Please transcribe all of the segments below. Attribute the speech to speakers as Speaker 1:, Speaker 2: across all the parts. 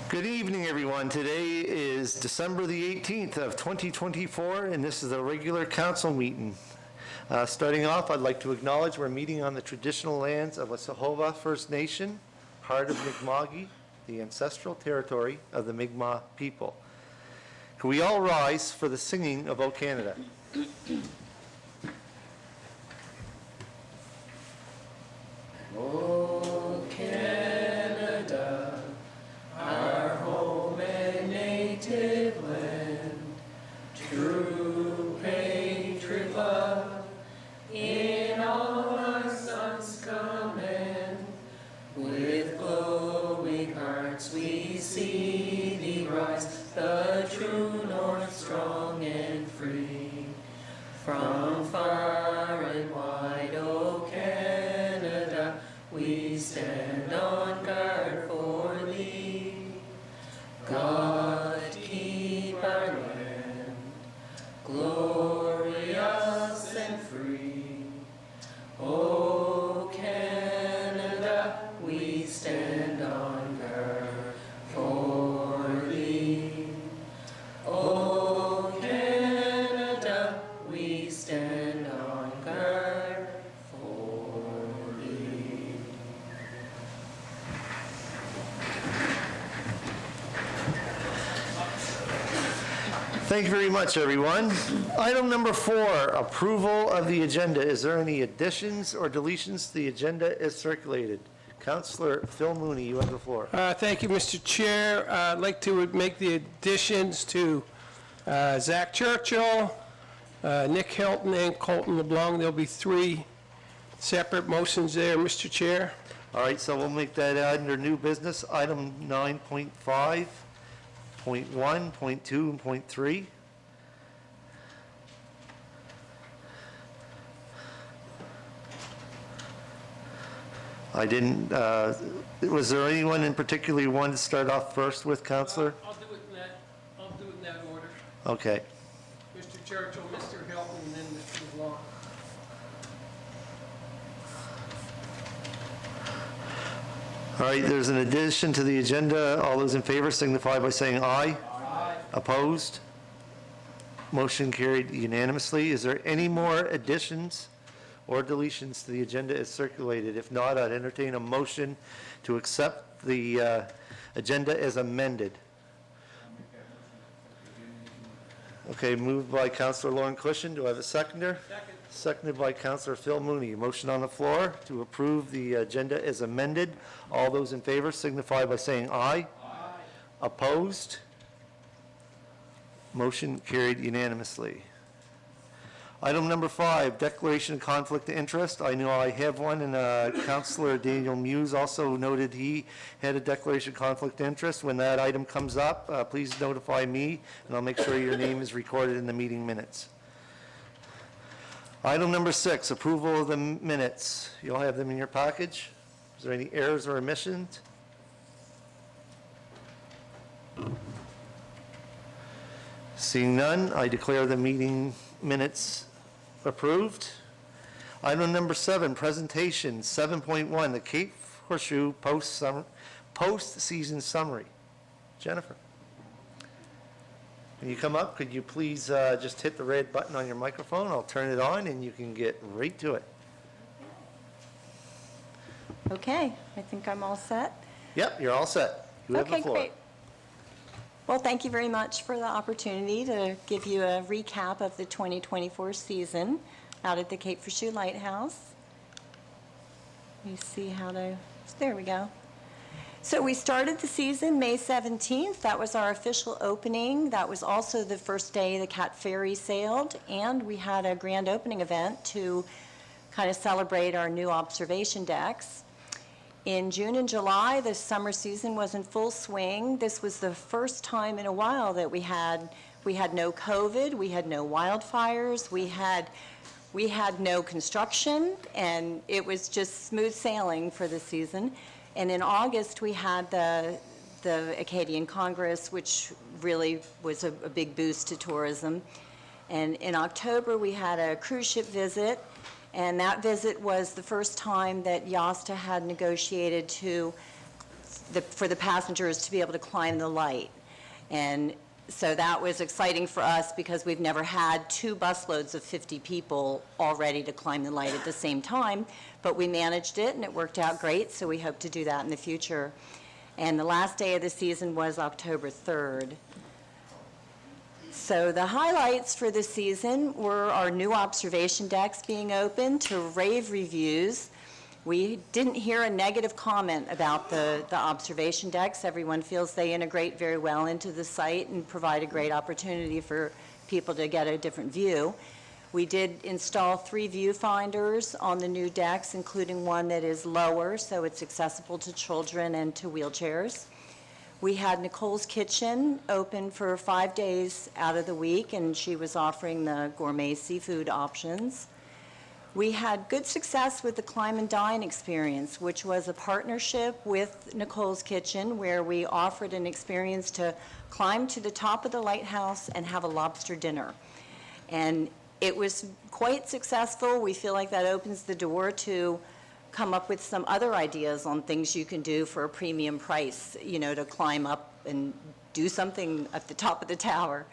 Speaker 1: Good evening, everyone. Today is December the 18th of 2024, and this is a regular council meeting. Starting off, I'd like to acknowledge we're meeting on the traditional lands of Wasahova First Nation, part of Mi'kma'ki, the ancestral territory of the Mi'kmaq people. Can we all rise for the singing of O Canada?
Speaker 2: O Canada, our home and native land, true patriot love, in all our sons' command. With glowing hearts we see thee rise, the true north strong and free. From far and wide, O Canada, we stand on guard for thee. God keep our land glorious and free. O Canada, we stand on guard for thee. O Canada, we stand on guard for thee.
Speaker 1: Thank you very much, everyone. Item number 4, approval of the agenda. Is there any additions or deletions to the agenda as circulated? Councillor Phil Mooney, you have the floor.
Speaker 3: Thank you, Mr. Chair. I'd like to make the additions to Zach Churchill, Nick Hilton, and Colton LeBlanc. There'll be 3 separate motions there, Mr. Chair.
Speaker 1: All right, so we'll make that under new business, item 9.5, point 1, point 2, and point 3. I didn't, was there anyone in particular you wanted to start off first with, Counselor?
Speaker 3: I'll do it in that order.
Speaker 1: Okay.
Speaker 3: Mr. Churchill, Mr. Hilton, and then Mr. LeBlanc.
Speaker 1: All right, there's an addition to the agenda. All those in favor signify by saying aye.
Speaker 3: Aye.
Speaker 1: Opposed? Motion carried unanimously. Is there any more additions or deletions to the agenda as circulated? If not, I'd entertain a motion to accept the agenda as amended. Okay, moved by Councillor Lauren Cushion. Do I have a seconder?
Speaker 3: Second.
Speaker 1: Seconded by Councillor Phil Mooney. Motion on the floor to approve the agenda as amended. All those in favor signify by saying aye.
Speaker 3: Aye.
Speaker 1: Opposed? Motion carried unanimously. Item number 5, declaration of conflict of interest. I know I have one, and Councillor Daniel Muse also noted he had a declaration of conflict of interest. When that item comes up, please notify me, and I'll make sure your name is recorded in the meeting minutes. Item number 6, approval of the minutes. You'll have them in your package. Is there any errors or omissions? Seeing none, I declare the meeting minutes approved. Item number 7, presentation 7.1, the Cape Horseshoe post-season summary. Jennifer. When you come up, could you please just hit the red button on your microphone? I'll turn it on and you can get right to it.
Speaker 4: Okay, I think I'm all set.
Speaker 1: Yep, you're all set. You have the
Speaker 4: Okay,
Speaker 1: floor.
Speaker 4: great. Well, thank you very much for the opportunity to give you a recap of the 2024 season out at the Cape Horseshoe Lighthouse. You see how to, there we go. So we started the season May 17th. That was our official opening. That was also the first day the Cat Ferry sailed, and we had a grand opening event to kind of celebrate our new observation decks. In June and July, the summer season was in full swing. This was the first time in a while that we had no COVID, we had no wildfires, we had no construction, and it was just smooth sailing for the season. And in August, we had the Acadian Congress, which really was a big boost to tourism. And in October, we had a cruise ship visit. And that visit was the first time that YASTA had negotiated to for the passengers to be able to climb the light. And so that was exciting for us because we've never had 2 busloads of 50 people all ready to climb the light at the same time, but we managed it and it worked out great, so we hope to do that in the future. And the last day of the season was October 3rd. So the highlights for the season were our new observation decks being open to rave reviews. We didn't hear a negative comment about the observation decks. Everyone feels they integrate very well into the site and provide a great opportunity for people to get a different view. We did install 3 viewfinders on the new decks, including one that is lower, so it's accessible to children and to wheelchairs. We had Nicole's Kitchen open for 5 days out of the week, and she was offering the gourmet seafood options. We had good success with the Climb and Dine experience, which was a partnership with Nicole's Kitchen, where we offered an experience to climb to the top of the lighthouse and have a lobster dinner. And it was quite successful. We feel like that opens the door to come up with some other ideas on things you can do for a premium price, to climb up and do something at the top of the tower.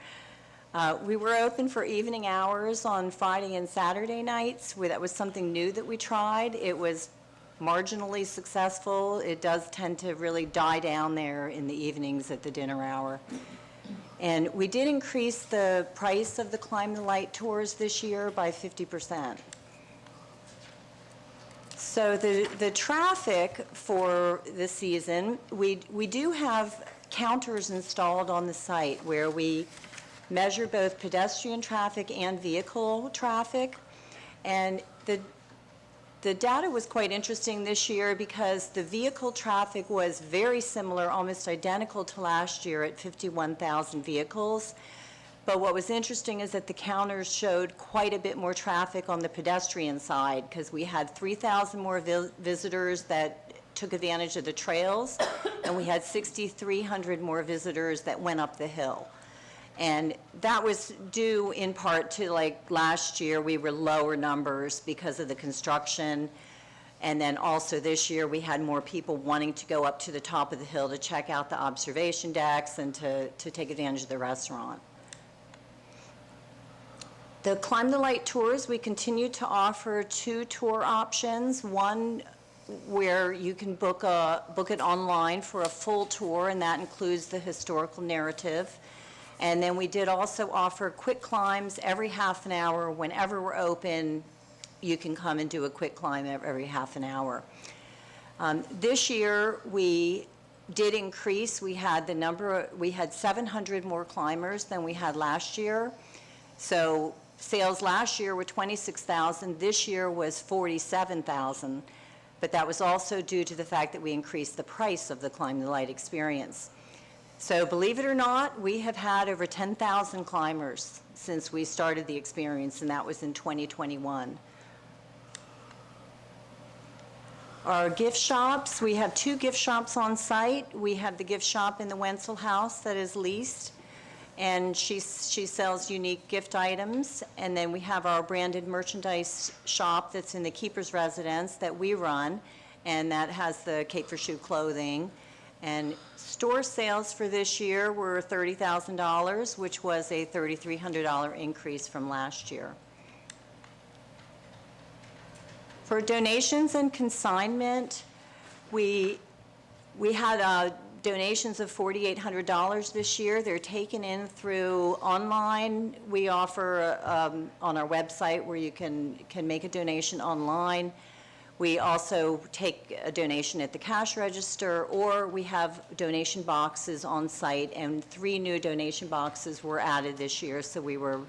Speaker 4: We were open for evening hours on Friday and Saturday nights. That was something new that we tried. It was marginally successful. It does tend to really die down there in the evenings at the dinner hour. And we did increase the price of the Climb the Light tours this year by 50%. So the traffic for the season, we do have counters installed on the site where we measure both pedestrian traffic and vehicle traffic. And the data was quite interesting this year because the vehicle traffic was very similar, almost identical to last year at 51,000 vehicles. But what was interesting is that the counters showed quite a bit more traffic on the pedestrian side because we had 3,000 more visitors that took advantage of the trails, and we had 6,300 more visitors that went up the hill. And that was due in part to, like last year, we were lower numbers because of the construction. And then also this year, we had more people wanting to go up to the top of the hill to check out the observation decks and to take advantage of the restaurant. The Climb the Light tours, we continue to offer 2 tour options. One where you can book it online for a full tour, and that includes the historical narrative. And then we did also offer quick climbs every half an hour. Whenever we're open, you can come and do a quick climb every half an hour. This year, we did increase. We had 700 more climbers than we had last year. So sales last year were 26,000. This year was 47,000. But that was also due to the fact that we increased the price of the Climb the Light experience. So believe it or not, we have had over 10,000 climbers since we started the experience, and that was in 2021. Our gift shops, we have 2 gift shops on site. We have the gift shop in the Wenzel House that is leased, and she sells unique gift items. And then we have our branded merchandise shop that's in the Keeper's Residence that we run, and that has the Cape for Shoe clothing. And store sales for this year were $30,000, which was a $3,300 increase from last year. For donations and consignment, we had donations of $4,800 this year. They're taken in through online. We offer on our website where you can make a donation online. We also take a donation at the cash register, or we have donation boxes on site, and 3 new donation boxes were added this year, so we were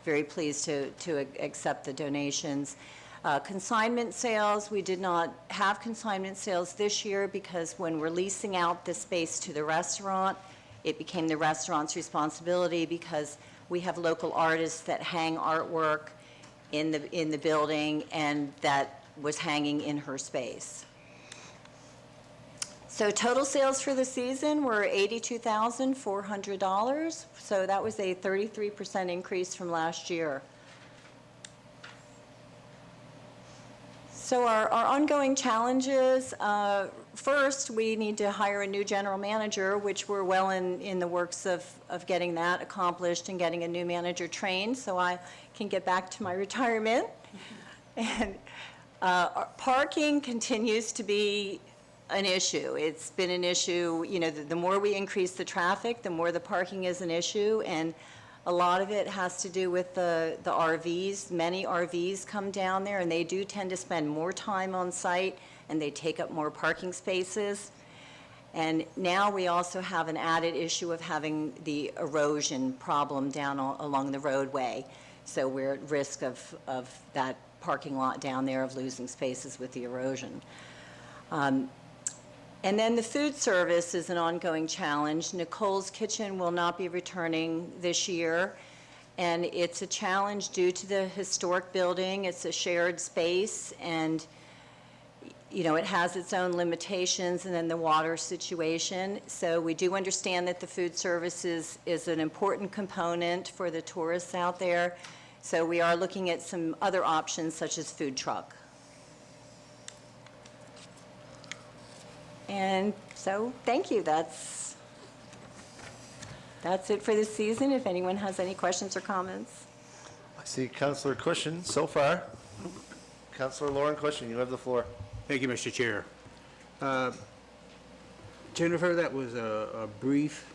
Speaker 4: very pleased to accept the donations. Consignment sales, we did not have consignment sales this year because when we're leasing out the space to the restaurant, it became the restaurant's responsibility because we have local artists that hang artwork in the building, and that was hanging in her space. So total sales for the season were $82,400, so that was a 33% increase from last year. So our ongoing challenges first, we need to hire a new general manager, which we're well in the works of getting that accomplished and getting a new manager trained, so I can get back to my retirement. And parking continues to be an issue. It's been an issue, you know, the more we increase the traffic, the more the parking is an issue, and a lot of it has to do with the RVs. Many RVs come down there, and they do tend to spend more time on site, and they take up more parking spaces. And now we also have an added issue of having the erosion problem down along the roadway. So we're at risk of that parking lot down there of losing spaces with the erosion. And then the food service is an ongoing challenge. Nicole's Kitchen will not be returning this year, and it's a challenge due to the historic building. It's a shared space, and you know, it has its own limitations, and then the water situation. So we do understand that the food service is an important component for the tourists out there. So we are looking at some other options, such as food truck. And so, thank you. That's it for this season. If anyone has any questions or comments.
Speaker 1: I see Councillor Cushion so far. Councillor Lauren Cushion, you have the floor.
Speaker 5: Thank you, Mr. Chair. Jennifer, that was a brief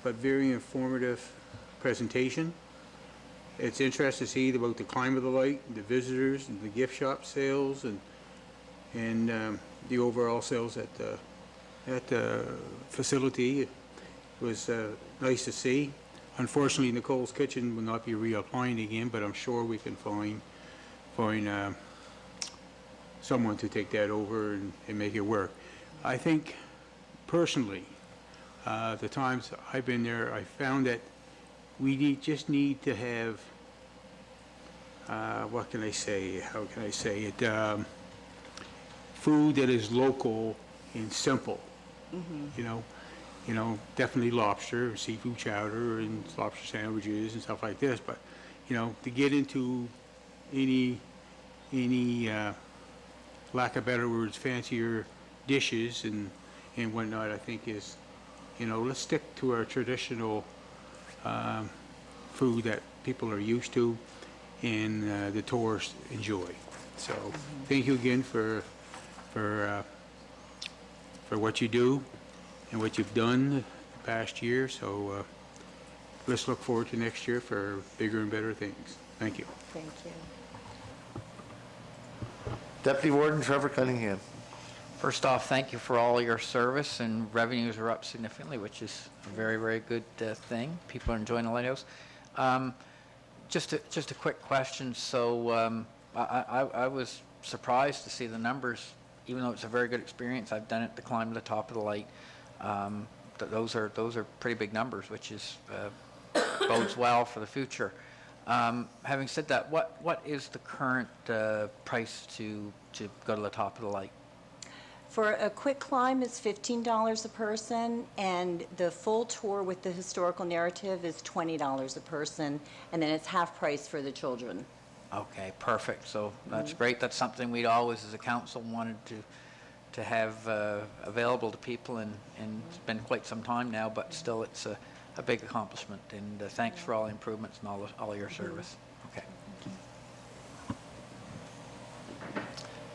Speaker 5: but very informative presentation. It's interesting to see about the climb of the light, the visitors, and the gift shop sales, and the overall sales at the facility. It was nice to see. Unfortunately, Nicole's Kitchen will not be reapplying again, but I'm sure we can find someone to take that over and make it work. I think, personally, the times I've been there, I found that we just need to have, what can I say, how can I say it, food that is local and simple. You know, definitely lobster, seafood chowder, and lobster sandwiches and stuff like this. But, you know, to get into any lack of better words, fancier dishes and whatnot, I think is, you know, let's stick to our traditional food that people are used to and the tourists enjoy. So, thank you again for what you do and what you've done the past year. So let's look forward to next year for bigger and better things. Thank you.
Speaker 4: Thank you.
Speaker 1: Deputy Warden Trevor Cunningham.
Speaker 6: First off, thank you for all your service, and revenues are up significantly, which is a very, very good thing. People are enjoying the lighthouse. Just a quick question. So I was surprised to see the numbers, even though it's a very good experience. I've done it to climb to the top of the light. Those are pretty big numbers, which is bodes well for the future. Having said that, what is the current price to go to the top of the light?
Speaker 4: For a quick climb, it's $15 a person, and the full tour with the historical narrative is $20 a person, and then it's half price for the children.
Speaker 6: Okay, perfect. So that's great. That's something we'd always, as a council, wanted to have available to people, and it's been quite some time now, but still it's a big accomplishment. And thanks for all the improvements and all your service. Okay.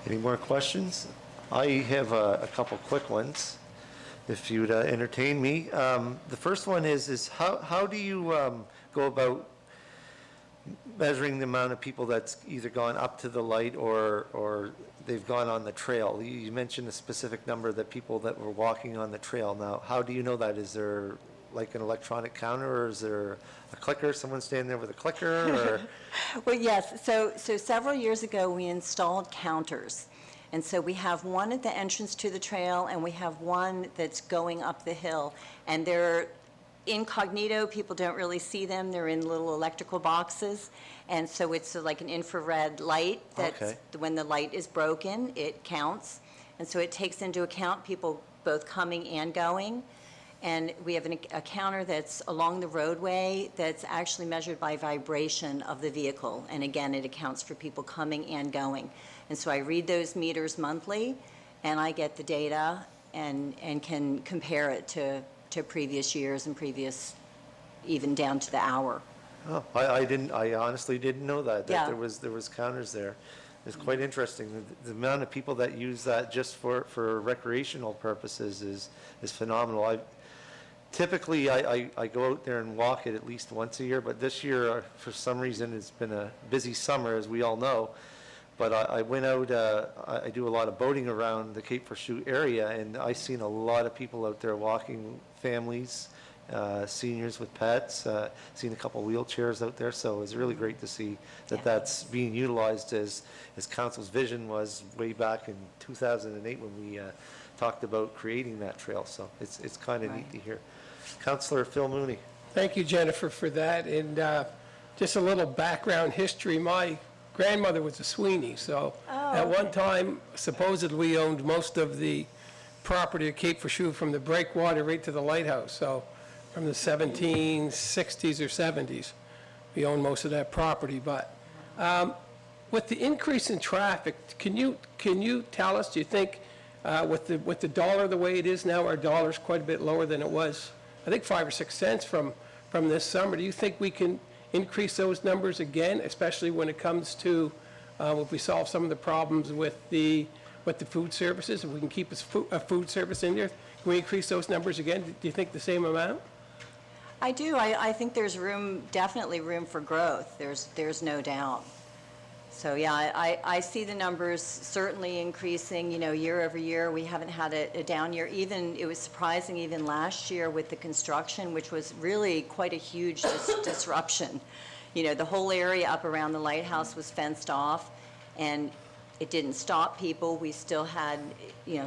Speaker 1: Any more questions? I have a couple quick ones, if you'd entertain me. The first one is how do you go about measuring the amount of people that's either gone up to the light or they've gone on the trail? You mentioned a specific number that people that were walking on the trail. Now, how do you know that? Is there like an electronic counter, or is there a clicker, someone standing there with a clicker, or?
Speaker 4: Well, yes. So several years ago, we installed counters. And so we have one at the entrance to the trail, and we have one that's going up the hill. And they're incognito, people don't really see them. They're in little electrical boxes. And so it's like an infrared light that's,
Speaker 1: Okay.
Speaker 4: when the light is broken, it counts. And so it takes into account people both coming and going. And we have a counter that's along the roadway that's actually measured by vibration of the vehicle. And again, it accounts for people coming and going. And so I read those meters monthly, and I get the data and can compare it to previous years and previous, even down to the hour.
Speaker 1: Oh, I honestly didn't know that
Speaker 4: Yeah.
Speaker 1: there was counters there. It's quite interesting. The amount of people that use that just for recreational purposes is phenomenal. Typically, I go out there and walk it at least once a year, but this year, for some reason, it's been a busy summer, as we all know. But I went out, I do a lot of boating around the Cape Forshute area, and I seen a lot of people out there walking, families, seniors with pets, seen a couple wheelchairs out there, so it's really great to see that
Speaker 4: Yeah.
Speaker 1: that's being utilized as council's vision was way back in 2008 when we talked about creating that trail, so it's kind of neat
Speaker 4: Right.
Speaker 1: to hear. Councillor Phil Mooney.
Speaker 3: Thank you, Jennifer, for that. And just a little background history. My grandmother was a Sweeney, so at one time supposedly owned most of the property of Cape Forshute from the breakwater right to the lighthouse. So from the 1760s or 70s, we owned most of that property. But with the increase in traffic, can you tell us, do you think with the dollar the way it is now, our dollar's quite a bit lower than it was, I think 5 or 6 cents from this summer. Do you think we can increase those numbers again, especially when it comes to, if we solve some of the problems with the food services, if we can keep a food service in there, can we increase those numbers again? Do you think the same amount?
Speaker 4: I do. I think there's definitely room for growth. There's no doubt. So, yeah, I see the numbers certainly increasing, year over year. We haven't had a down year. It was surprising even last year with the construction, which was really quite a huge disruption. The whole area up around the lighthouse was fenced off, and it didn't stop people. We still had,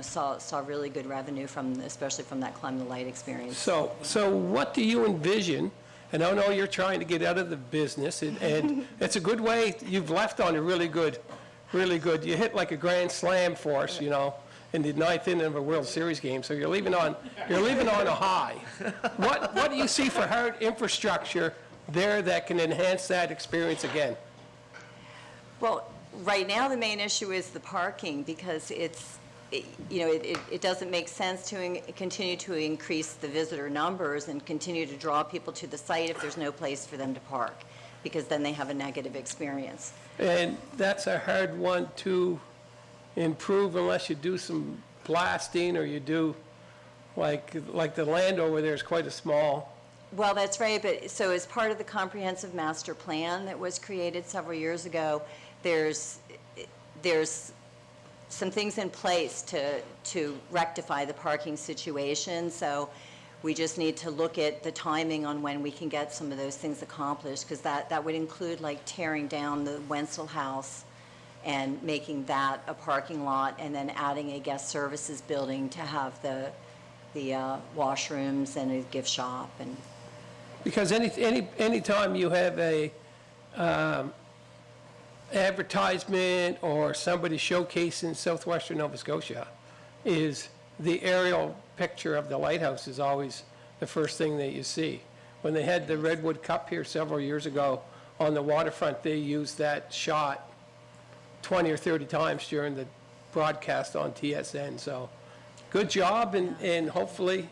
Speaker 4: saw really good revenue especially from that Climb the Light experience.
Speaker 3: So what do you envision? And I know you're trying to get out of the business, and it's a good way. You've left on a really good. You hit like a grand slam for us, in the ninth inning of a World Series game. So you're leaving on a high. What do you see for hard infrastructure there that can enhance that experience again?
Speaker 4: Well, right now, the main issue is the parking, because it doesn't make sense to continue to increase the visitor numbers and continue to draw people to the site if there's no place for them to park, because then they have a negative experience.
Speaker 3: And that's a hard one to improve unless you do some blasting, or you do, like the land over there is quite a small.
Speaker 4: Well, that's right, but so as part of the comprehensive master plan that was created several years ago, there's some things in place to rectify the parking situation. So we just need to look at the timing on when we can get some of those things accomplished, because that would include like tearing down the Wenzel House and making that a parking lot, and then adding a guest services building to have the washrooms and a gift shop. And
Speaker 3: Because any time you have a advertisement or somebody showcasing southwestern Nova Scotia, is the aerial picture of the lighthouse is always the first thing that you see. When they had the Redwood Cup here several years ago on the waterfront, they used that shot 20 or 30 times during the broadcast on TSN. So good job, and hopefully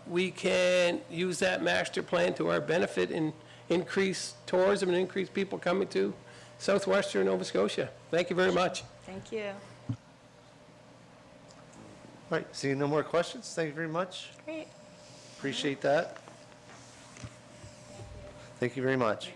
Speaker 3: we can use that master plan to our benefit and increase tourism and increase people coming to southwestern Nova Scotia. Thank you very much.
Speaker 4: thank you.
Speaker 1: All right, seeing no more questions, thank you very much.
Speaker 4: Great.
Speaker 1: Appreciate that. Thank you very much.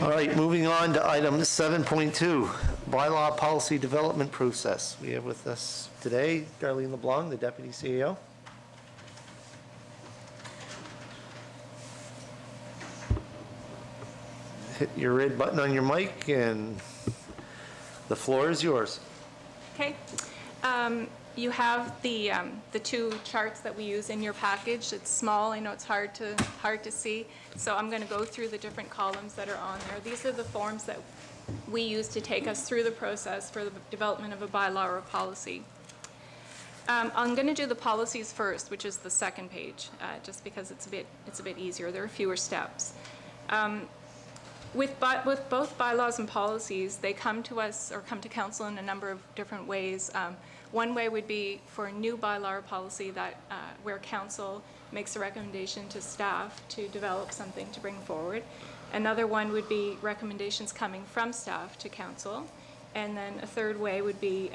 Speaker 1: All right, moving on to item 7.2, bylaw policy development process. We have with us today Darlene LeBlanc, the Deputy CEO. Hit your red button on your mic, and the floor is yours.
Speaker 7: Okay. You have the two charts that we use in your package. It's small, I know it's hard to see, so I'm going to go through the different columns that are on there. These are the forms that we use to take us through the process for the development of a bylaw or a policy. I'm going to do the policies first, which is the second page, just because it's a bit easier. There are fewer steps. With both bylaws and policies, they come to us or come to council in a number of different ways. One way would be for a new bylaw or policy that where council makes a recommendation to staff to develop something to bring forward. Another one would be recommendations coming from staff to council. And then a third way would be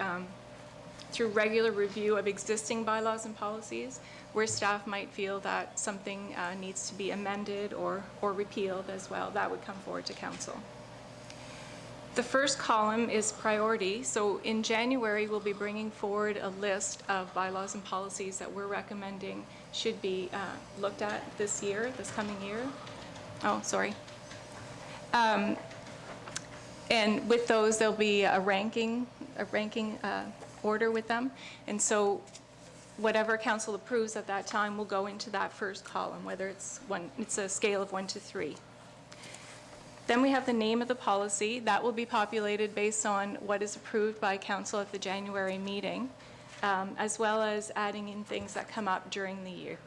Speaker 7: through regular review of existing bylaws and policies, where staff might feel that something needs to be amended or repealed as well. That would come forward to council. The first column is priority. So in January, we'll be bringing forward a list of bylaws and policies that we're recommending should be looked at this year, this coming year. Oh, sorry. And with those, there'll be a ranking order with them. And so whatever council approves at that time will go into that first column, whether it's a scale of 1 to 3. Then we have the name of the policy. That will be populated based on what is approved by council at the January meeting, as well as adding in things that come up during the year.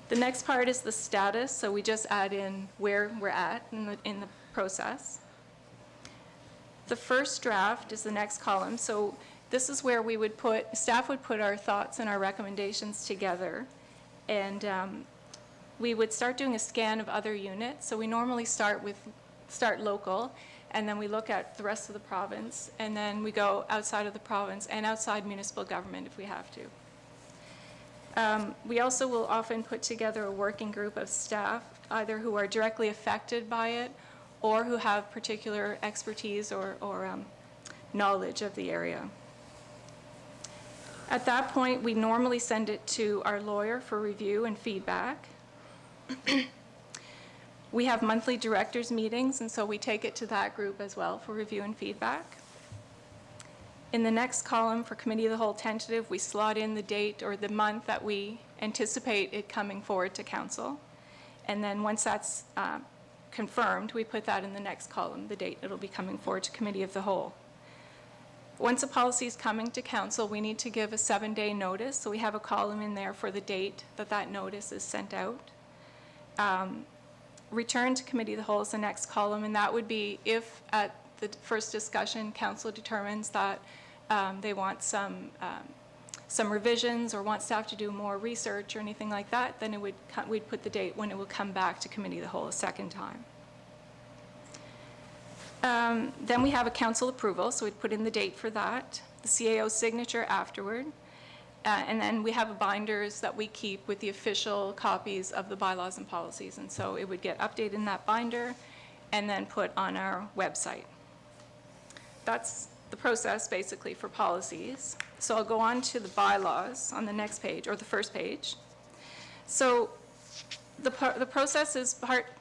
Speaker 7: The next part is the status, so we just add in where we're at in the process. The first draft is the next column, so this is where staff would put our thoughts and our recommendations together, and we would start doing a scan of other units. So we normally start local, and then we look at the rest of the province, and then we go outside of the province and outside municipal government if we have to. We also will often put together a working group of staff, either who are directly affected by it or who have particular expertise or knowledge of the area. At that point, we normally send it to our lawyer for review and feedback. We have monthly directors meetings, and so we take it to that group as well for review and feedback. In the next column for Committee of the Whole tentative, we slot in the date or the month that we anticipate it coming forward to council. And then once that's confirmed, we put that in the next column, the date it'll be coming forward to Committee of the Whole. Once a policy is coming to council, we need to give a 7-day notice. So we have a column in there for the date that that notice is sent out. Return to Committee of the Whole is the next column, and that would be if at the first discussion, council determines that they want some revisions or want staff to do more research or anything like that, then we'd put the date when it will come back to Committee of the Whole a second time. Then we have a council approval, so we'd put in the date for that, the CAO signature afterward, and then we have binders that we keep with the official copies of the bylaws and policies, and so it would get updated in that binder and then put on our website. That's the process basically for policies. So I'll go on to the bylaws on the next page, or the first page. So the process is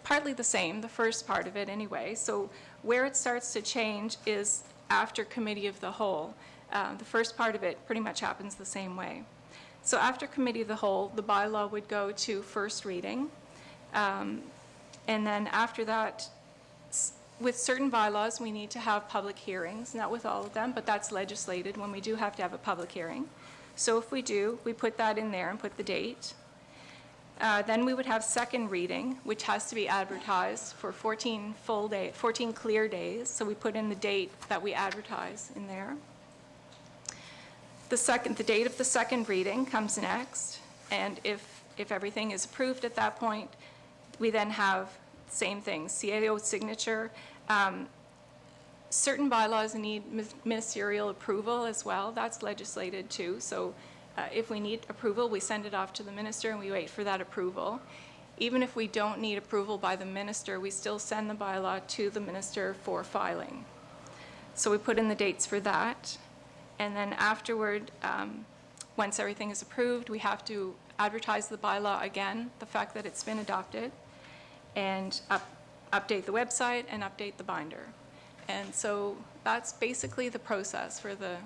Speaker 7: partly the same, the first part of it anyway. So where it starts to change is after Committee of the Whole. The first part of it pretty much happens the same way. So after Committee of the Whole, the bylaw would go to first reading. And then after that, with certain bylaws, we need to have public hearings, not with all of them, but that's legislated when we do have to have a public hearing. So if we do, we put that in there and put the date. Then we would have second reading, which has to be advertised for 14 clear days. So we put in the date that we advertise in there. The date of the second reading comes next, and if everything is approved at that point, we then have same thing, CAO signature. Certain bylaws need ministerial approval as well. That's legislated too. So if we need approval, we send it off to the minister and we wait for that approval. Even if we don't need approval by the minister, we still send the bylaw to the minister for filing. So we put in the dates for that. And then afterward, once everything is approved, we have to advertise the bylaw again, the fact that it's been adopted, and update the website and update the binder. And so that's basically the process for the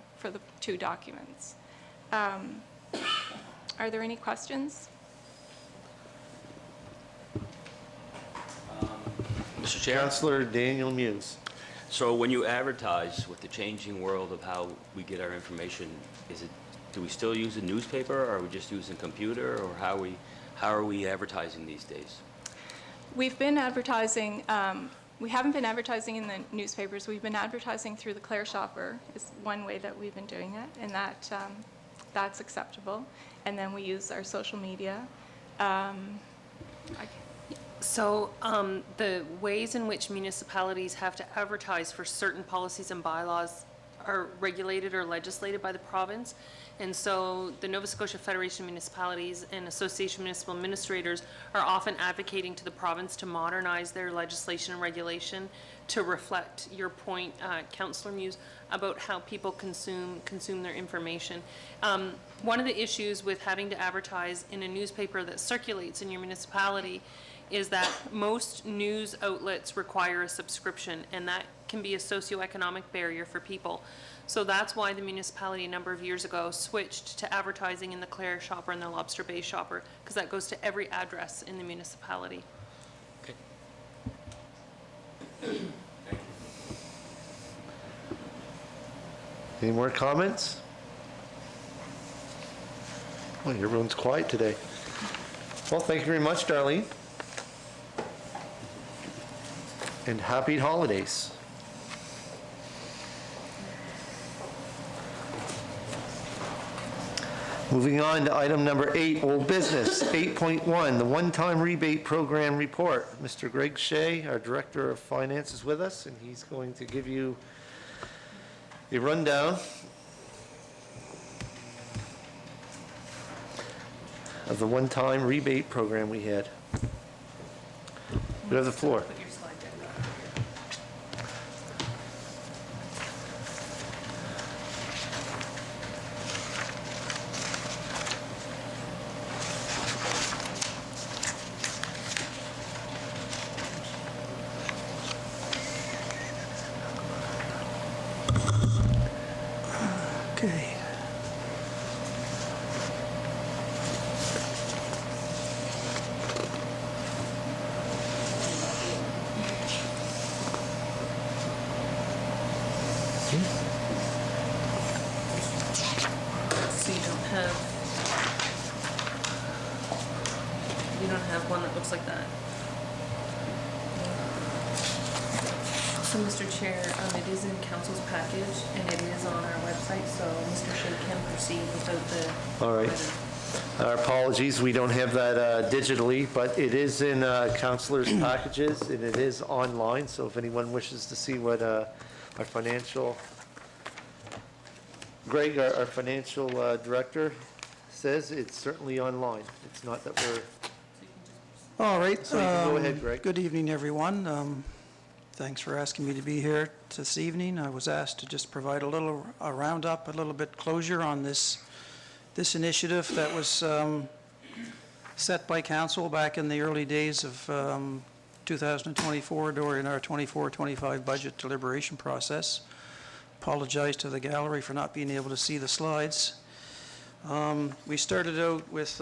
Speaker 7: two documents. Are there any questions?
Speaker 8: Mr. Chair,
Speaker 1: Councillor Daniel Muse.
Speaker 8: so when you advertise with the changing world of how we get our information, do we still use a newspaper, or are we just using computer, or how are we advertising these days?
Speaker 7: We've been advertising, we haven't been advertising in the newspapers. We've been advertising through the Clare Shopper is one way that we've been doing it, and that's acceptable. And then we use our social media.
Speaker 9: So the ways in which municipalities have to advertise for certain policies and bylaws are regulated or legislated by the province. And so the Nova Scotia Federation of Municipalities and Association of Municipal Administrators are often advocating to the province to modernize their legislation and regulation to reflect your point, Councillor Muse, about how people consume their information. One of the issues with having to advertise in a newspaper that circulates in your municipality is that most news outlets require a subscription, and that can be a socioeconomic barrier for people. So that's why the municipality a number of years ago switched to advertising in the Clare Shopper and the Lobster Bay Shopper, because that goes to every address in the municipality.
Speaker 8: Okay.
Speaker 1: Any more comments? Well, everyone's quiet today. Well, thank you very much, Darlene. And happy holidays. Moving on to item number 8, old business, 8.1, the one-time rebate program report. Mr. Greg Shea, our Director of Finance, is with us, and he's going to give you a rundown of the one-time rebate program we had. You have the floor.
Speaker 10: Okay.
Speaker 9: So you don't have one that looks like that. So, Mr. Chair, it is in council's package, and it is on our website, so Mr. Shea can proceed without the...
Speaker 1: All right. Our apologies, we don't have that digitally, but it is in counselors' packages, and it is online, so if anyone wishes to see what our financial, Greg, our financial director, says, it's certainly online. It's not that we're...
Speaker 10: All right.
Speaker 1: So you can go ahead, Greg.
Speaker 10: Good evening, everyone. Thanks for asking me to be here this evening. I was asked to just provide a roundup, a little bit closure on this initiative that was set by council back in the early days of 2024 during our 24-25 budget deliberation process. Apologize to the gallery for not being able to see the slides. We started out with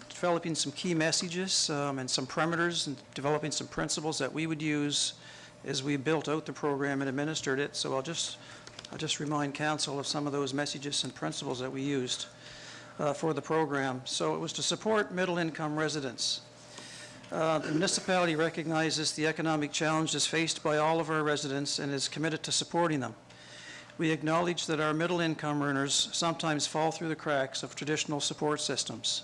Speaker 10: developing some key messages and some parameters and developing some principles that we would use as we built out the program and administered it. So I'll just remind council of some of those messages and principles that we used for the program. So it was to support middle-income residents. The municipality recognizes the economic challenges faced by all of our residents and is committed to supporting them. We acknowledge that our middle-income earners sometimes fall through the cracks of traditional support systems.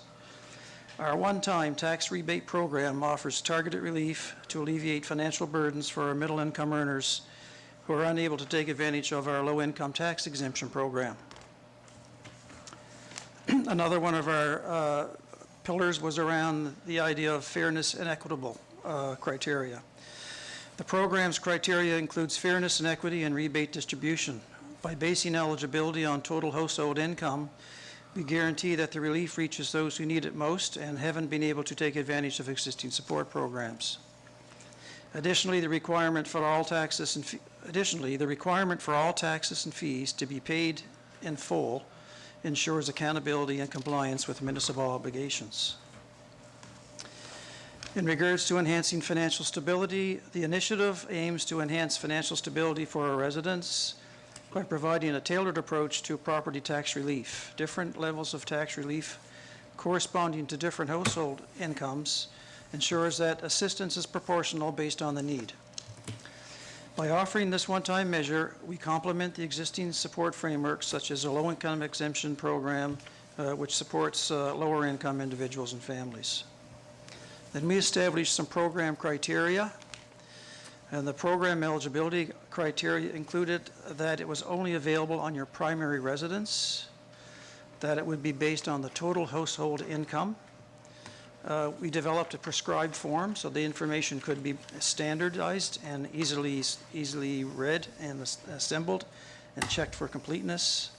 Speaker 10: Our one-time tax rebate program offers targeted relief to alleviate financial burdens for our middle-income earners who are unable to take advantage of our low-income tax exemption program. Another one of our pillars was around the idea of fairness and equitable criteria. The program's criteria includes fairness and equity in rebate distribution. By basing eligibility on total household income, we guarantee that the relief reaches those who need it most and haven't been able to take advantage of existing support programs. Additionally, the requirement for all taxes and fees to be paid in full ensures accountability and compliance with municipal obligations. In regards to enhancing financial stability, the initiative aims to enhance financial stability for our residents by providing a tailored approach to property tax relief. Different levels of tax relief corresponding to different household incomes ensures that assistance is proportional based on the need. By offering this one-time measure, we complement the existing support frameworks such as a low-income exemption program, which supports lower-income individuals and families. Then we established some program criteria, and the program eligibility criteria included that it was only available on your primary residence, that it would be based on the total household income. We developed a prescribed form so the information could be standardized and easily read and assembled and checked for completeness.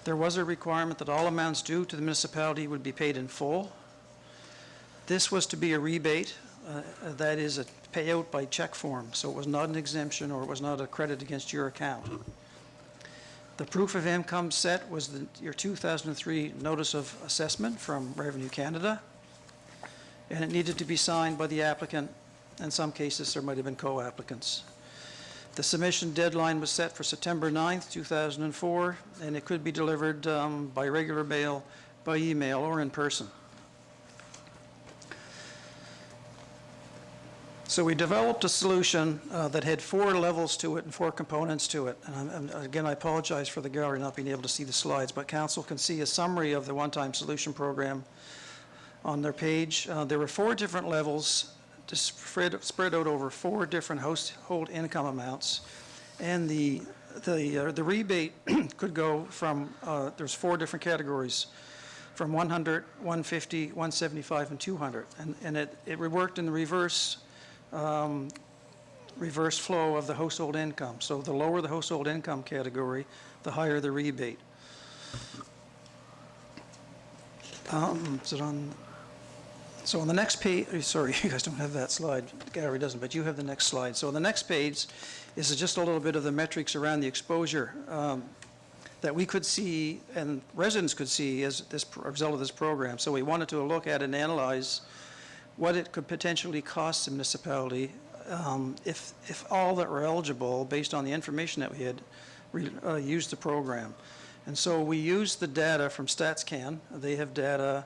Speaker 10: There was a requirement that all amounts due to the municipality would be paid in full. This was to be a rebate, that is a payout by check form, so it was not an exemption or it was not a credit against your account. The proof of income set was your 2003 Notice of Assessment from Revenue Canada, and it needed to be signed by the applicant. In some cases, there might have been co-applicants. The submission deadline was set for September 9th, 2004, and it could be delivered by regular mail, by email, or in person. So we developed a solution that had 4 levels to it and 4 components to it. And again, I apologize for the gallery not being able to see the slides, but council can see a summary of the one-time solution program on their page. There were 4 different levels spread out over 4 different household income amounts. And the rebate could go from, there's 4 different categories, from 100, 150, 175, and 200. And it worked in the reverse flow of the household income. So the lower the household income category, the higher the rebate. So on the next page, sorry, you guys don't have that slide. The gallery doesn't, but you have the next slide. So on the next page is just a little bit of the metrics around the exposure that we could see and residents could see as a result of this program. So we wanted to look at and analyze what it could potentially cost the municipality if all that were eligible, based on the information that we had, used the program. And so we used the data from StatsCan. They have data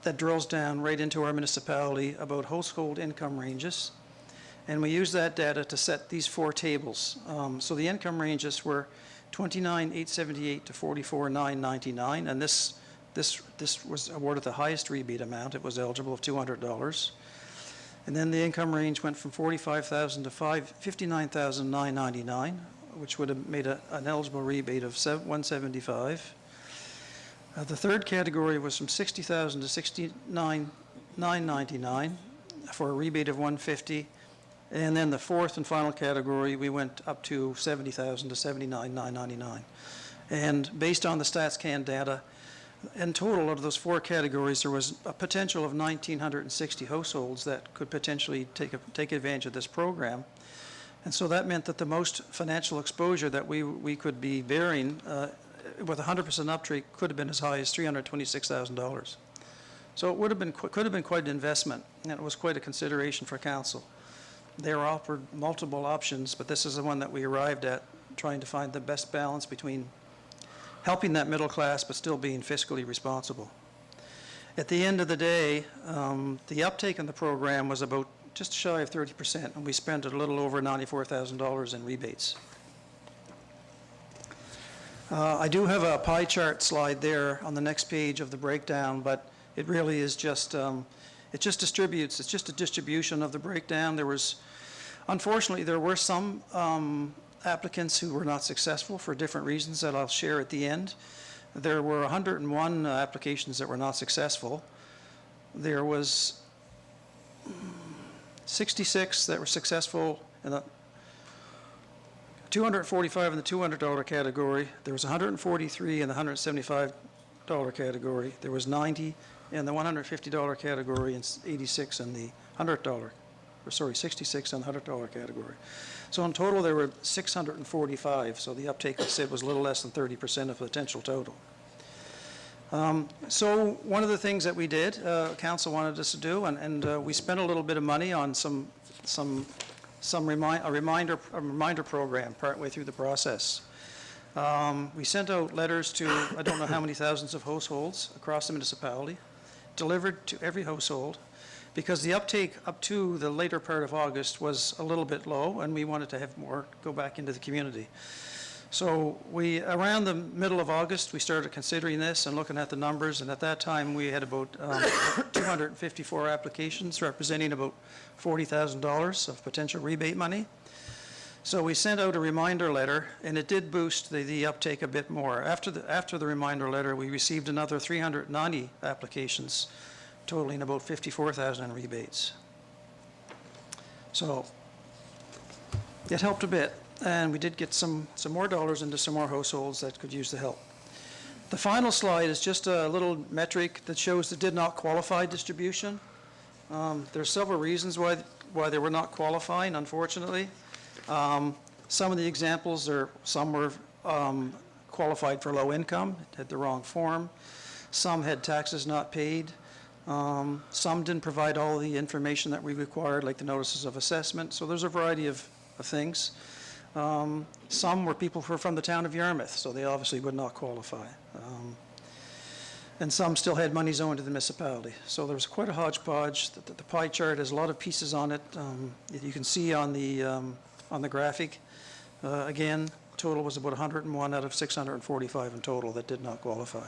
Speaker 10: that drills down right into our municipality about household income ranges. And we used that data to set these 4 tables. So the income ranges were $29,878 to $44,999, and this was awarded the highest rebate amount. It was eligible of $200. And then the income range went from $45,000 to $59,999, which would have made an eligible rebate of $175. The third category was from $60,000 to $69,999 for a rebate of $150. And then the fourth and final category, we went up to $70,000 to $79,999. And based on the StatsCan data, in total, out of those 4 categories, there was a potential of 1,960 households that could potentially take advantage of this program. And so that meant that the most financial exposure that we could be bearing with 100% uptake could have been as high as $326,000. So it could have been quite an investment, and it was quite a consideration for council. They were offered multiple options, but this is the one that we arrived at, trying to find the best balance between helping that middle class but still being fiscally responsible. At the end of the day, the uptake in the program was about just shy of 30%, and we spent a little over $94,000 in rebates. I do have a pie chart slide there on the next page of the breakdown, but it really is just, it just distributes, it's just a distribution of the breakdown. Unfortunately, there were some applicants who were not successful for different reasons that I'll share at the end. There were 101 applications that were not successful. There was 66 that were successful in the 245 in the $200 category. There was 143 in the $175 category. There was 90 in the $150 category and 86 in the $66 in the $100 category. So in total, there were 645. So the uptake, I said, was a little less than 30% of the potential total. So one of the things that we did, council wanted us to do, and we spent a little bit of money on some a reminder program partway through the process. We sent out letters to, I don't know how many thousands of households across the municipality, delivered to every household, because the uptake up to the later part of August was a little bit low, and we wanted to have more go back into the community. So around the middle of August, we started considering this and looking at the numbers, and at that time, we had about 254 applications, representing about $40,000 of potential rebate money. So we sent out a reminder letter, and it did boost the uptake a bit more. After the reminder letter, we received another 390 applications, totaling about $54,000 in rebates. So it helped a bit, and we did get some more dollars into some more households that could use the help. The final slide is just a little metric that shows the did not qualify distribution. There's several reasons why they were not qualifying, unfortunately. Some of the examples are, some were qualified for low income, had the wrong form. Some had taxes not paid. Some didn't provide all the information that we required, like the notices of assessment. So there's a variety of things. Some were people who were from the town of Yarmouth, so they obviously would not qualify. And some still had monies owing to the municipality. So there was quite a hodgepodge. The pie chart has a lot of pieces on it. You can see on the graphic. Again, total was about 101 out of 645 in total that did not qualify.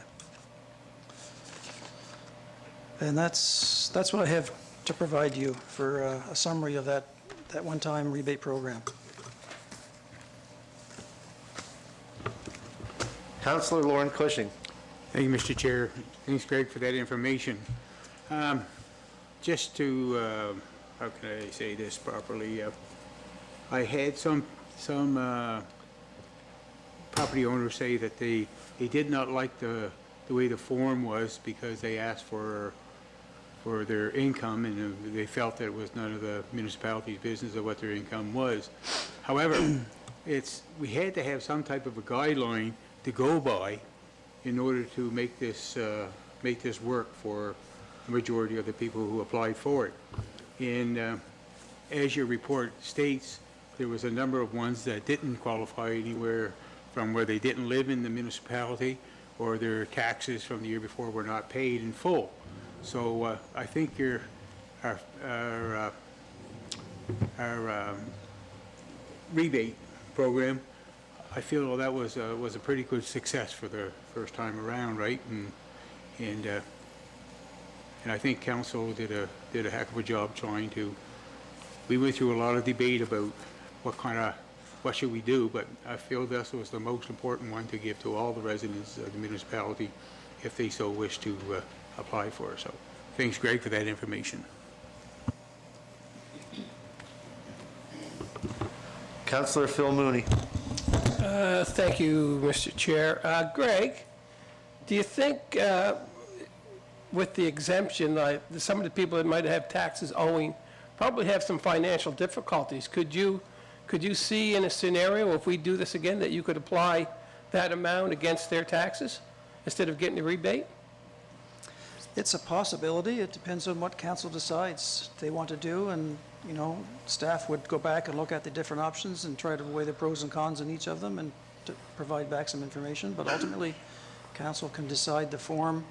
Speaker 10: And that's what I have to provide you for a summary of that one-time rebate program.
Speaker 1: Councillor Lauren Cushing.
Speaker 5: Thank you, Mr. Chair. Thanks, Greg, for that information. Just to, how can I say this properly? I had some property owners say that they did not like the way the form was because they asked for their income, and they felt that it was none of the municipality's business of what their income was. However, we had to have some type of a guideline to go by in order to make this work for the majority of the people who applied for it. And as your report states, there was a number of ones that didn't qualify anywhere from where they didn't live in the municipality or their taxes from the year before were not paid in full. So I think our rebate program, I feel that was a pretty good success for the first time around, right? And I think council did a heck of a job trying to. We went through a lot of debate about what should we do, but I feel this was the most important one to give to all the residents of the municipality if they so wish to apply for. So thanks, Greg, for that information.
Speaker 1: Councillor Phil Mooney.
Speaker 3: Thank you, Mr. Chair. Greg, do you think with the exemption, some of the people that might have taxes owing probably have some financial difficulties? Could you see in a scenario, if we do this again, that you could apply that amount against their taxes instead of getting a rebate?
Speaker 10: It's a possibility. It depends on what council decides they want to do, and, staff would go back and look at the different options and try to weigh the pros and cons in each of them and to provide back some information. But ultimately, council can decide the form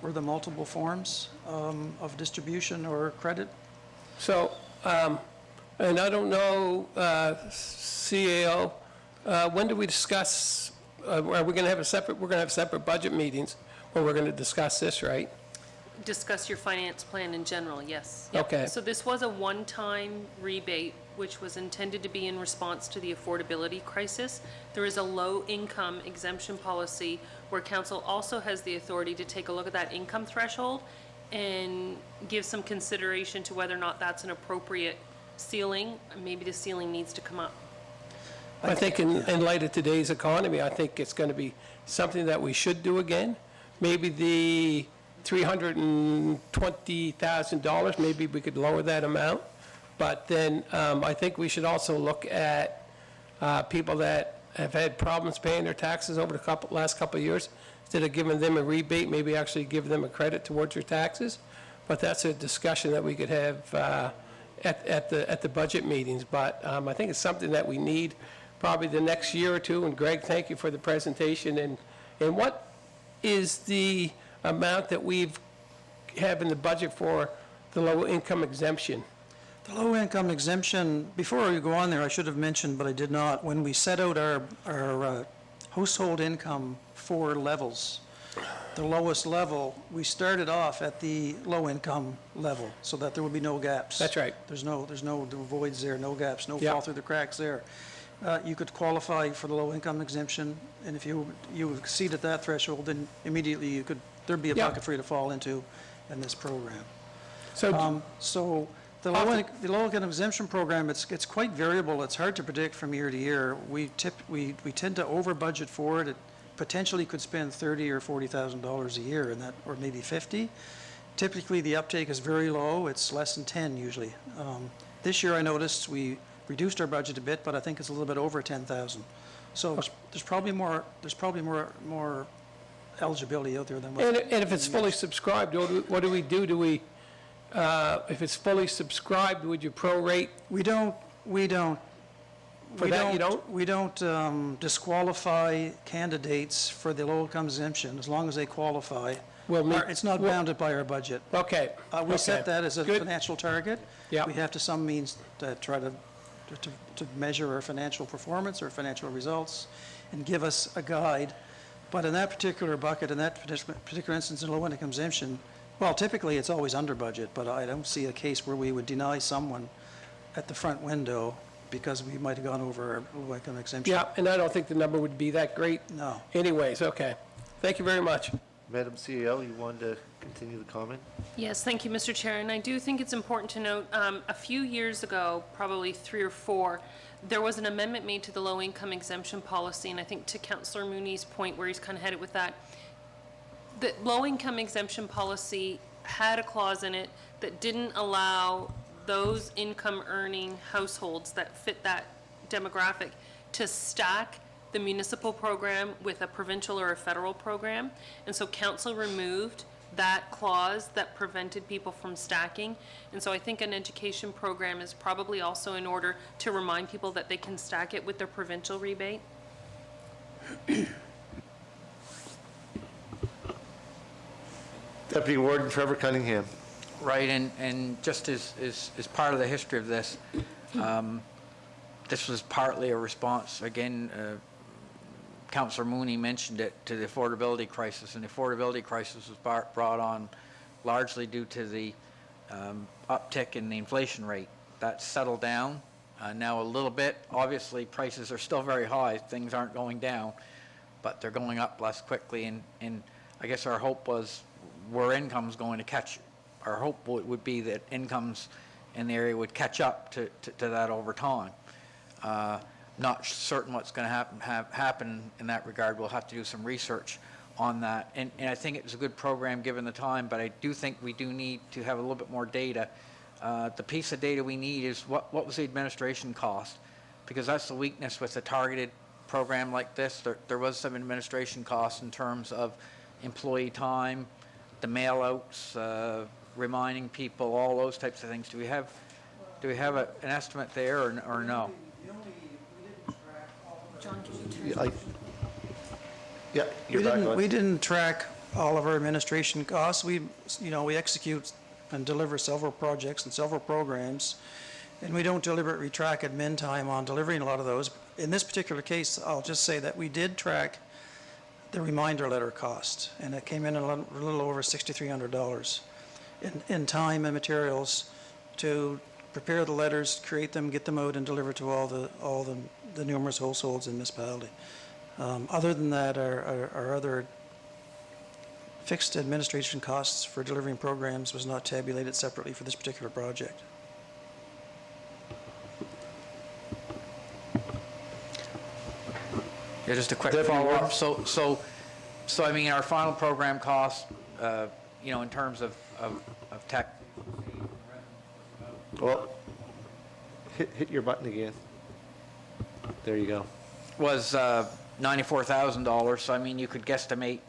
Speaker 10: or the multiple forms of distribution or credit.
Speaker 3: So, and I don't know, CAO, when do we discuss, are we going to have we're going to have separate budget meetings when we're going to discuss this, right?
Speaker 9: Discuss your finance plan in general, yes. Yep.
Speaker 3: Okay.
Speaker 9: So this was a one-time rebate, which was intended to be in response to the affordability crisis. There is a low-income exemption policy where council also has the authority to take a look at that income threshold and give some consideration to whether or not that's an appropriate ceiling. Maybe the ceiling needs to come up.
Speaker 3: I think in light of today's economy, I think it's going to be something that we should do again. Maybe the $320,000, maybe we could lower that amount. But then I think we should also look at people that have had problems paying their taxes over the last couple of years. Instead of giving them a rebate, maybe actually give them a credit towards their taxes. But that's a discussion that we could have at the budget meetings, but I think it's something that we need probably the next year or two. And Greg, thank you for the presentation. And what is the amount that we've have in the budget for the low-income exemption?
Speaker 10: The low-income exemption, before we go on there, I should have mentioned, but I did not, when we set out our household income 4 levels, the lowest level, we started off at the low-income level, so that there would be no gaps.
Speaker 3: That's right.
Speaker 10: There's no voids there, no gaps, no
Speaker 3: Yeah.
Speaker 10: fall through the cracks there. You could qualify for the low-income exemption, and if you exceeded that threshold, then immediately there'd be a
Speaker 3: Yeah.
Speaker 10: bucket for you to fall into in this program.
Speaker 3: So,
Speaker 10: So the low-income exemption program, it's quite variable. It's hard to predict from year to year. We tend to over-budget for it. It potentially could spend $30,000 or $40,000 a year in that, or maybe 50. Typically, the uptake is very low. It's less than 10 usually. This year, I noticed we reduced our budget a bit, but I think it's a little bit over 10,000. So there's probably more eligibility out there than what.
Speaker 3: and if it's fully subscribed, what do we do? Do we, if it's fully subscribed, would you prorate?
Speaker 10: We don't.
Speaker 3: For that, you don't?
Speaker 10: We don't disqualify candidates for the low-income exemption as long as they qualify.
Speaker 3: Well,
Speaker 10: It's not bounded by our budget.
Speaker 3: Okay.
Speaker 10: We set
Speaker 3: okay.
Speaker 10: that as a
Speaker 3: Good.
Speaker 10: financial target.
Speaker 3: Yeah.
Speaker 10: We have to some means to try to measure our financial performance or financial results and give us a guide. But in that particular bucket, in that particular instance, in low-income exemption, well, typically, it's always under budget, but I don't see a case where we would deny someone at the front window because we might have gone over our low-income exemption.
Speaker 3: Yeah, and I don't think the number would be that great.
Speaker 10: No.
Speaker 3: Anyways, okay. Thank you very much.
Speaker 1: Madam CEO, you wanted to continue the comment?
Speaker 9: Yes, thank you, Mr. Chair. And I do think it's important to note, a few years ago, probably 3 or 4, there was an amendment made to the low-income exemption policy, and I think to Councillor Mooney's point where he's kind of headed with that, the low-income exemption policy had a clause in it that didn't allow those income-earning households that fit that demographic to stack the municipal program with a provincial or a federal program. And so council removed that clause that prevented people from stacking. And so I think an education program is probably also in order to remind people that they can stack it with their provincial rebate.
Speaker 1: Deputy Warden Trevor Cunningham.
Speaker 6: Right, and just as part of the history of this, this was partly a response, again, Councillor Mooney mentioned it, to the affordability crisis, and the affordability crisis was brought on largely due to the uptick in the inflation rate. That's settled down now a little bit. Obviously, prices are still very high. Things aren't going down, but they're going up less quickly, and I guess our hope was where income's going to catch. Our hope would be that incomes in the area would catch up to that over time. Not certain what's going to happen in that regard. We'll have to do some research on that. And I think it was a good program given the time, but I do think we do need to have a little bit more data. The piece of data we need is what was the administration cost? Because that's the weakness with a targeted program like this. There was some administration costs in terms of employee time, the mail-outs, reminding people, all those types of things. Do we have an estimate there or no?
Speaker 1: Yeah, you're back on.
Speaker 10: We didn't track all of our administration costs. We execute and deliver several projects and several programs, and we don't deliberately track admin time on delivering a lot of those. In this particular case, I'll just say that we did track the reminder letter cost, and it came in a little over $6,300 in time and materials to prepare the letters, create them, get them out, and deliver to all the numerous households in the municipality. Other than that, our other fixed administration costs for delivering programs was not tabulated separately for this particular project.
Speaker 6: Yeah, just a quick
Speaker 1: Deputy
Speaker 6: follow-up. So I mean, our final program cost, in terms of tech.
Speaker 1: Well, hit your button again. There you go.
Speaker 6: Was $94,000. So I mean, you could guesstimate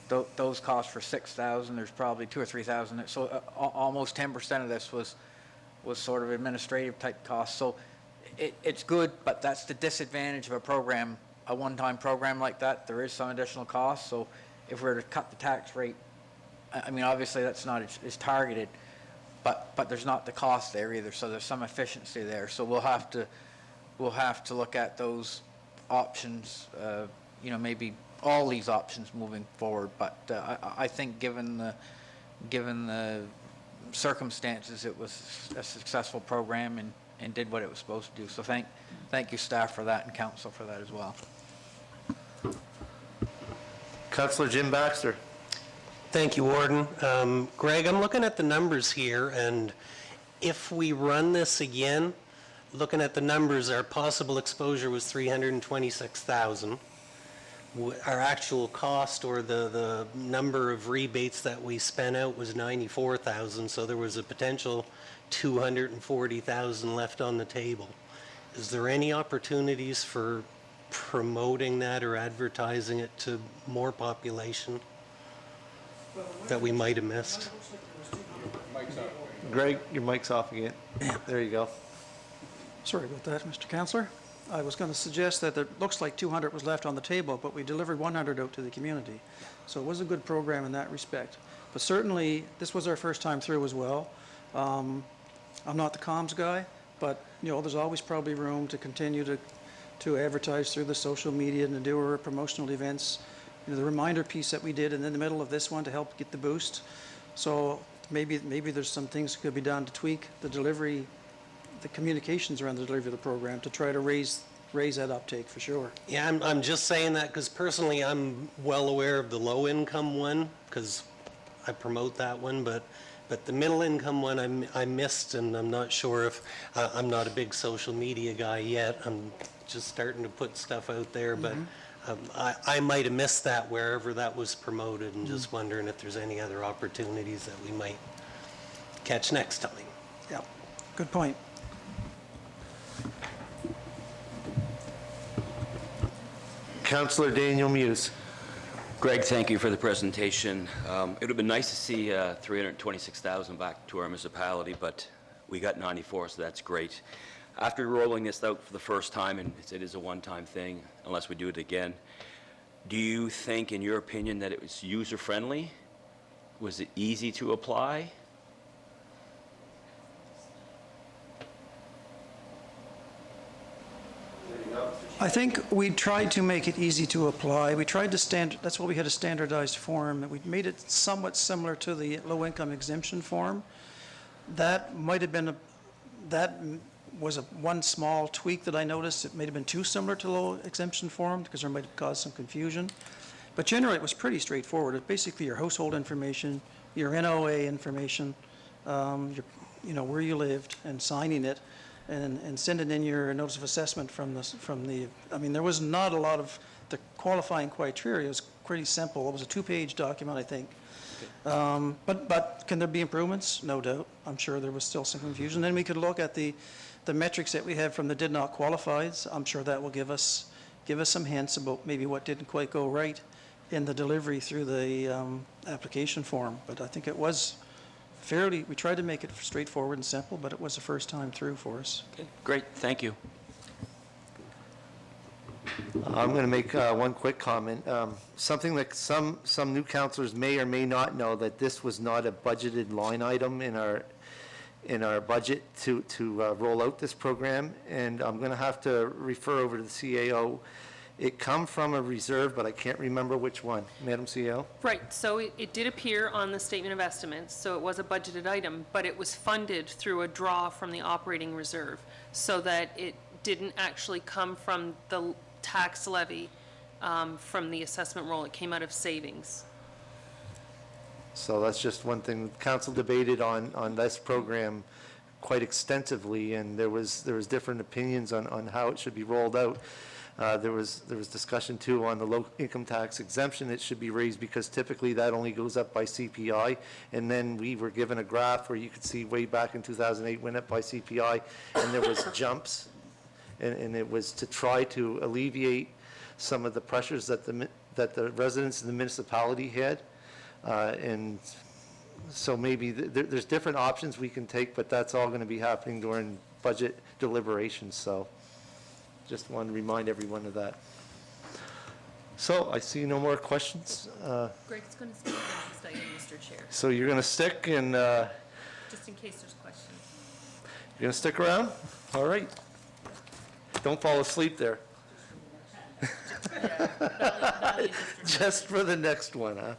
Speaker 6: those costs for $6,000. There's probably $2,000 or $3,000. So almost 10% of this was was sort of administrative type costs. So it's good, but that's the disadvantage of a program, a one-time program like that. There is some additional cost. So if we were to cut the tax rate, I mean, obviously that's not as targeted, but there's not the cost there either. So there's some efficiency there. So we'll have to look at those options, maybe all these options moving forward. But I think given the circumstances, it was a successful program and did what it was supposed to do. So thank you, staff, for that, and council for that as well.
Speaker 1: Councillor Jim Baxter.
Speaker 11: Thank you, Warden. Greg, I'm looking at the numbers here, and if we run this again, looking at the numbers, our possible exposure was 326,000. Our actual cost, or the number of rebates that we spent out, was 94,000, so there was a potential 240,000 left on the table. Is there any opportunities for promoting that or advertising it to more population that we might have missed?
Speaker 1: Greg, your mic's off again. There you go.
Speaker 10: Sorry about that, Mr. Counselor. I was going to suggest that it looks like 200 was left on the table, but we delivered 100 out to the community. So it was a good program in that respect. But certainly, this was our first time through as well. I'm not the comms guy, but, there's always probably room to continue to advertise through the social media and to do our promotional events. The reminder piece that we did in the middle of this one to help get the boost. So maybe there's some things that could be done to tweak the delivery, the communications around the delivery of the program to try to raise that uptake for sure.
Speaker 11: Yeah, I'm just saying that because personally I'm well aware of the low income one because I promote that one, but the middle income one I missed, and I'm not sure if I'm not a big social media guy yet. I'm just starting to put stuff out there, but I might have missed that wherever that was promoted, and just wondering if there's any other opportunities that we might catch next time.
Speaker 10: Yeah, good point.
Speaker 1: Councillor Daniel Muse.
Speaker 8: Greg, thank you for the presentation. It would have been nice to see 326,000 back to our municipality, but we got 94, so that's great. After rolling this out for the first time, and it is a one-time thing, unless we do it again, do you think, in your opinion, that it was user-friendly? Was it easy to apply?
Speaker 10: I think we tried to make it easy to apply. We tried to that's why we had a standardized form. We made it somewhat similar to the low-income exemption form. That might have been was one small tweak that I noticed. It may have been too similar to the low exemption form because there might have caused some confusion. But generally, it was pretty straightforward. It's basically your household information, your NOA information, where you lived, and signing it, and sending in your notice of assessment from the. I mean, there was not a lot of the qualifying criteria. It was pretty simple. It was a 2-page document, I think. But can there be improvements? No doubt. I'm sure there was still some confusion. Then we could look at the metrics that we had from the did not qualifieds. I'm sure that will give us some hints about maybe what didn't quite go right in the delivery through the application form. But I think it was we tried to make it straightforward and simple, but it was the first time through for us.
Speaker 8: Okay, great, thank you.
Speaker 1: I'm going to make one quick comment. Something that some new councillors may or may not know, that this was not a budgeted line item in our budget to roll out this program, and I'm going to have to refer over to the CAO. It come from a reserve, but I can't remember which one. Madam CAO?
Speaker 9: Right, so it did appear on the statement of estimates, so it was a budgeted item, but it was funded through a draw from the operating reserve, so that it didn't actually come from the tax levy from the assessment roll. It came out of savings.
Speaker 1: So that's just one thing. Council debated on this program quite extensively, and there was different opinions on how it should be rolled out. There was discussion too on the low income tax exemption. It should be raised because typically that only goes up by CPI. And then we were given a graph where you could see way back in 2008 went up by CPI, and there was jumps. And it was to try to alleviate some of the pressures that the residents of the municipality had. And So maybe there's different options we can take, but that's all going to be happening during budget deliberations, so just want to remind everyone of that. So I see no more questions.
Speaker 9: Greg's going to speak on this item, Mr. Chair,
Speaker 1: So you're going to stick and
Speaker 9: just in case there's questions.
Speaker 1: you're going to stick around? All right. Don't fall asleep there. Just for the next one, huh?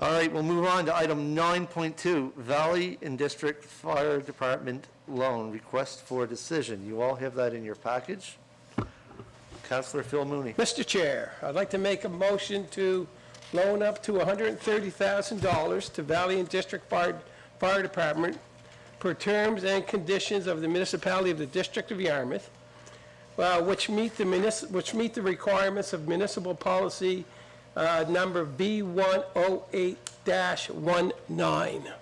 Speaker 1: All right, we'll move on to item 9.2, Valley and District Fire Department loan, request for decision. You all have that in your package. Councillor Phil Mooney.
Speaker 3: Mr. Chair, I'd like to make a motion to loan up to $130,000 to Valley and District Fire Department per terms and conditions of the municipality of the District of Yarmouth, which meet the requirements of municipal policy number B108-19.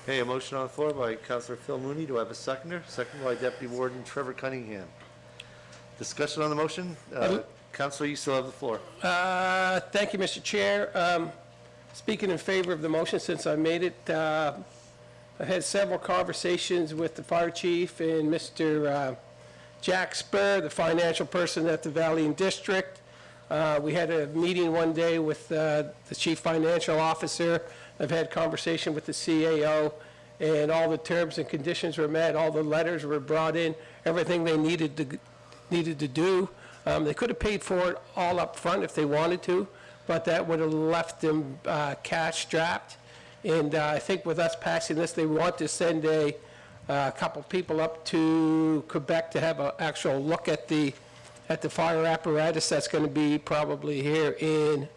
Speaker 1: Okay, a motion on the floor by Councillor Phil Mooney. Do I have a seconder? Second by Deputy Warden Trevor Cunningham. Discussion on the motion? Councillor, you still have the floor.
Speaker 3: Thank you, Mr. Chair. Speaking in favor of the motion, since I made it, I had several conversations with the fire chief and Mr. Jack Spur, the financial person at the Valley and District. We had a meeting one day with the chief financial officer. I've had conversation with the CAO, and all the terms and conditions were met. All the letters were brought in, everything they needed to do. They could have paid for it all up front if they wanted to, but that would have left them cash strapped. And I think with us passing this, they want to send a couple people up to Quebec to have an actual look at the fire apparatus. That's going to be probably here in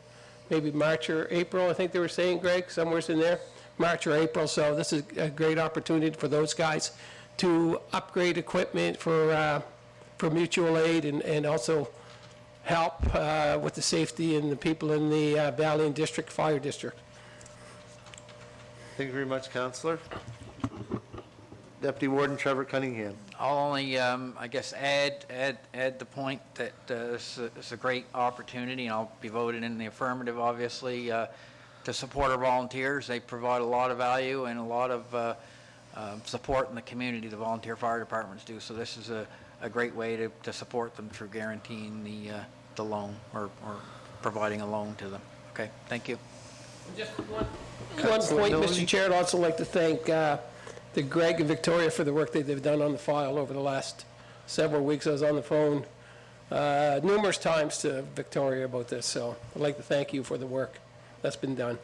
Speaker 3: maybe March or April, I think they were saying, Greg, somewhere's in there, March or April. So this is a great opportunity for those guys to upgrade equipment for mutual aid and also help with the safety and the people in the Valley and District Fire District.
Speaker 1: Thank you very much, Councillor. Deputy Warden Trevor Cunningham.
Speaker 6: I'll only, I guess, add the point that it's a great opportunity, and I'll be voting in the affirmative, obviously, to support our volunteers. They provide a lot of value and a lot of support in the community, the volunteer fire departments do. So this is a great way to support them through guaranteeing the loan or providing a loan to them. Okay, thank you.
Speaker 3: Just one
Speaker 1: Councillor
Speaker 3: point,
Speaker 1: Nolan.
Speaker 3: Mr. Chair, I'd also like to thank the Greg and Victoria for the work that they've done on the file over the last several weeks. I was on the phone numerous times to Victoria about this, so I'd like to thank you for the work that's been done.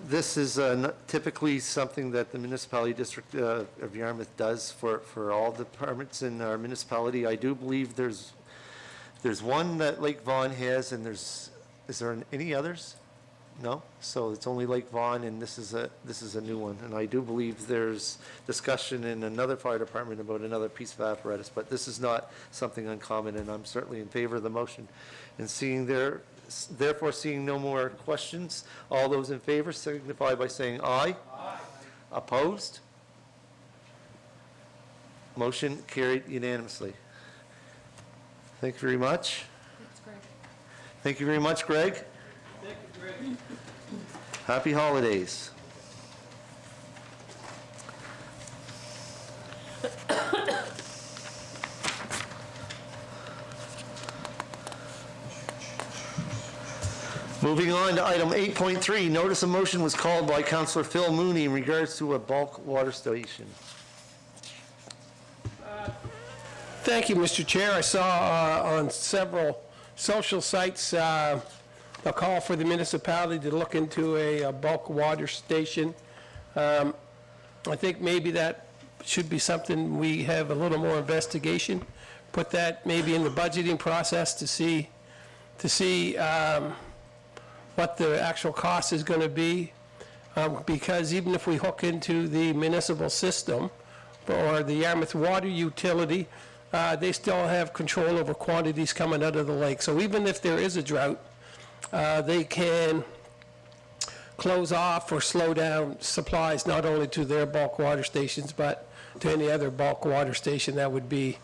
Speaker 1: This is typically something that the municipality district of Yarmouth does for all departments in our municipality. I do believe there's one that Lake Vaughan has, and is there any others? No? So it's only Lake Vaughan, and this is a new one. And I do believe there's discussion in another fire department about another piece of apparatus, but this is not something uncommon, and I'm certainly in favor of the motion. And therefore seeing no more questions, all those in favor signify by saying aye. Aye. Opposed? Motion carried unanimously. Thank you very much.
Speaker 9: Thanks, Greg.
Speaker 1: Thank you very much, Greg.
Speaker 3: Thank you, Greg.
Speaker 1: Happy holidays. Moving on to item 8.3, notice of motion was called by Councillor Phil Mooney in regards to a bulk water station.
Speaker 3: Thank you, Mr. Chair. I saw on several social sites a call for the municipality to look into a bulk water station. I think maybe that should be something we have a little more investigation. Put that maybe in the budgeting process to see what the actual cost is going to be. Because even if we hook into the municipal system or the Yarmouth Water Utility, they still have control over quantities coming out of the lake. So even if there is a drought, they can close off or slow down supplies not only to their bulk water stations, but to any other bulk water station that would be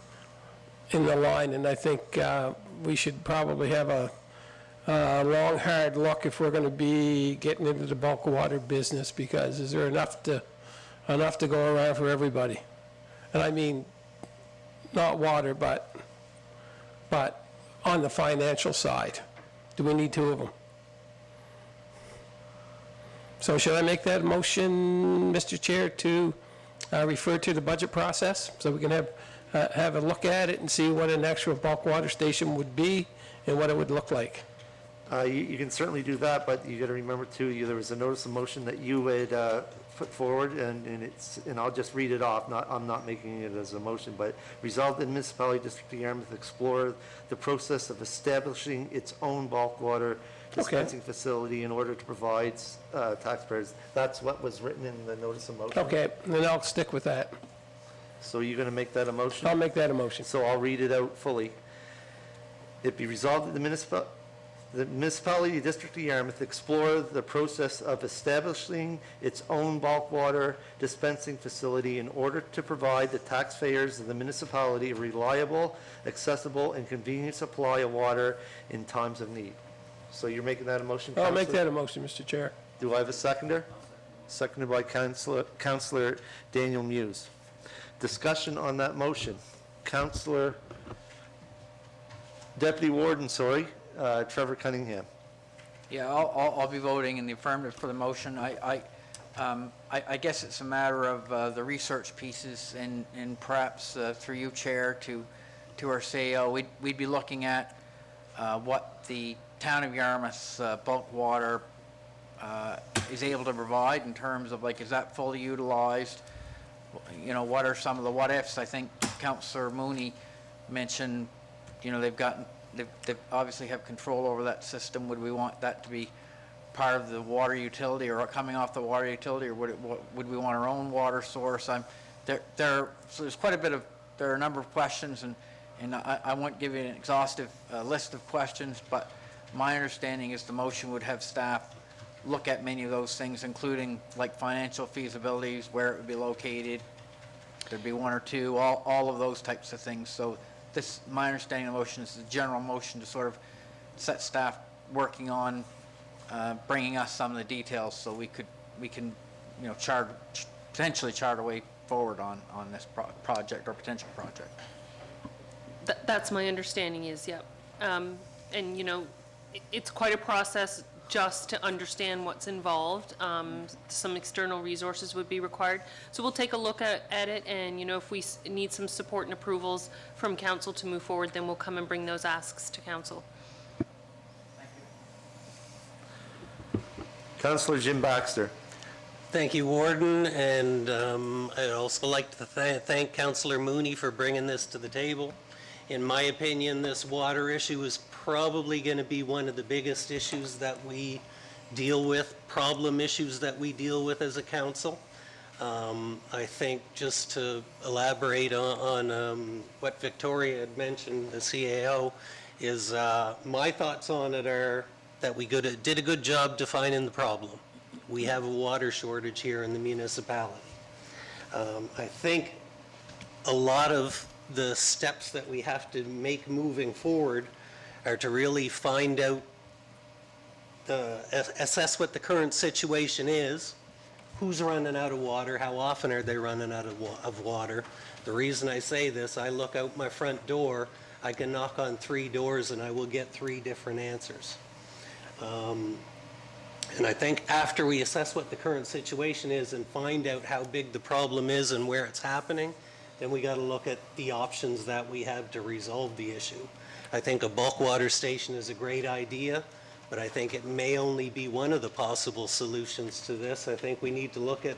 Speaker 3: in the line. And I think we should probably have a long, hard look if we're going to be getting into the bulk water business, because is there enough to go around for everybody? And I mean, not water, but on the financial side. Do we need two of them? So should I make that motion, Mr. Chair, to refer to the budget process, so we can have a look at it and see what an actual bulk water station would be and what it would look like?
Speaker 1: You can certainly do that, but you got to remember too, there was a notice of motion that you had put forward, and I'll just read it off, I'm not making it as a motion, but resolved that the municipality district of Yarmouth explore the process of establishing its own bulk water dispensing facility in order to provide taxpayers. That's what was written in the notice of motion.
Speaker 3: Okay, then I'll stick with that.
Speaker 1: So you're going to make that a motion?
Speaker 3: I'll make that a motion.
Speaker 1: So I'll read it out fully. It be resolved that the municipality district of Yarmouth explore the process of establishing its own bulk water dispensing facility in order to provide the taxpayers of the municipality a reliable, accessible, and convenient supply of water in times of need. So you're making that a motion,
Speaker 3: I'll make
Speaker 1: Councillor?
Speaker 3: that a motion, Mr. Chair.
Speaker 1: Do I have a seconder? Seconded by Councillor Daniel Muse. Discussion on that motion. Councillor, Deputy Warden, Trevor Cunningham.
Speaker 6: Yeah, I'll be voting in the affirmative for the motion. I guess it's a matter of the research pieces and perhaps through you, Chair, to our CEO, we'd be looking at what the town of Yarmouth's bulk water is able to provide in terms of, like, is that fully utilized? You know, what are some of the what-ifs? I think Councillor Mooney mentioned, you know, they obviously have control over that system. Would we want that to be part of the water utility or coming off the water utility, or would we want our own water source? So there's quite a bit of, there are a number of questions, and I won't give you an exhaustive list of questions, but my understanding is the motion would have staff look at many of those things, including like financial feasibilities, where it would be located. There'd be one or two, all of those types of things. So this, my understanding of the motion is the general motion to sort of set staff working on bringing us some of the details, so we can, you know, potentially chart a way forward on this project or potential project.
Speaker 9: That's my understanding is, yep. And, you know, it's quite a process just to understand what's involved. Some external resources would be required. So we'll take a look at it, and, you know, if we need some support and approvals from council to move forward, then we'll come and bring those asks to council.
Speaker 1: Councillor Jim Baxter.
Speaker 11: Thank you, Warden, and I'd also like to thank Councillor Mooney for bringing this to the table. In my opinion, this water issue is probably going to be one of the biggest issues that we deal with, problem issues that we deal with as a council. I think just to elaborate on what Victoria had mentioned, the CAO, is my thoughts on it are that we did a good job defining the problem. We have a water shortage here in the municipality. I think a lot of the steps that we have to make moving forward are to really find out, assess what the current situation is, who's running out of water, how often are they running out of water. The reason I say this, I look out my front door, I can knock on 3 doors and I will get 3 different answers. And I think after we assess what the current situation is and find out how big the problem is and where it's happening, then we got to look at the options that we have to resolve the issue. I think a bulk water station is a great idea, but I think it may only be one of the possible solutions to this. I think we need to look at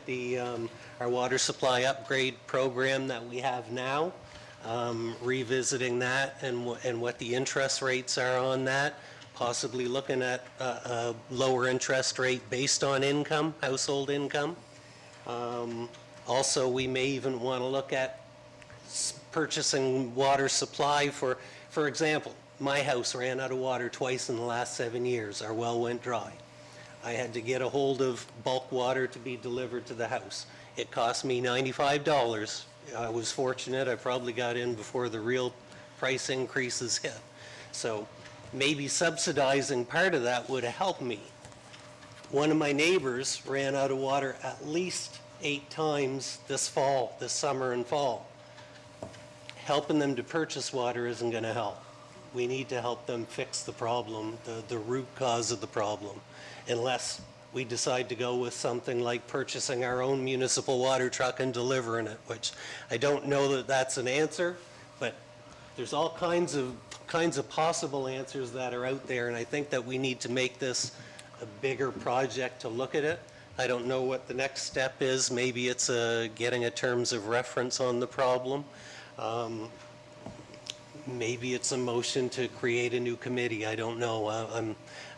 Speaker 11: our water supply upgrade program that we have now, revisiting that and what the interest rates are on that, possibly looking at a lower interest rate based on income, household income. Also, we may even want to look at purchasing water supply for example, my house ran out of water twice in the last 7 years. Our well went dry. I had to get a hold of bulk water to be delivered to the house. It cost me $95. I was fortunate. I probably got in before the real price increases hit. So maybe subsidizing part of that would help me. One of my neighbors ran out of water at least 8 times this summer and fall. Helping them to purchase water isn't going to help. We need to help them fix the problem, the root cause of the problem, unless we decide to go with something like purchasing our own municipal water truck and delivering it, which I don't know that that's an answer, but there's all kinds of possible answers that are out there, and I think that we need to make this a bigger project to look at it. I don't know what the next step is. Maybe it's getting a terms of reference on the problem. Maybe it's a motion to create a new committee. I don't know.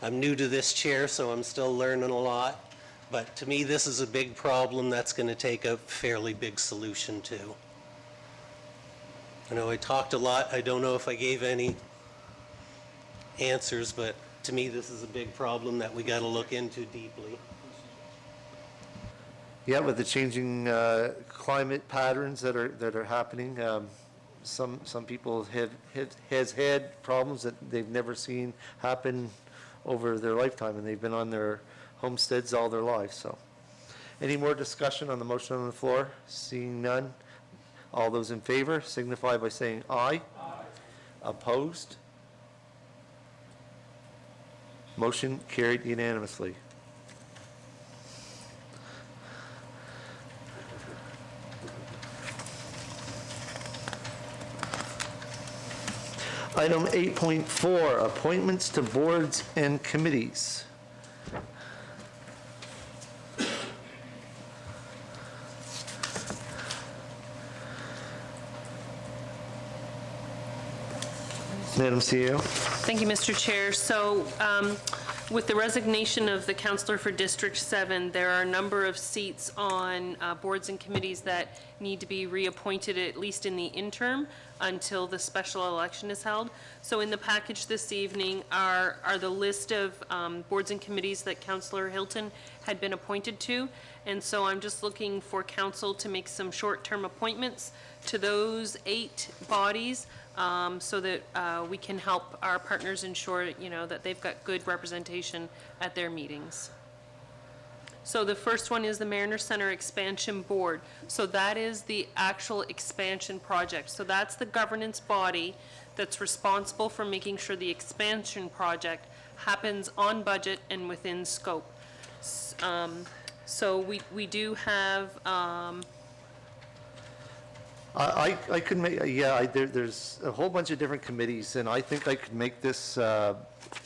Speaker 11: I'm new to this chair, so I'm still learning a lot. But to me, this is a big problem that's going to take a fairly big solution to. I know I talked a lot. I don't know if I gave any answers, but to me, this is a big problem that we got to look into deeply.
Speaker 1: Yeah, with the changing climate patterns that are happening, some people has had problems that they've never seen happen over their lifetime, and they've been on their homesteads all their lives. So, any more discussion on the motion on the floor? Seeing none, all those in favor signify by saying aye. Aye. Opposed? Motion carried unanimously. Item 8.4, appointments to boards and committees. Madam CEO.
Speaker 9: Thank you, Mr. Chair. So with the resignation of the councillor for District 7, there are a number of seats on boards and committees that need to be reappointed, at least in the interim, until the special election is held. So in the package this evening are the list of boards and committees that Councillor Hilton had been appointed to. And so I'm just looking for council to make some short-term appointments to those 8 bodies, so that we can help our partners ensure, that they've got good representation at their meetings. So the first one is the Mariner Center Expansion Board. So that is the actual expansion project. So that's the governance body that's responsible for making sure the expansion project happens on budget and within scope. So we do have,
Speaker 1: I could make, there's a whole bunch of different committees, and I think I could make this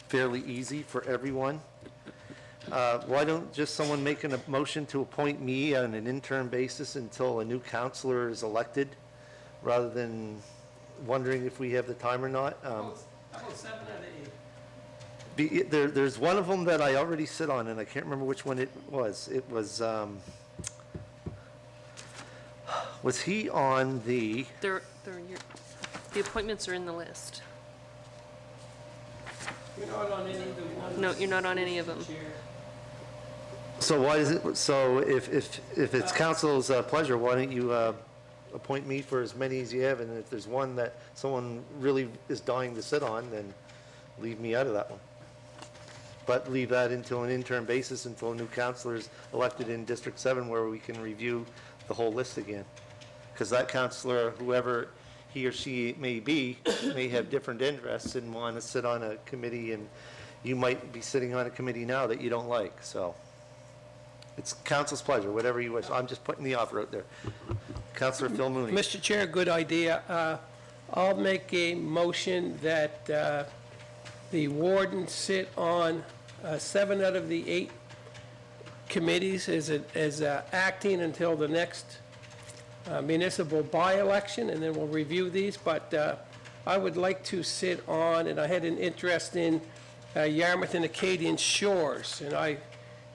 Speaker 1: fairly easy for everyone. Why don't just someone make a motion to appoint me on an interim basis until a new counselor is elected, rather than wondering if we have the time or not? There's one of them that I already sit on, and I can't remember which one it was. It was he on the?
Speaker 9: the appointments are in the list.
Speaker 3: You're not on any of the ones.
Speaker 9: No, you're not on any of them.
Speaker 1: So why is it, so if it's council's pleasure, why don't you appoint me for as many as you have, and if there's one that someone really is dying to sit on, then leave me out of that one. But leave that until an interim basis, until a new counselor is elected in District 7, where we can review the whole list again. Because that counselor, whoever he or she may be, may have different interests and want to sit on a committee, and you might be sitting on a committee now that you don't like, so. It's council's pleasure, whatever you wish. I'm just putting the offer out there. Councilor Phil Mooney.
Speaker 3: Mr. Chair, good idea. I'll make a motion that the warden sit on 7 out of the 8 committees as acting until the next municipal by-election, and then we'll review these. But I would like to sit on, and I had an interest in Yarmouth and Acadian Shores, and I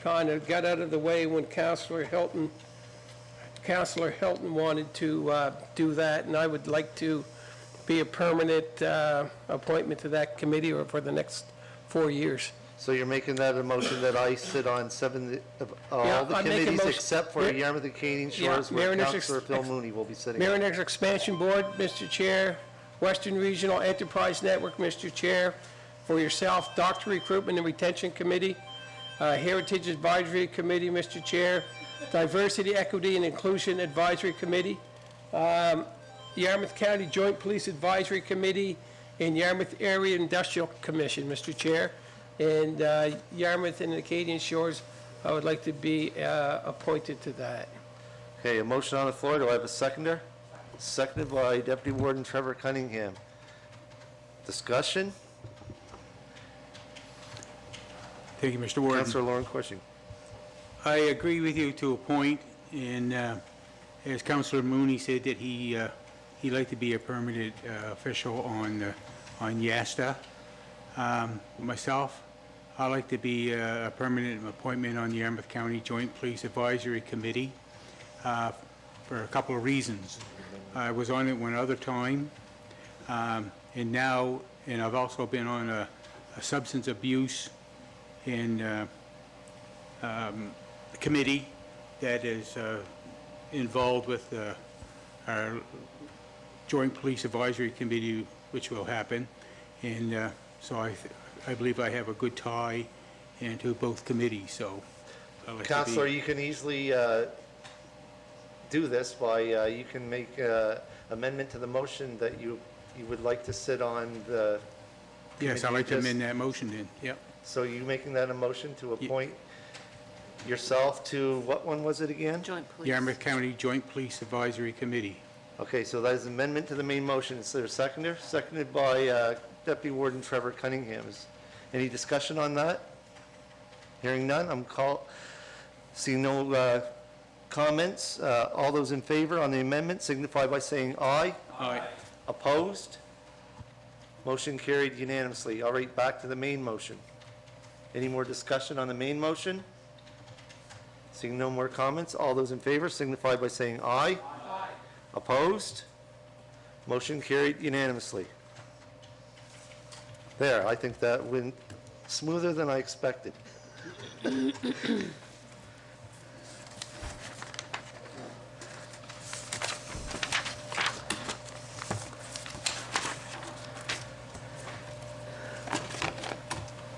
Speaker 3: kind of got out of the way when Councillor Hilton wanted to do that, and I would like to be a permanent appointment to that committee or for the next 4 years.
Speaker 1: So you're making that a motion that I sit on 7 of
Speaker 3: Yeah,
Speaker 1: all the
Speaker 3: I make a
Speaker 1: committees
Speaker 3: motion-
Speaker 1: except for Yarmouth Acadian Shores, where
Speaker 3: Mariners
Speaker 1: Councilor Phil Mooney will be sitting.
Speaker 3: Mariners Expansion Board, Mr. Chair. Western Regional Enterprise Network, Mr. Chair. For yourself, Doctor Recruitment and Retention Committee, Heritage Advisory Committee, Mr. Chair, Diversity, Equity, and Inclusion Advisory Committee, Yarmouth County Joint Police Advisory Committee, and Yarmouth Area Industrial Commission, Mr. Chair. And Yarmouth and Acadian Shores, I would like to be appointed to that.
Speaker 1: Okay, a motion on the floor. Do I have a seconder? Seconded by Deputy Warden Trevor Cunningham. Discussion?
Speaker 5: Thank you, Mr. Warden.
Speaker 1: Councillor Lauren Cushing.
Speaker 5: I agree with you to a point, and as Councillor Mooney said that he'd like to be a permanent official on YASTA. Myself, I'd like to be a permanent appointment on the Yarmouth County Joint Police Advisory Committee for a couple of reasons. I was on it one other time, and I've also been on a substance abuse and committee that is involved with our Joint Police Advisory Committee, which will happen. And so I believe I have a good tie into both committees, so I'd like to be...
Speaker 1: Councillor, you can easily do this by, you can make amendment to the motion that you would like to sit on the...
Speaker 5: Yes, I'd like to amend that motion then, yep.
Speaker 1: So you making that a motion to appoint yourself to, what one was it again?
Speaker 9: Joint Police.
Speaker 5: Yarmouth County Joint Police Advisory Committee.
Speaker 1: Okay, so that is amendment to the main motion. Is there a seconder? Seconded by Deputy Warden Trevor Cunningham. Any discussion on that? Hearing none, seeing no comments. All those in favor on the amendment signify by saying aye.
Speaker 5: Aye.
Speaker 1: Opposed? Motion carried unanimously. All right, back to the main motion. Any more discussion on the main motion? Seeing no more comments, all those in favor signify by saying aye. Aye. Opposed? Motion carried unanimously. There, I think that went smoother than I expected.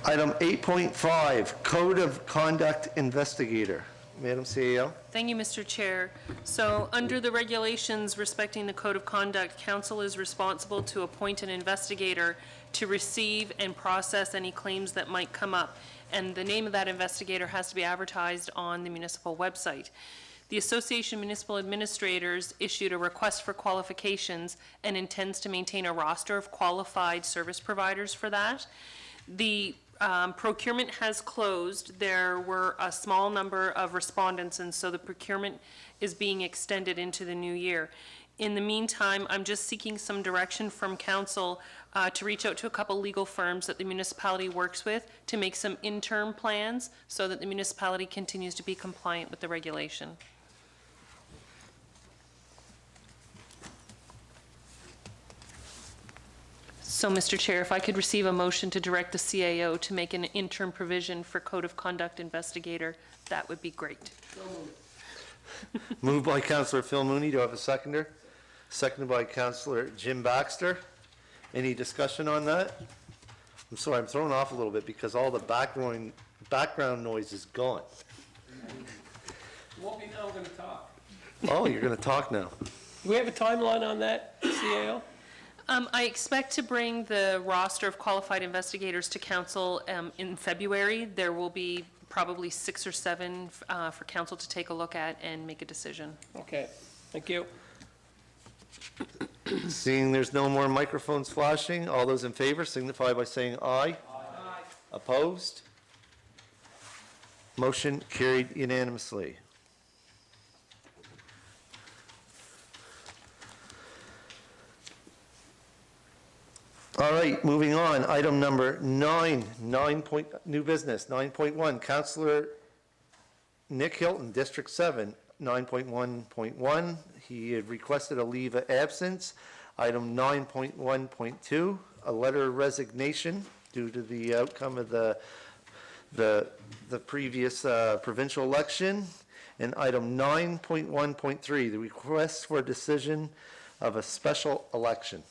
Speaker 1: Item 8.5, Code of Conduct Investigator. Madam CEO.
Speaker 9: Thank you, Mr. Chair. So, under the regulations respecting the Code of Conduct, council is responsible to appoint an investigator to receive and process any claims that might come up. And the name of that investigator has to be advertised on the municipal website. The Association of Municipal Administrators issued a request for qualifications and intends to maintain a roster of qualified service providers for that. The procurement has closed. There were a small number of respondents, and so the procurement is being extended into the new year. In the meantime, I'm just seeking some direction from council to reach out to a couple legal firms that the municipality works with to make some interim plans so that the municipality continues to be compliant with the regulation. So, Mr. Chair, if I could receive a motion to direct the CAO to make an interim provision for Code of Conduct investigator, that would be great.
Speaker 1: Moved by Councillor Phil Mooney. Do I have a seconder? Seconded by Councillor Jim Baxter. Any discussion on that? I'm sorry, I'm thrown off a little bit because all the background noise is gone.
Speaker 3: Won't be now, I'm going to talk.
Speaker 1: Oh, you're going to talk now.
Speaker 3: Do we have a timeline on that, CAO?
Speaker 9: I expect to bring the roster of qualified investigators to council in February. There will be probably 6 or 7 for council to take a look at and make a decision.
Speaker 3: Okay, thank you.
Speaker 1: Seeing there's no more microphones flashing, all those in favor signify by saying aye. Aye. Opposed? Motion carried unanimously. All right, moving on. Item number 9, new business, 9.1. Councillor Nick Hilton, District 7, 9.1.1. He had requested a leave of absence. Item 9.1.2, a letter of resignation due to the outcome of the previous provincial election. And item 9.1.3, the request for a decision of a special election.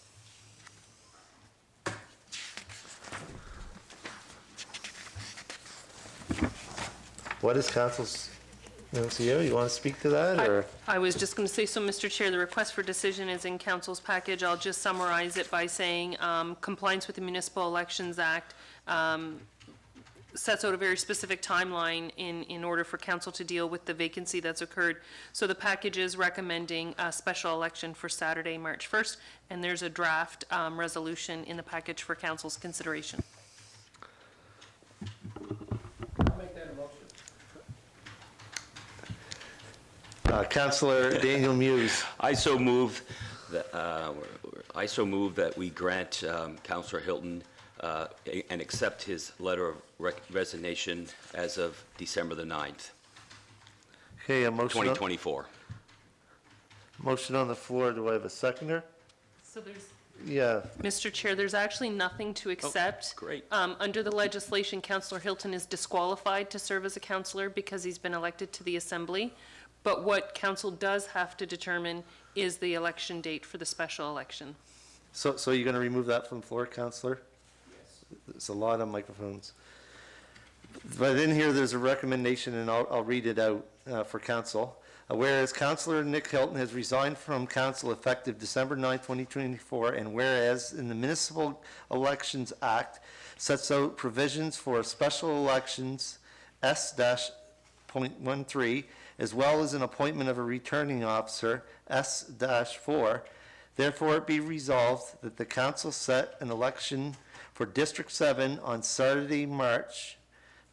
Speaker 1: What is council's, you want to speak to that, or?
Speaker 9: I was just going to say, so, Mr. Chair, the request for decision is in council's package. I'll just summarize it by saying compliance with the Municipal Elections Act sets out a very specific timeline in order for council to deal with the vacancy that's occurred. So the package is recommending a special election for Saturday, March 1st, and there's a draft resolution in the package for council's consideration.
Speaker 3: I'll make that a motion.
Speaker 1: Councillor Daniel Muse.
Speaker 8: I so move that we grant Councillor Hilton and accept his letter of resignation as of December the 9th,
Speaker 1: Okay, a motion.
Speaker 8: 2024.
Speaker 1: Motion on the floor. Do I have a seconder?
Speaker 9: So there's,
Speaker 1: Yeah.
Speaker 9: Mr. Chair, there's actually nothing to accept.
Speaker 8: Great.
Speaker 9: Under the legislation, Councillor Hilton is disqualified to serve as a councillor because he's been elected to the Assembly. But what council does have to determine is the election date for the special election.
Speaker 1: So you're going to remove that from the floor, Councillor? Yes. There's a lot of microphones. But in here, there's a recommendation, and I'll read it out for council. Whereas Councillor Nick Hilton has resigned from council effective December 9, 2024, and whereas in the Municipal Elections Act sets out provisions for special elections S-.13, as well as an appointment of a returning officer, S-4, therefore it be resolved that the council set an election for District 7 on Saturday, March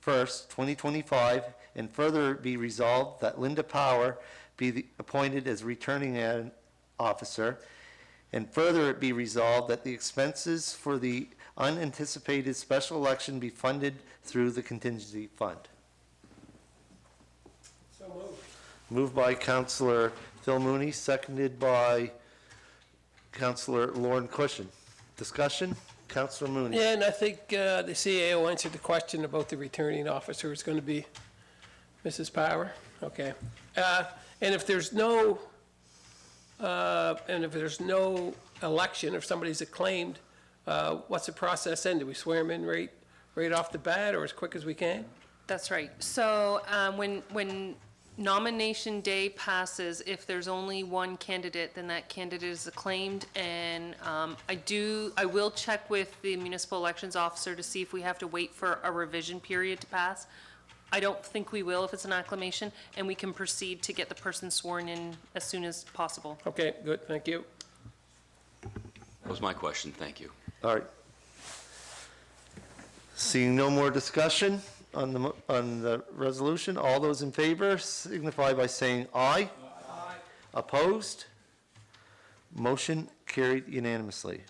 Speaker 1: 1st, 2025, and further it be resolved that Linda Power be appointed as returning officer, and further it be resolved that the expenses for the unanticipated special election be funded through the contingency fund.
Speaker 3: So moved.
Speaker 1: Moved by Councillor Phil Mooney, seconded by Councillor Lauren Cushion. Discussion? Councillor Mooney.
Speaker 3: Yeah, and I think the CAO answered the question about the returning officer is going to be Mrs. Power. Okay. And if there's no, election, if somebody's acclaimed, what's the process then? Do we swear them in right off the bat, or as quick as we can?
Speaker 9: That's right. So when nomination day passes, if there's only one candidate, then that candidate is acclaimed. And I will check with the municipal elections officer to see if we have to wait for a revision period to pass. I don't think we will if it's an acclamation, and we can proceed to get the person sworn in as soon as possible.
Speaker 3: Okay, good, thank you.
Speaker 8: That was my question. Thank you.
Speaker 1: All right. Seeing no more discussion on the resolution, all those in favor signify by saying aye. Aye. Opposed? Motion carried unanimously.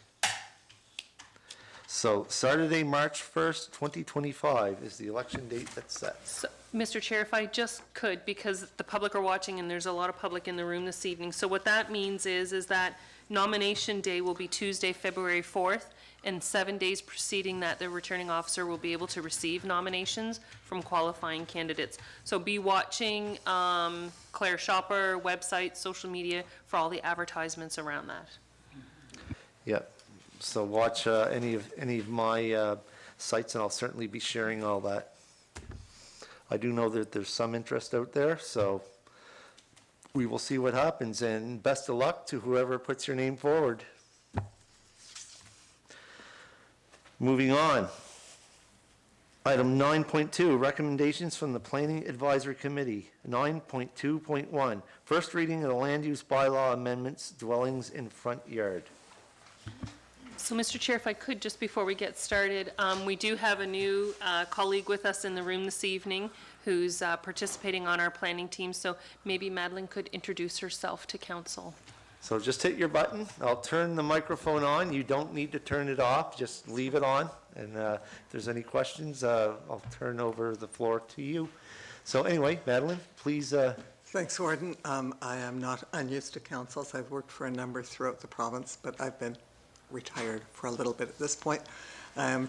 Speaker 1: So Saturday, March 1st, 2025 is the election date that's set.
Speaker 9: So, Mr. Chair, if I just could, because the public are watching and there's a lot of public in the room this evening. So what that means is that nomination day will be Tuesday, February 4th, and 7 days preceding that, the returning officer will be able to receive nominations from qualifying candidates. So be watching Claire Shopper website, social media for all the advertisements around that.
Speaker 1: Yep. So watch any of my sites, and I'll certainly be sharing all that. I do know that there's some interest out there, so we will see what happens, and best of luck to whoever puts your name forward. Moving on. Item 9.2, recommendations from the Planning Advisory Committee. 9.2.1, first reading of the land use bylaw amendments, dwellings in front yard.
Speaker 9: So, Mr. Chair, if I could, just before we get started, we do have a new colleague with us in the room this evening who's participating on our planning team, so maybe Madeline could introduce herself to council.
Speaker 1: So just hit your button. I'll turn the microphone on. You don't need to turn it off. Just leave it on. And if there's any questions, I'll turn over the floor to you. So anyway, Madeline, please.
Speaker 12: Thanks, Warden. I am not unused to councils. I've worked for a number throughout the province, but I've been retired for a little bit at this point.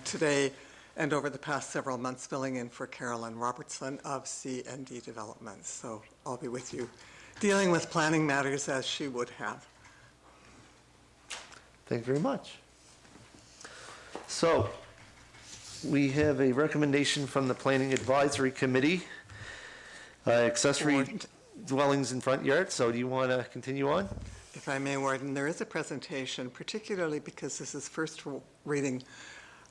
Speaker 12: Today and over the past several months filling in for Carolyn Robertson of C&D Developments. So I'll be with you dealing with planning matters as she would have.
Speaker 1: Thank you very much. So we have a recommendation from the Planning Advisory Committee Accessory dwellings in front yard, so do you want to continue on?
Speaker 12: If I may, Warden, there is a presentation, particularly because this is first reading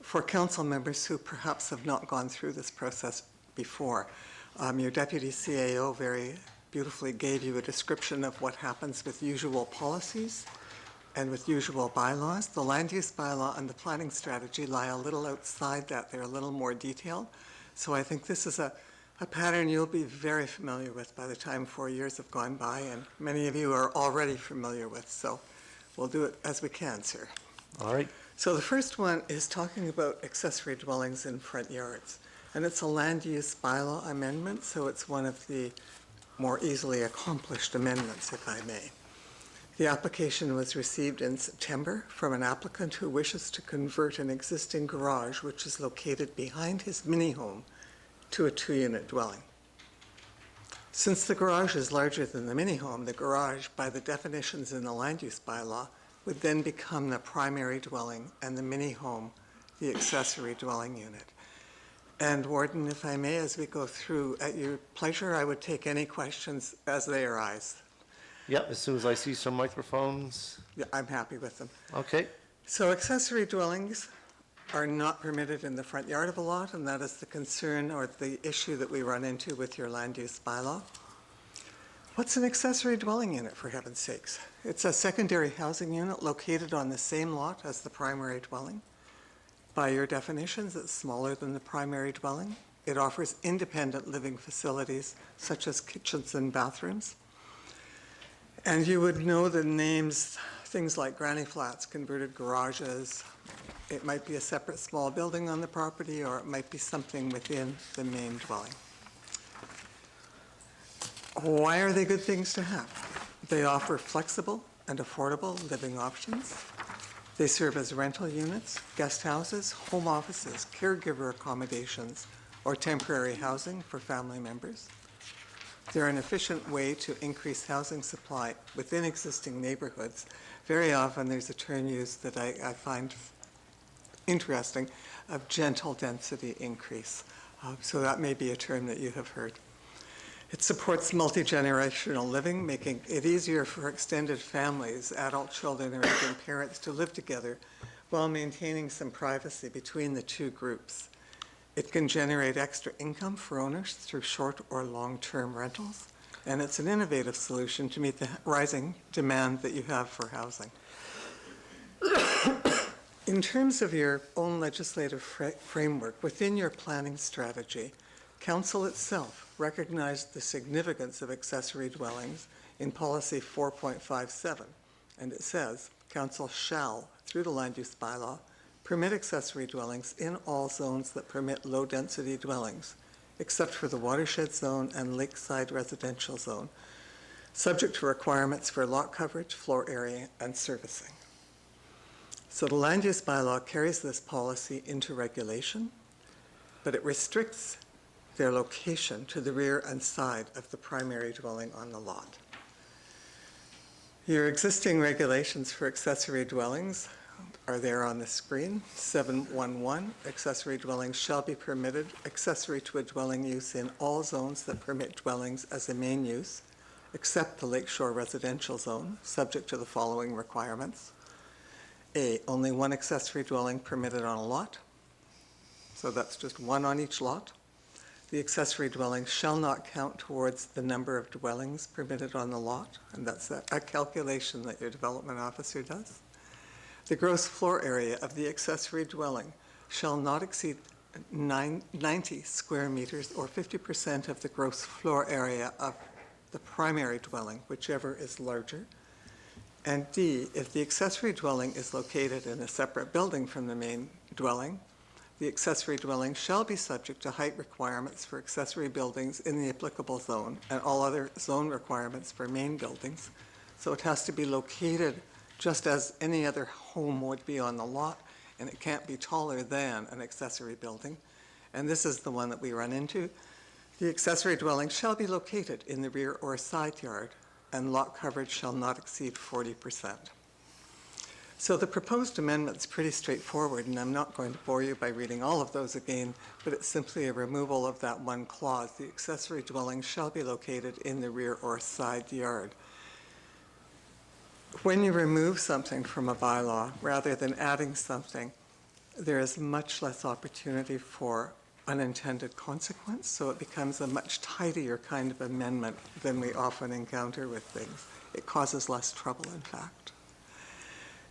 Speaker 12: for council members who perhaps have not gone through this process before. Your deputy CAO very beautifully gave you a description of what happens with usual policies and with usual bylaws. The land use bylaw and the planning strategy lie a little outside that. They're a little more detailed. So I think this is a pattern you'll be very familiar with by the time 4 years have gone by, and many of you are already familiar with. So we'll do it as we can, sir.
Speaker 1: All right.
Speaker 12: So the first one is talking about accessory dwellings in front yards. And it's a land use bylaw amendment, so it's one of the more easily accomplished amendments, if I may. The application was received in September from an applicant who wishes to convert an existing garage, which is located behind his mini-home, to a 2-unit dwelling. Since the garage is larger than the mini-home, the garage, by the definitions in the land use bylaw, would then become the primary dwelling and the mini-home the accessory dwelling unit. And Warden, if I may, as we go through, at your pleasure, I would take any questions as they arise.
Speaker 1: Yep, as soon as I see some microphones.
Speaker 12: Yeah, I'm happy with them.
Speaker 1: Okay.
Speaker 12: So accessory dwellings are not permitted in the front yard of a lot, and that is the concern or the issue that we run into with your land use bylaw. What's an accessory dwelling unit, for heaven's sakes? It's a secondary housing unit located on the same lot as the primary dwelling. By your definitions, it's smaller than the primary dwelling. It offers independent living facilities such as kitchens and bathrooms. And you would know the names, things like granny flats, converted garages. It might be a separate small building on the property, or it might be something within the main dwelling. Why are they good things to have? They offer flexible and affordable living options. They serve as rental units, guest houses, home offices, caregiver accommodations, or temporary housing for family members. They're an efficient way to increase housing supply within existing neighborhoods. Very often there's a term used that I find interesting, of gentle density increase. So that may be a term that you have heard. It supports multi-generational living, making it easier for extended families, adult children, or even parents to live together while maintaining some privacy between the two groups. It can generate extra income for owners through short or long-term rentals, and it's an innovative solution to meet the rising demand that you have for housing. In terms of your own legislative framework, within your planning strategy, Council itself recognized the significance of accessory dwellings in Policy 4.57, and it says, Council shall, through the land use bylaw, permit accessory dwellings in all zones that permit low-density dwellings, except for the watershed zone and lakeside residential zone, subject to requirements for lot coverage, floor area, and servicing. So the land use bylaw carries this policy into regulation, but it restricts their location to the rear and side of the primary dwelling on the lot. Your existing regulations for accessory dwellings are there on the screen. 711, accessory dwellings shall be permitted accessory to a dwelling use in all zones that permit dwellings as a main use, except the lakeshore residential zone, subject to the following requirements. A, only one accessory dwelling permitted on a lot. So that's just one on each lot. The accessory dwelling shall not count towards the number of dwellings permitted on the lot, and that's a calculation that your development officer does. The gross floor area of the accessory dwelling shall not exceed 90 square meters or 50% of the gross floor area of the primary dwelling, whichever is larger. And D, if the accessory dwelling is located in a separate building from the main dwelling, the accessory dwelling shall be subject to height requirements for accessory buildings in the applicable zone and all other zone requirements for main buildings. So it has to be located just as any other home would be on the lot, and it can't be taller than an accessory building. And this is the one that we run into. The accessory dwelling shall be located in the rear or side yard, and lot coverage shall not exceed 40%. So the proposed amendment's pretty straightforward, and I'm not going to bore you by reading all of those again, but it's simply a removal of that one clause. The accessory dwelling shall be located in the rear or side yard. When you remove something from a bylaw, rather than adding something, there is much less opportunity for unintended consequence, so it becomes a much tidier kind of amendment than we often encounter with things. It causes less trouble, in fact.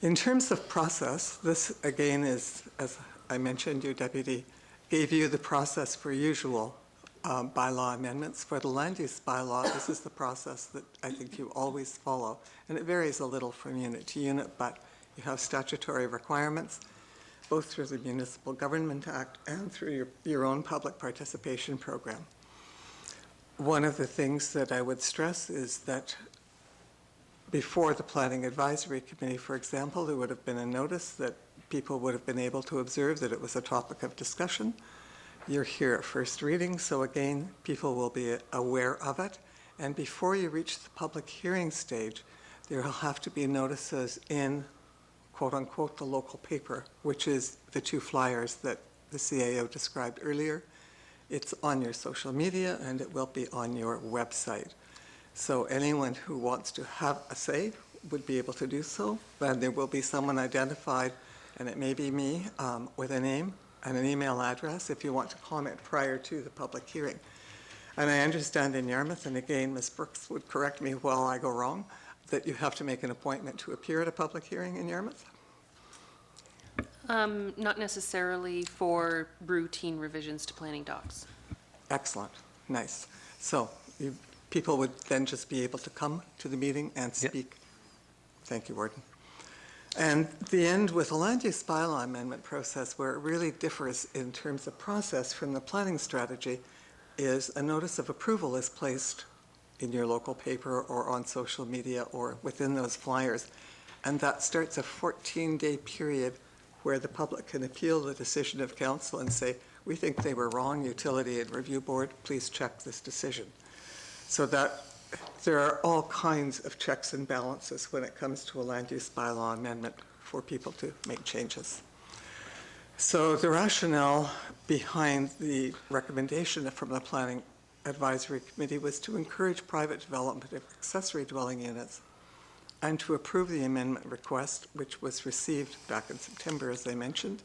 Speaker 12: In terms of process, this again is, as I mentioned, your deputy gave you the process for usual bylaw amendments. For the land use bylaw, this is the process that I think you always follow, and it varies a little from unit to unit, but you have statutory requirements, both through the Municipal Government Act and through your own public participation program. One of the things that I would stress is that before the Planning Advisory Committee, for example, there would have been a notice that people would have been able to observe that it was a topic of discussion. You're here at first reading, so again, people will be aware of it. And before you reach the public hearing stage, there will have to be notices in, quote unquote, the local paper, which is the 2 flyers that the CAO described earlier. It's on your social media and it will be on your website. So anyone who wants to have a say would be able to do so. And there will be someone identified, and it may be me, with a name and an email address if you want to comment prior to the public hearing. And I understand in Yarmouth, and again, Ms. Brooks would correct me while I go wrong, that you have to make an appointment to appear at a public hearing in Yarmouth?
Speaker 9: Not necessarily for routine revisions to planning docs.
Speaker 12: Excellent, nice. So people would then just be able to come to the meeting and speak. Yep. Thank you, Warden. And the end with a land use bylaw amendment process where it really differs in terms of process from the planning strategy is a notice of approval is placed in your local paper or on social media or within those flyers. And that starts a 14-day period where the public can appeal the decision of council and say, we think they were wrong, Utility and Review Board, please check this decision. So that there are all kinds of checks and balances when it comes to a land use bylaw amendment for people to make changes. So the rationale behind the recommendation from the Planning Advisory Committee was to encourage private development of accessory dwelling units and to approve the amendment request, which was received back in September, as I mentioned.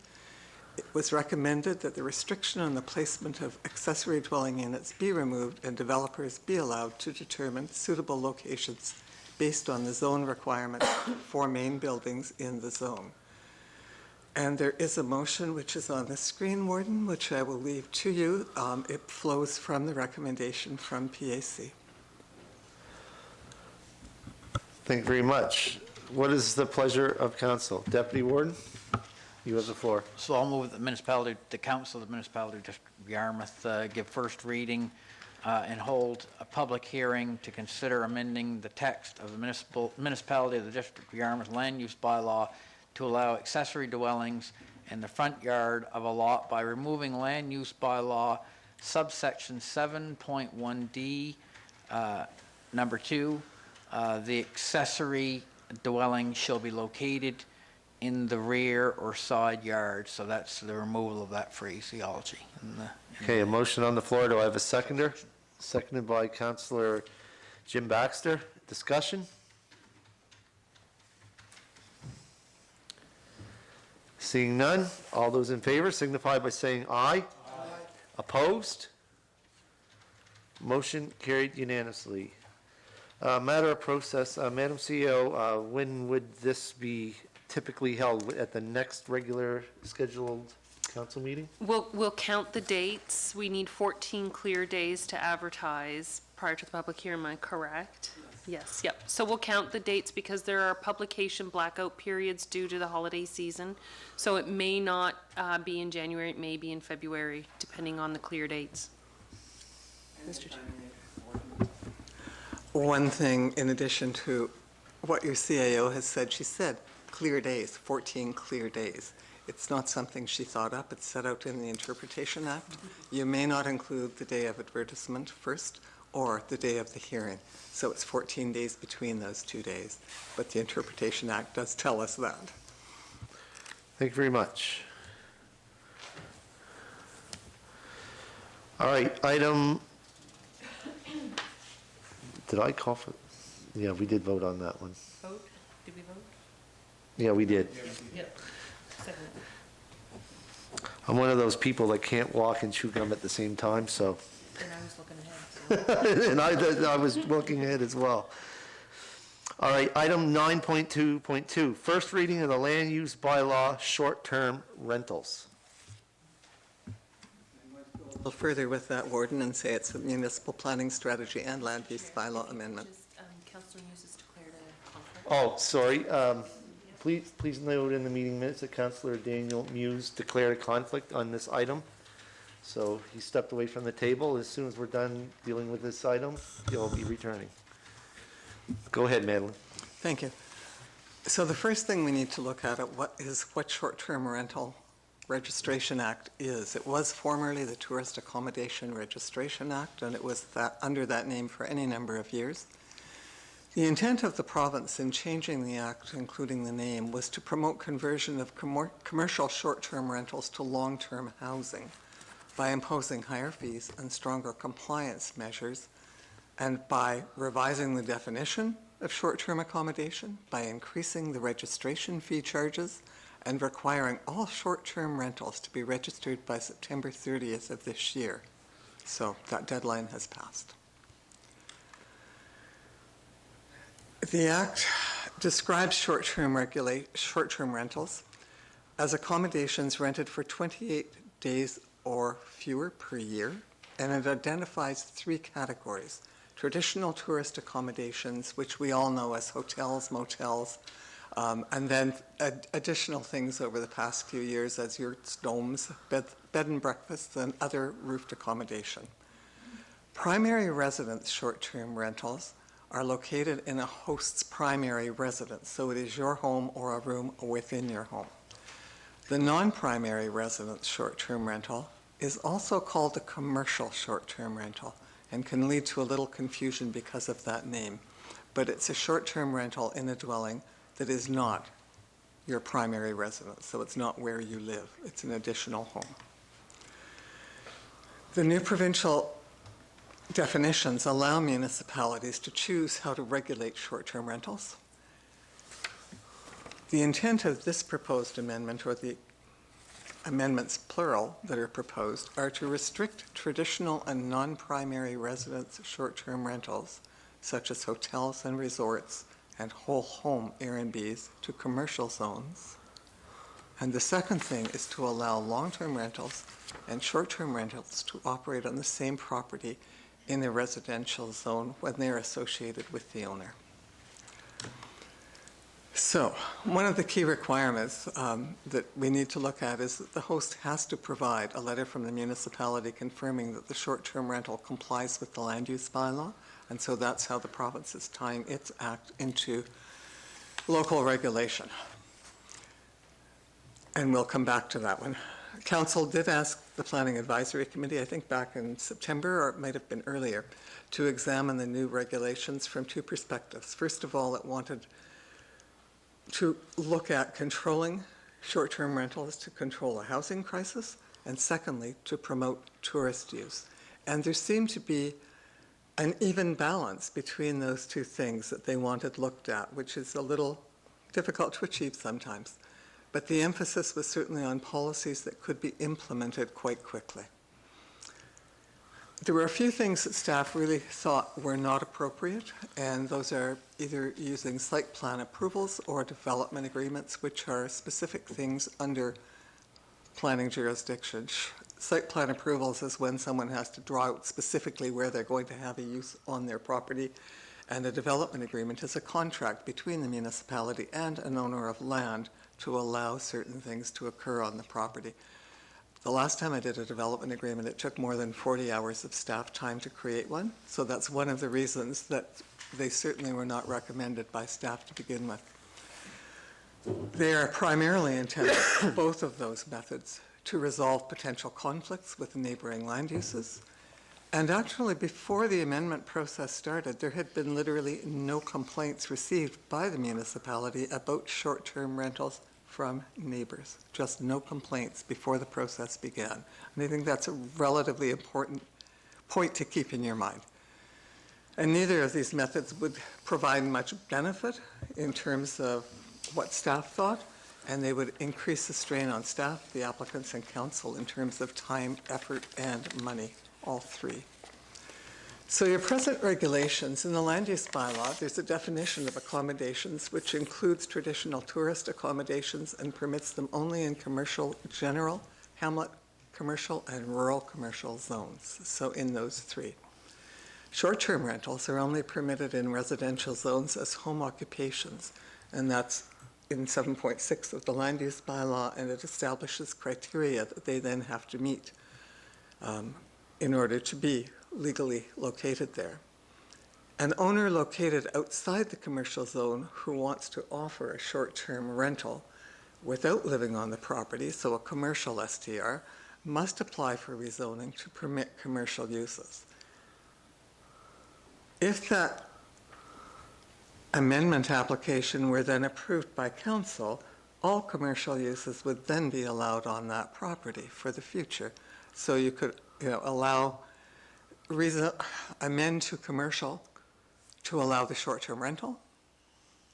Speaker 12: It was recommended that the restriction on the placement of accessory dwelling units be removed and developers be allowed to determine suitable locations based on the zone requirements for main buildings in the zone. And there is a motion which is on the screen, Warden, which I will leave to you. It flows from the recommendation from PAC.
Speaker 1: Thank you very much. What is the pleasure of council? Deputy Warden, you have the floor.
Speaker 6: So I'll move the council of the municipality of District of Yarmouth give first reading and hold a public hearing to consider amending the text of the municipality of the District of Yarmouth land use bylaw to allow accessory dwellings in the front yard of a lot by removing land use bylaw subsection 7.1D, number 2. The accessory dwelling shall be located in the rear or side yard. So that's the removal of that phraseology.
Speaker 1: Okay, a motion on the floor. Do I have a seconder? Seconded by Councillor Jim Baxter. Discussion? Seeing none, all those in favor signify by saying aye. Aye. Opposed? Motion carried unanimously. Matter of process, Madam CEO, when would this be typically held? At the next regular scheduled council meeting?
Speaker 9: We'll count the dates. We need 14 clear days to advertise prior to the public hearing, am I correct? Yes, yep. So we'll count the dates because there are publication blackout periods due to the holiday season. So it may not be in January, it may be in February, depending on the clear dates. Mr. Chair.
Speaker 12: One thing in addition to what your CAO has said, she said clear days, 14 clear days. It's not something she thought up, it's set out in the Interpretation Act. You may not include the day of advertisement first or the day of the hearing. So it's 14 days between those 2 days. But the Interpretation Act does tell us that.
Speaker 1: Thank you very much. All right, did I call for, yeah, we did vote on that one.
Speaker 2: Vote? Did we vote?
Speaker 1: Yeah, we did.
Speaker 2: Yep. Second.
Speaker 1: I'm one of those people that can't walk and chew gum at the same time, so,
Speaker 2: And I was looking ahead, so.
Speaker 1: and I was looking ahead as well. All right, item 9.2.2, first reading of the land use bylaw, short-term rentals.
Speaker 12: A little further with that, Warden, and say it's a municipal planning strategy and land use bylaw amendment.
Speaker 9: Councilor Hughes has declared a conflict.
Speaker 1: Oh, sorry. Please note in the meeting minutes that Councillor Daniel Muse declared a conflict on this item. So he stepped away from the table. As soon as we're done dealing with this item, he'll be returning. Go ahead, Madeline.
Speaker 12: Thank you. So the first thing we need to look at what short-term rental registration act is. It was formerly the Tourist Accommodation Registration Act, and it was under that name for any number of years. The intent of the province in changing the act, including the name, was to promote conversion of commercial short-term rentals to long-term housing by imposing higher fees and stronger compliance measures, and by revising the definition of short-term accommodation, by increasing the registration fee charges, and requiring all short-term rentals to be registered by September 30th of this year. So that deadline has passed. The Act describes short-term rentals as accommodations rented for 28 days or fewer per year, and it identifies three categories: traditional tourist accommodations, which we all know as hotels, motels, and then additional things over the past few years as yurts, domes, bed and breakfasts, and other roofed accommodation. Primary residence short-term rentals are located in a host's primary residence, so it is your home or a room within your home. The non-primary residence short-term rental is also called a commercial short-term rental and can lead to a little confusion because of that name. But it's a short-term rental in a dwelling that is not your primary residence, so it's not where you live. It's an additional home. The new provincial definitions allow municipalities to choose how to regulate short-term rentals. The intent of this proposed amendment, or the amendments plural that are proposed, are to restrict traditional and non-primary residence short-term rentals, such as hotels and resorts and whole home Airbnbs, to commercial zones. And the second thing is to allow long-term rentals and short-term rentals to operate on the same property in a residential zone when they're associated with the owner. So one of the key requirements that we need to look at is that the host has to provide a letter from the municipality confirming that the short-term rental complies with the land use bylaw, and so that's how the province is tying its act into local regulation. And we'll come back to that one. Council did ask the Planning Advisory Committee, I think back in September, or it might have been earlier, to examine the new regulations from two perspectives. First of all, it wanted to look at controlling short-term rentals to control a housing crisis, and secondly, to promote tourist use. And there seemed to be an even balance between those two things that they wanted looked at, which is a little difficult to achieve sometimes. But the emphasis was certainly on policies that could be implemented quite quickly. There were a few things that staff really thought were not appropriate, and those are either using site plan approvals or development agreements, which are specific things under planning jurisdiction. Site plan approvals is when someone has to draw out specifically where they're going to have a use on their property, and a development agreement is a contract between the municipality and an owner of land to allow certain things to occur on the property. The last time I did a development agreement, it took more than 40 hours of staff time to create one. So that's one of the reasons that they certainly were not recommended by staff to begin with. They are primarily intended, both of those methods, to resolve potential conflicts with neighboring land uses. And actually, before the amendment process started, there had been literally no complaints received by the municipality about short-term rentals from neighbors, just no complaints before the process began. And I think that's a relatively important point to keep in your mind. And neither of these methods would provide much benefit in terms of what staff thought, and they would increase the strain on staff, the applicants, and council in terms of time, effort, and money, all three. So your present regulations in the land use bylaw, there's a definition of accommodations which includes traditional tourist accommodations and permits them only in commercial, general, hamlet commercial, and rural commercial zones. So in those three. Short-term rentals are only permitted in residential zones as home occupations, and that's in 7.6 of the land use bylaw, and it establishes criteria that they then have to meet in order to be legally located there. An owner located outside the commercial zone who wants to offer a short-term rental without living on the property, so a commercial STR, must apply for rezoning to permit commercial uses. If that amendment application were then approved by council, all commercial uses would then be allowed on that property for the future. So you could, amend to commercial to allow the short-term rental,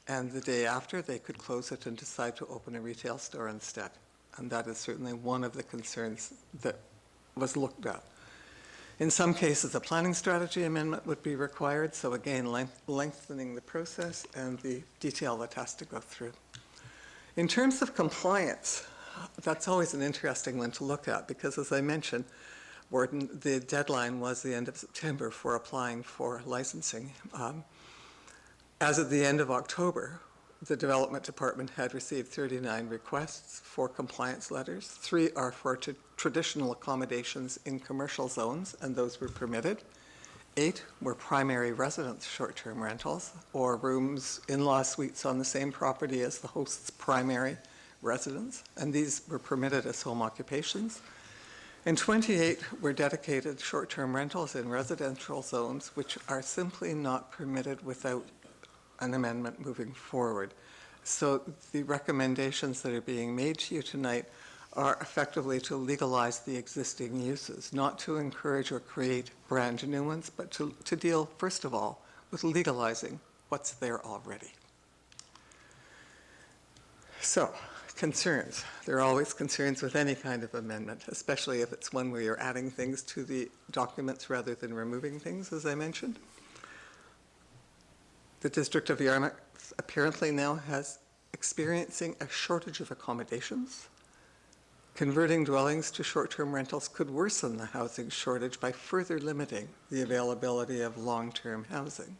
Speaker 12: and the day after they could close it and decide to open a retail store instead. And that is certainly one of the concerns that was looked at. In some cases, a planning strategy amendment would be required, so again, lengthening the process and the detail that has to go through. In terms of compliance, that's always an interesting one to look at because, as I mentioned, Warden, the deadline was the end of September for applying for licensing. As of the end of October, the Development Department had received 39 requests for compliance letters. 3 are for traditional accommodations in commercial zones, and those were permitted. 8 were primary residence short-term rentals, or rooms, in-law suites on the same property as the host's primary residence, and these were permitted as home occupations. And 28 were dedicated short-term rentals in residential zones, which are simply not permitted without an amendment moving forward. So the recommendations that are being made to you tonight are effectively to legalize the existing uses, not to encourage or create brand new ones, but to deal, first of all, with legalizing what's there already. So, concerns. There are always concerns with any kind of amendment, especially if it's one where you're adding things to the documents rather than removing things, as I mentioned. The District of Yarmouth apparently now has experiencing a shortage of accommodations. Converting dwellings to short-term rentals could worsen the housing shortage by further limiting the availability of long-term housing.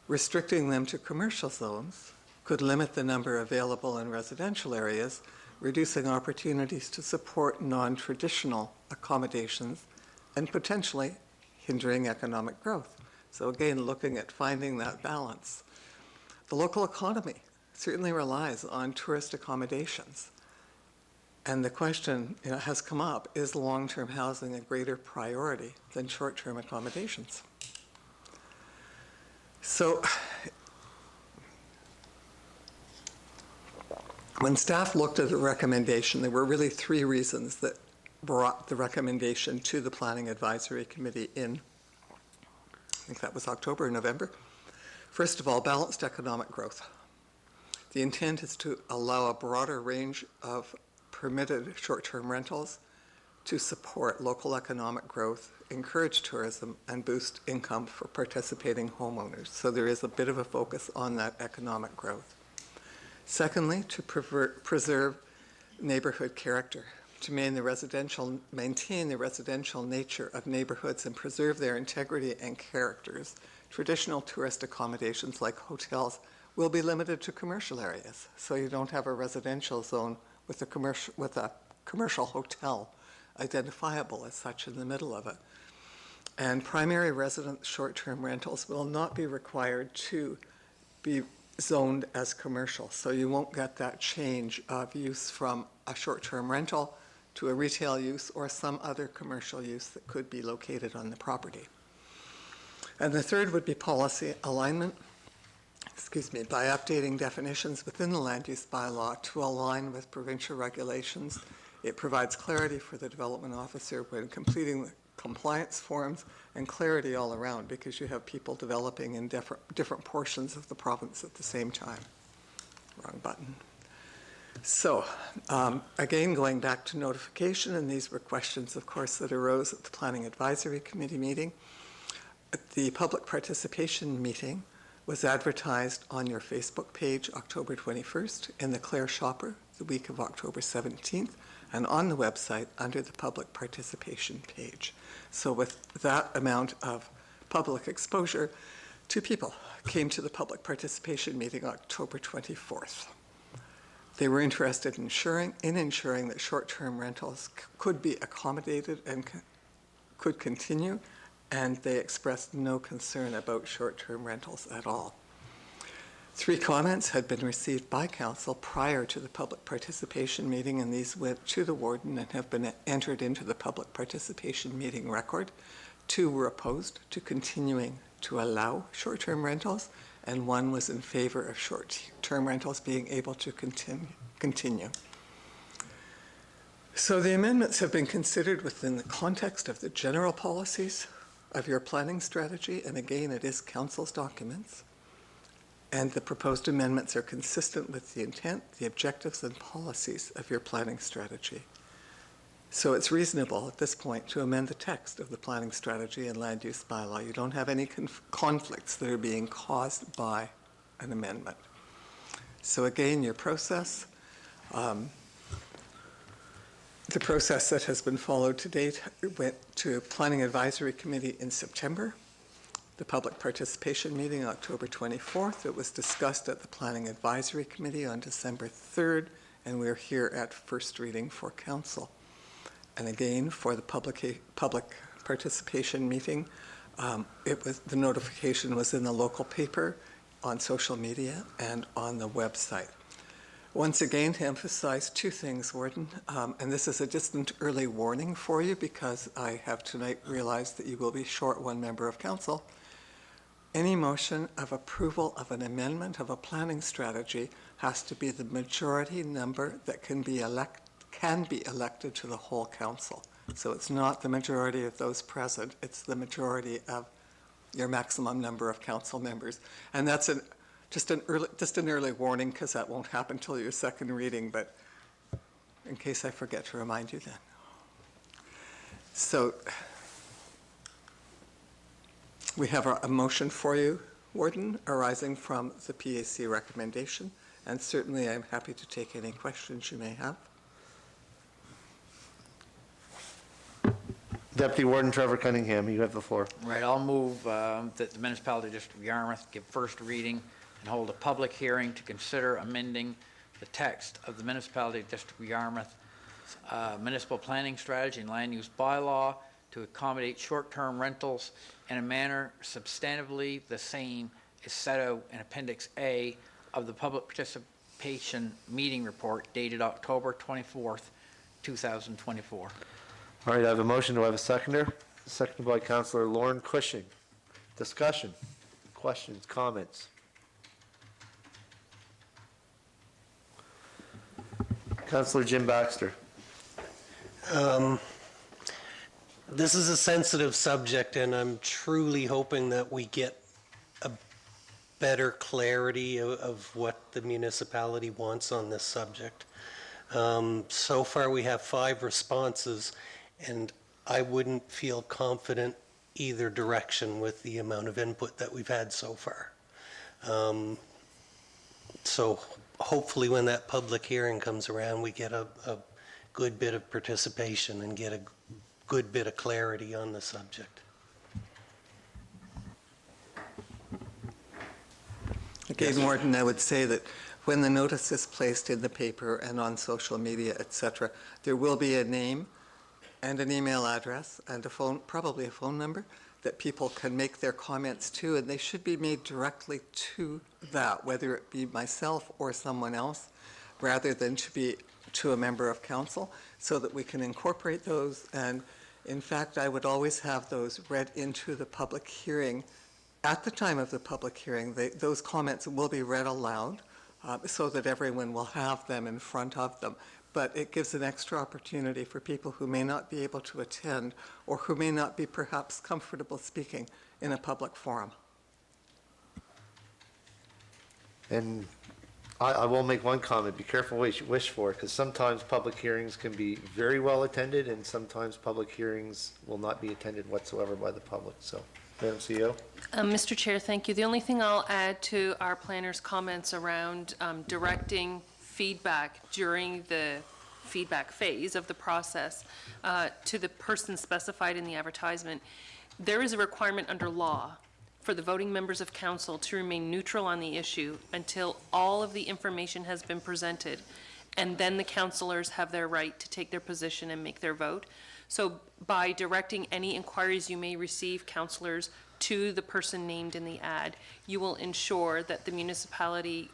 Speaker 12: Restricting them to commercial zones could limit the number available in residential areas, reducing opportunities to support non-traditional accommodations and potentially hindering economic growth. So again, looking at finding that balance. The local economy certainly relies on tourist accommodations. And the question has come up, is long-term housing a greater priority than short-term accommodations? So when staff looked at the recommendation, there were really 3 reasons that brought the recommendation to the Planning Advisory Committee in, I think that was October or November. First of all, balanced economic growth. The intent is to allow a broader range of permitted short-term rentals to support local economic growth, encourage tourism, and boost income for participating homeowners. So there is a bit of a focus on that economic growth. Secondly, to preserve neighborhood character, to maintain the residential nature of neighborhoods and preserve their integrity and characters. Traditional tourist accommodations like hotels will be limited to commercial areas, so you don't have a residential zone with a commercial hotel identifiable as such in the middle of it. And primary residence short-term rentals will not be required to be zoned as commercial, so you won't get that change of use from a short-term rental to a retail use or some other commercial use that could be located on the property. And the third would be policy alignment. by updating definitions within the land use bylaw to align with provincial regulations. It provides clarity for the development officer when completing the compliance forms and clarity all around because you have people developing in different portions of the province at the same time. Wrong button. So, again, going back to notification, and these were questions, of course, that arose at the Planning Advisory Committee meeting. The public participation meeting was advertised on your Facebook page October 21st, in the Clare Shopper the week of October 17th, and on the website under the public participation page. So with that amount of public exposure, 2 people came to the public participation meeting October 24th. They were interested in ensuring that short-term rentals could be accommodated and could continue, and they expressed no concern about short-term rentals at all. 3 comments had been received by council prior to the public participation meeting, and these went to the warden and have been entered into the public participation meeting record. 2 were opposed to continuing to allow short-term rentals, and 1 was in favor of short-term rentals being able to continue. So the amendments have been considered within the context of the general policies of your planning strategy, and again, it is council's documents. And the proposed amendments are consistent with the intent, the objectives, and policies of your planning strategy. So it's reasonable at this point to amend the text of the planning strategy and land use bylaw. You don't have any conflicts that are being caused by an amendment. So again, your process, the process that has been followed to date went to Planning Advisory Committee in September. The public participation meeting October 24th. It was discussed at the Planning Advisory Committee on December 3rd, and we're here at first reading for council. And again, for the public participation meeting, the notification was in the local paper, on social media, and on the website. Once again, to emphasize 2 things, Warden, and this is a distant early warning for you because I have tonight realized that you will be short 1 member of council. Any motion of approval of an amendment of a planning strategy has to be the majority number that can be elected to the whole council. So it's not the majority of those present, it's the majority of your maximum number of council members. And that's just an early warning because that won't happen till your second reading, but in case I forget to remind you then. So we have a motion for you, Warden, arising from the PAC recommendation, and certainly I'm happy to take any questions you may have.
Speaker 1: Deputy Warden Trevor Cunningham, you have the floor.
Speaker 6: Right, I'll move that the Municipality District of Yarmouth give first reading and hold a public hearing to consider amending the text of the Municipality District of Yarmouth Municipal Planning Strategy and Land Use Bylaw to accommodate short-term rentals in a manner substantively the same as set out in Appendix A of the Public Participation Meeting Report dated October 24th, 2024.
Speaker 1: All right, I have a motion. Do I have a seconder? Seconded by Councillor Lauren Cushing. Discussion, questions, comments? Councillor Jim Baxter.
Speaker 11: This is a sensitive subject, and I'm truly hoping that we get a better clarity of what the municipality wants on this subject. So far, we have 5 responses, and I wouldn't feel confident either direction with the amount of input that we've had so far. So hopefully when that public hearing comes around, we get a good bit of participation and get a good bit of clarity on the subject.
Speaker 12: Again, Warden, I would say that when the notice is placed in the paper and on social media, et cetera, there will be a name and an email address and a phone, probably a phone number that people can make their comments to, and they should be made directly to that, whether it be myself or someone else, rather than to be to a member of council, so that we can incorporate those. And in fact, I would always have those read into the public hearing At the time of the public hearing, those comments will be read aloud so that everyone will have them in front of them. But it gives an extra opportunity for people who may not be able to attend or who may not be perhaps comfortable speaking in a public forum.
Speaker 1: And I will make one comment, be careful what you wish for, because sometimes public hearings can be very well attended, and sometimes public hearings will not be attended whatsoever by the public, so, Madam CEO?
Speaker 9: Mr. Chair, thank you. The only thing I'll add to our planner's comments around directing feedback during the feedback phase of the process to the person specified in the advertisement, there is a requirement under law for the voting members of council to remain neutral on the issue until all of the information has been presented, and then the councilors have their right to take their position and make their vote. So by directing any inquiries you may receive, councilors, to the person named in the ad, you will ensure that the municipality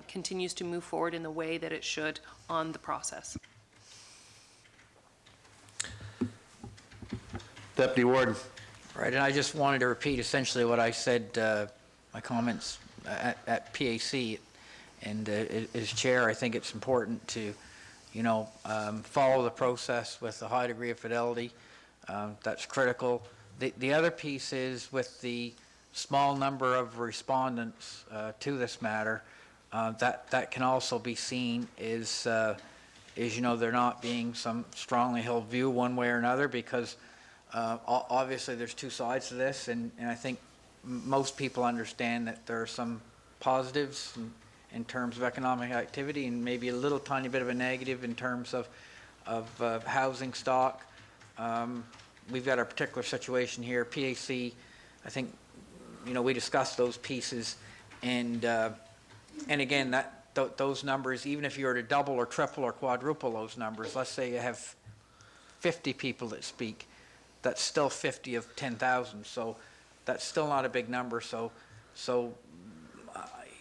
Speaker 9: continues to move forward in the way that it should on the process.
Speaker 1: Deputy Warden.
Speaker 6: Right, and I just wanted to repeat essentially what I said, my comments at PAC. And as chair, I think it's important to, follow the process with a high degree of fidelity. That's critical. The other piece is with the small number of respondents to this matter, that can also be seen is there not being some strongly held view one way or another, because obviously there's two sides to this, and I think most people understand that there are some positives in terms of economic activity and maybe a little tiny bit of a negative in terms of housing stock. We've got a particular situation here. PAC, I think, we discussed those pieces, and again, those numbers, even if you were to double or triple or quadruple those numbers, let's say you have 50 people that speak, that's still 50 of 10,000, so that's still not a big number. So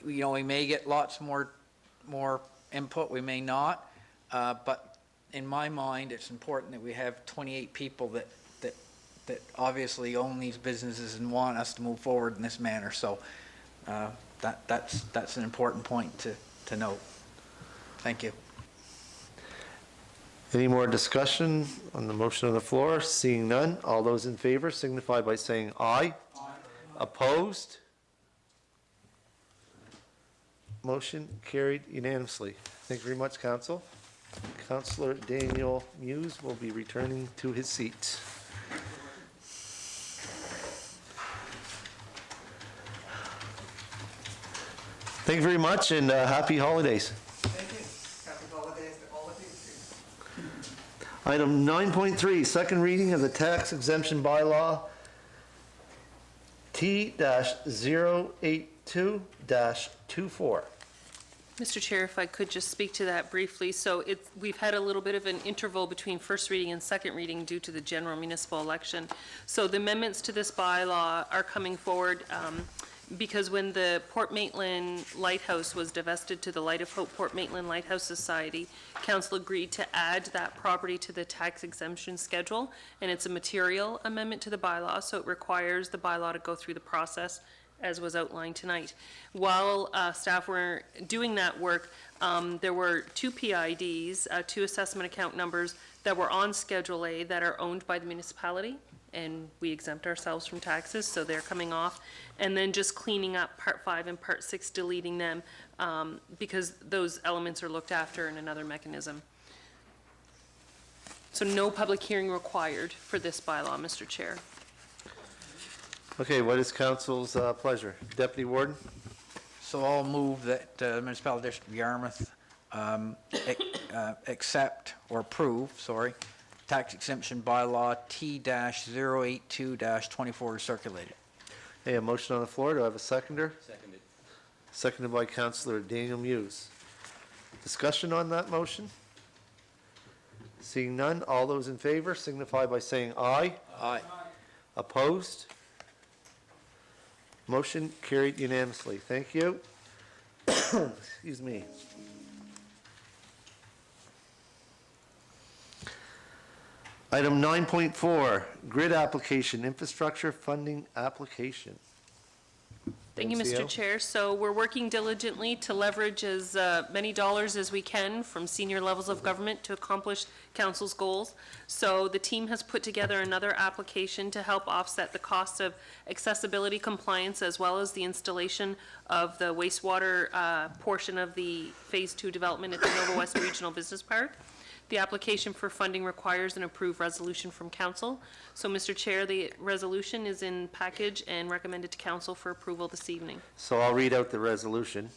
Speaker 6: we may get lots more input, we may not, but in my mind, it's important that we have 28 people that obviously own these businesses and want us to move forward in this manner. So that's an important point to note. Thank you.
Speaker 1: Any more discussion on the motion on the floor? Seeing none, all those in favor signify by saying aye. Aye. Opposed? Motion carried unanimously. Thank you very much, Council. Councillor Daniel Muse will be returning to his seat. Thank you very much, and happy holidays.
Speaker 12: Thank you. Happy holidays to all of you, too.
Speaker 1: Item 9.3, second reading of the tax exemption bylaw T-082-24.
Speaker 9: Mr. Chair, if I could just speak to that briefly. So we've had a little bit of an interval between first reading and second reading due to the general municipal election. So the amendments to this bylaw are coming forward because when the Port Maitland Lighthouse was divested to the Light of Hope Port Maitland Lighthouse Society, Council agreed to add that property to the tax exemption schedule, and it's a material amendment to the bylaw, so it requires the bylaw to go through the process as was outlined tonight. While staff were doing that work, there were two PIDs, two assessment account numbers that were on Schedule A that are owned by the municipality, and we exempt ourselves from taxes, so they're coming off. And then just cleaning up Part 5 and Part 6, deleting them, because those elements are looked after in another mechanism. So no public hearing required for this bylaw, Mr. Chair.
Speaker 1: Okay, what is council's pleasure? Deputy Warden?
Speaker 6: So I'll move that the Municipal District of Yarmouth accept or approve, tax exemption bylaw T-082-24 is circulated.
Speaker 1: Hey, a motion on the floor. Do I have a seconder?
Speaker 8: Seconded.
Speaker 1: Seconded by Councillor Daniel Muse. Discussion on that motion? Seeing none, all those in favor signify by saying aye.
Speaker 6: Aye.
Speaker 1: Opposed? Motion carried unanimously. Thank you. Excuse me. Item 9.4, grid application, infrastructure funding application.
Speaker 9: Thank you,
Speaker 1: MCO.
Speaker 9: Mr. Chair. So we're working diligently to leverage as many dollars as we can from senior levels of government to accomplish council's goals. So the team has put together another application to help offset the cost of accessibility compliance as well as the installation of the wastewater portion of the Phase 2 development at the Nova West Regional Business Park. The application for funding requires an approved resolution from council. So, Mr. Chair, the resolution is in package and recommended to council for approval this evening.
Speaker 1: So I'll read out the resolution.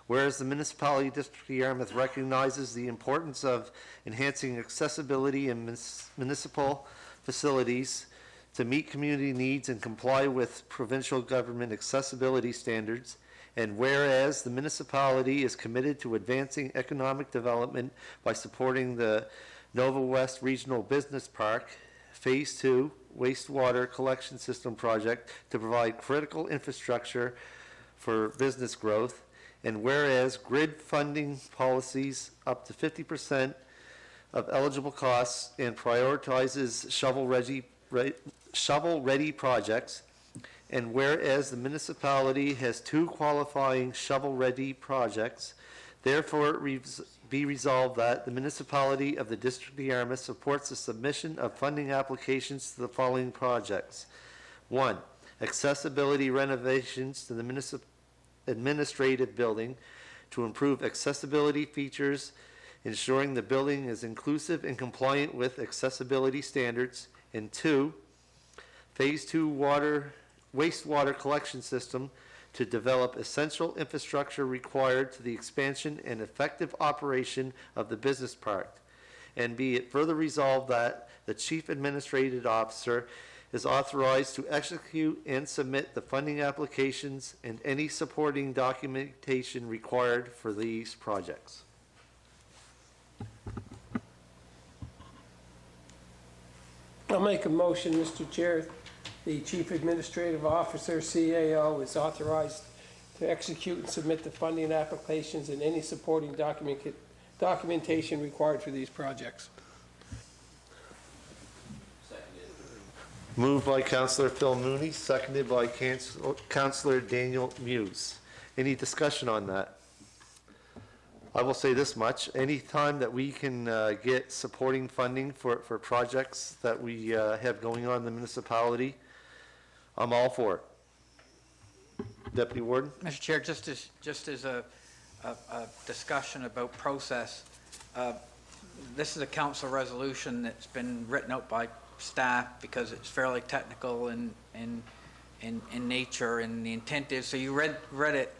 Speaker 1: Whereas the municipality district of Yarmouth recognizes the importance of enhancing accessibility in municipal facilities to meet community needs and comply with provincial government accessibility standards, and whereas the municipality is committed to advancing economic development by supporting the Nova West Regional Business Park Phase 2 wastewater collection system project to provide critical infrastructure for business growth, and whereas grid funding policies up to 50% of eligible costs and prioritizes shovel-ready projects, and whereas the municipality has 2 qualifying shovel-ready projects, therefore be resolved that the municipality of the District of Yarmouth supports the submission of funding applications to the following projects. 1, accessibility renovations to the administrative building to improve accessibility features, ensuring the building is inclusive and compliant with accessibility standards. And 2, Phase 2 wastewater collection system to develop essential infrastructure required to the expansion and effective operation of the business park. And be it further resolved that the Chief Administrative Officer is authorized to execute and submit the funding applications and any supporting documentation required for these projects.
Speaker 3: I'll make a motion, Mr. Chair. The Chief Administrative Officer, CAO, is authorized to execute and submit the funding applications and any supporting documentation required for these projects.
Speaker 1: Moved by Councillor Phil Mooney, seconded by Councillor Daniel Muse. Any discussion on that? I will say this much, anytime that we can get supporting funding for projects that we have going on in the municipality, I'm all for it. Deputy Warden?
Speaker 6: Mr. Chair, just as a discussion about process, this is a council resolution that's been written out by staff because it's fairly technical in nature, and the intent is, so you read it,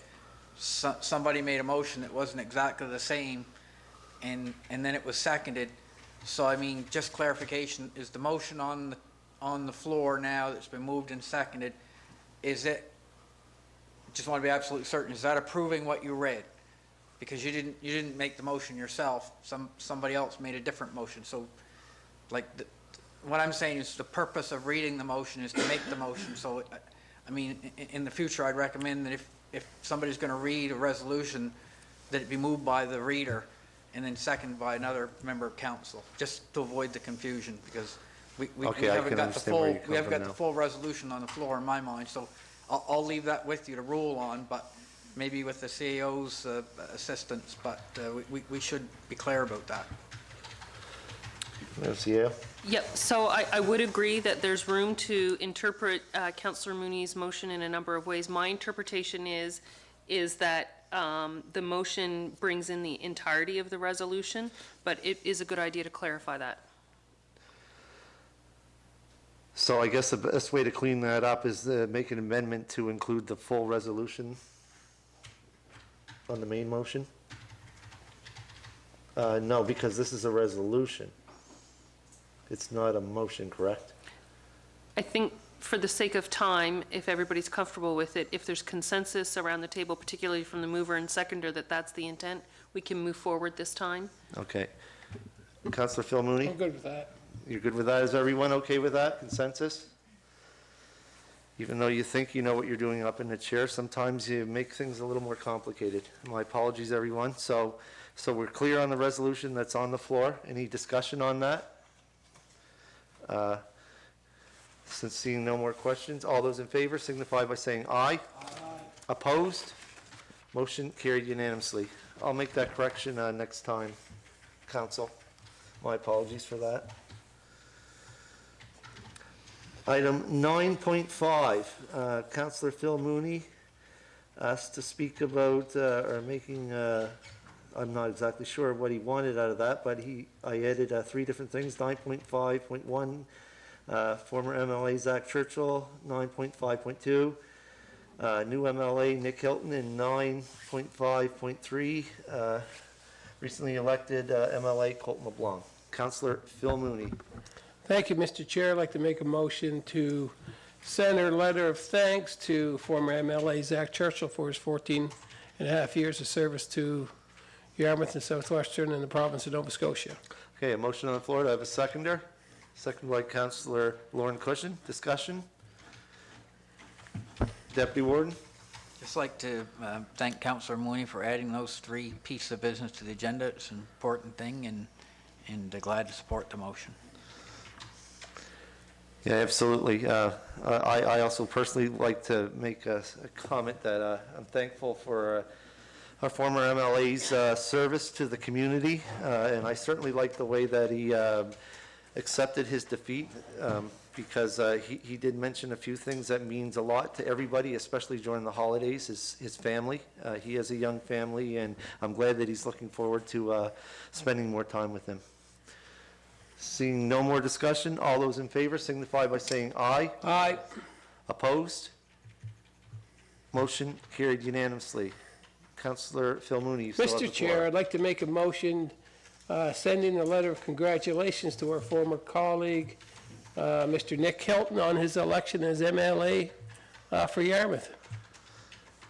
Speaker 6: somebody made a motion that wasn't exactly the same, and then it was seconded. So, I mean, just clarification, is the motion on the floor now that's been moved and seconded, is it, just want to be absolutely certain, is that approving what you read? Because you didn't make the motion yourself, somebody else made a different motion. So, like, what I'm saying is the purpose of reading the motion is to make the motion. So, I mean, in the future, I'd recommend that if somebody's going to read a resolution, that it be moved by the reader and then seconded by another member of council, just to avoid the confusion, because we haven't got the full resolution on the floor in my mind. So I'll leave that with you to rule on, but maybe with the CAO's assistance, but we should be clear about that.
Speaker 1: CAO?
Speaker 9: Yep, so I would agree that there's room to interpret Councillor Mooney's motion in a number of ways. My interpretation is that the motion brings in the entirety of the resolution, but it is a good idea to clarify that.
Speaker 1: So I guess the best way to clean that up is to make an amendment to include the full resolution on the main motion? No, because this is a resolution. It's not a motion, correct?
Speaker 9: I think for the sake of time, if everybody's comfortable with it, if there's consensus around the table, particularly from the mover and seconder, that that's the intent, we can move forward this time.
Speaker 1: Okay. Councillor Phil Mooney?
Speaker 3: I'm good with that.
Speaker 1: You're good with that? Is everyone okay with that? Consensus? Even though you think you know what you're doing up in the chair, sometimes you make things a little more complicated. My apologies, everyone. So we're clear on the resolution that's on the floor. Any discussion on that? Since seeing no more questions, all those in favor signify by saying aye. Opposed? Motion carried unanimously. I'll make that correction next time, council. My apologies for that. Item 9.5, Councillor Phil Mooney asked to speak about, or making, I'm not exactly sure what he wanted out of that, but I added 3 different things, 9.5.1, former MLA Zach Churchill, 9.5.2, new MLA Nick Hilton, and 9.5.3, recently elected MLA Colton LeBlanc. Councillor Phil Mooney.
Speaker 3: Thank you, Mr. Chair. I'd like to make a motion to send a letter of thanks to former MLA Zach Churchill for his 14 and a half years of service to Yarmouth and Southwestern and the province of Nova Scotia.
Speaker 1: Okay, a motion on the floor. Do I have a seconder? Seconded by Councillor Lauren Cushion. Discussion? Deputy Warden?
Speaker 6: Just like to thank Councillor Mooney for adding those 3 pieces of business to the agenda. It's an important thing, and glad to support the motion.
Speaker 1: Yeah, absolutely. I also personally like to make a comment that I'm thankful for our former MLA's service to the community, and I certainly like the way that he accepted his defeat, because he did mention a few things that means a lot to everybody, especially during the holidays, his family. He has a young family, and I'm glad that he's looking forward to spending more time with them. Seeing no more discussion, all those in favor signify by saying aye.
Speaker 3: Aye.
Speaker 1: Opposed? Motion carried unanimously. Councillor Phil Mooney, you still have the
Speaker 3: Mr.
Speaker 1: floor.
Speaker 3: Chair, I'd like to make a motion sending a letter of congratulations to our former colleague, Mr. Nick Hilton, on his election as MLA for Yarmouth.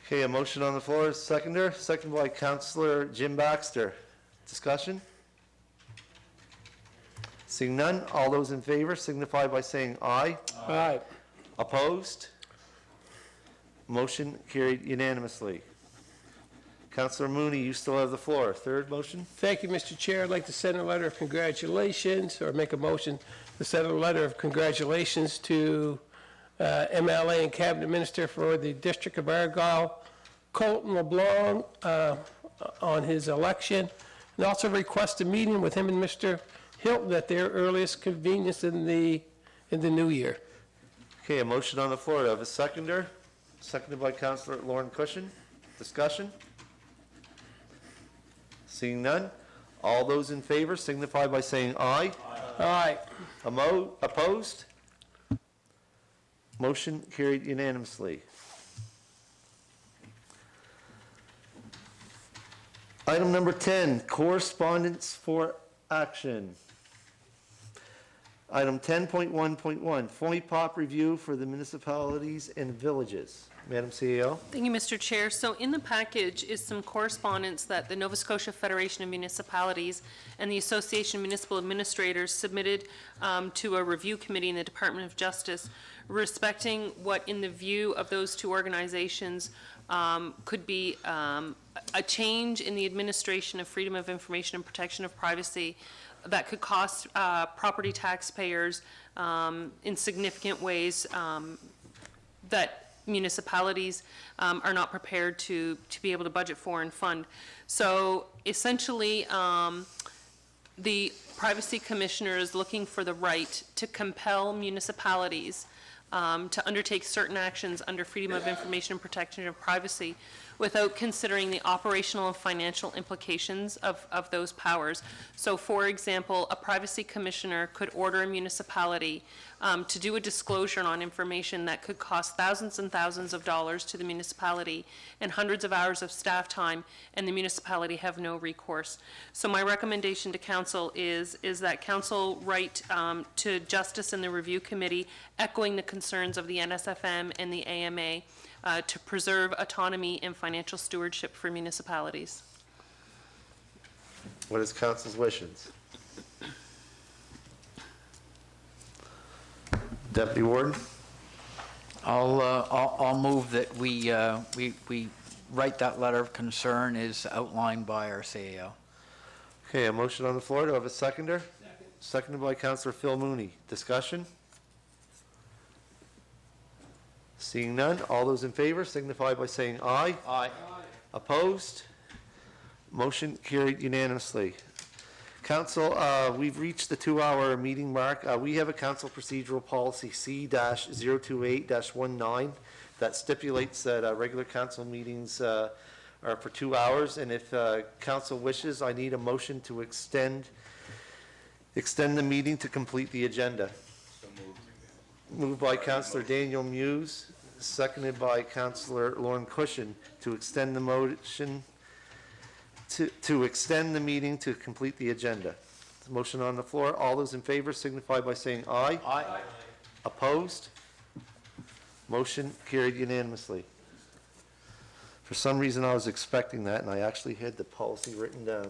Speaker 1: Okay, a motion on the floor, seconded by Councillor Jim Baxter. Discussion? Seeing none, all those in favor signify by saying aye.
Speaker 3: Aye.
Speaker 1: Opposed? Motion carried unanimously. Councillor Mooney, you still have the floor. Third motion?
Speaker 3: Thank you, Mr. Chair. I'd like to send a letter of congratulations, or make a motion to send a letter of congratulations to MLA and Cabinet Minister for the District of Argyle, Colton LeBlanc, on his election, and also request a meeting with him and Mr. Hilton at their earliest convenience in the new year.
Speaker 1: Okay, a motion on the floor. Do I have a seconder? Seconded by Councillor Lauren Cushion. Discussion? Seeing none, all those in favor signify by saying aye.
Speaker 3: Aye.
Speaker 1: Opposed? Motion carried unanimously. Item number 10, correspondence for action. Item 10.1.1, Foley Pop review for the municipalities and villages. Madam CEO?
Speaker 9: Thank you, Mr. Chair. So in the package is some correspondence that the Nova Scotia Federation of Municipalities and the Association of Municipal Administrators submitted to a review committee in the Department of Justice, respecting what, in the view of those 2 organizations, could be a change in the administration of freedom of information and protection of privacy that could cost property taxpayers in significant ways that municipalities are not prepared to be able to budget for and fund. So essentially, the Privacy Commissioner is looking for the right to compel municipalities to undertake certain actions under freedom of information and protection of privacy without considering the operational and financial implications of those powers. So for example, a privacy commissioner could order a municipality to do a disclosure on information that could cost thousands and thousands of dollars to the municipality and hundreds of hours of staff time, and the municipality have no recourse. So my recommendation to council is that council write to Justice and the Review Committee, echoing the concerns of the NSFM and the AMA to preserve autonomy and financial stewardship for municipalities.
Speaker 1: What is council's wishes? Deputy Warden?
Speaker 6: I'll move that we write that letter of concern as outlined by our CAO.
Speaker 1: Okay, a motion on the floor. Do I have a seconder? Seconded by Councillor Phil Mooney. Discussion? Seeing none, all those in favor signify by saying aye.
Speaker 6: Aye.
Speaker 1: Opposed? Motion carried unanimously. Council, we've reached the 2-hour meeting mark. We have a council procedural policy C-028-19 that stipulates that regular council meetings are for 2 hours, and if council wishes, I need a motion to extend the meeting to complete the agenda. Moved by Councillor Daniel Muse, seconded by Councillor Lauren Cushion to extend the motion to extend the meeting to complete the agenda. Motion on the floor. All those in favor signify by saying aye.
Speaker 6: Aye.
Speaker 1: Opposed? Motion carried unanimously. For some reason, I was expecting that, and I actually had the policy written down.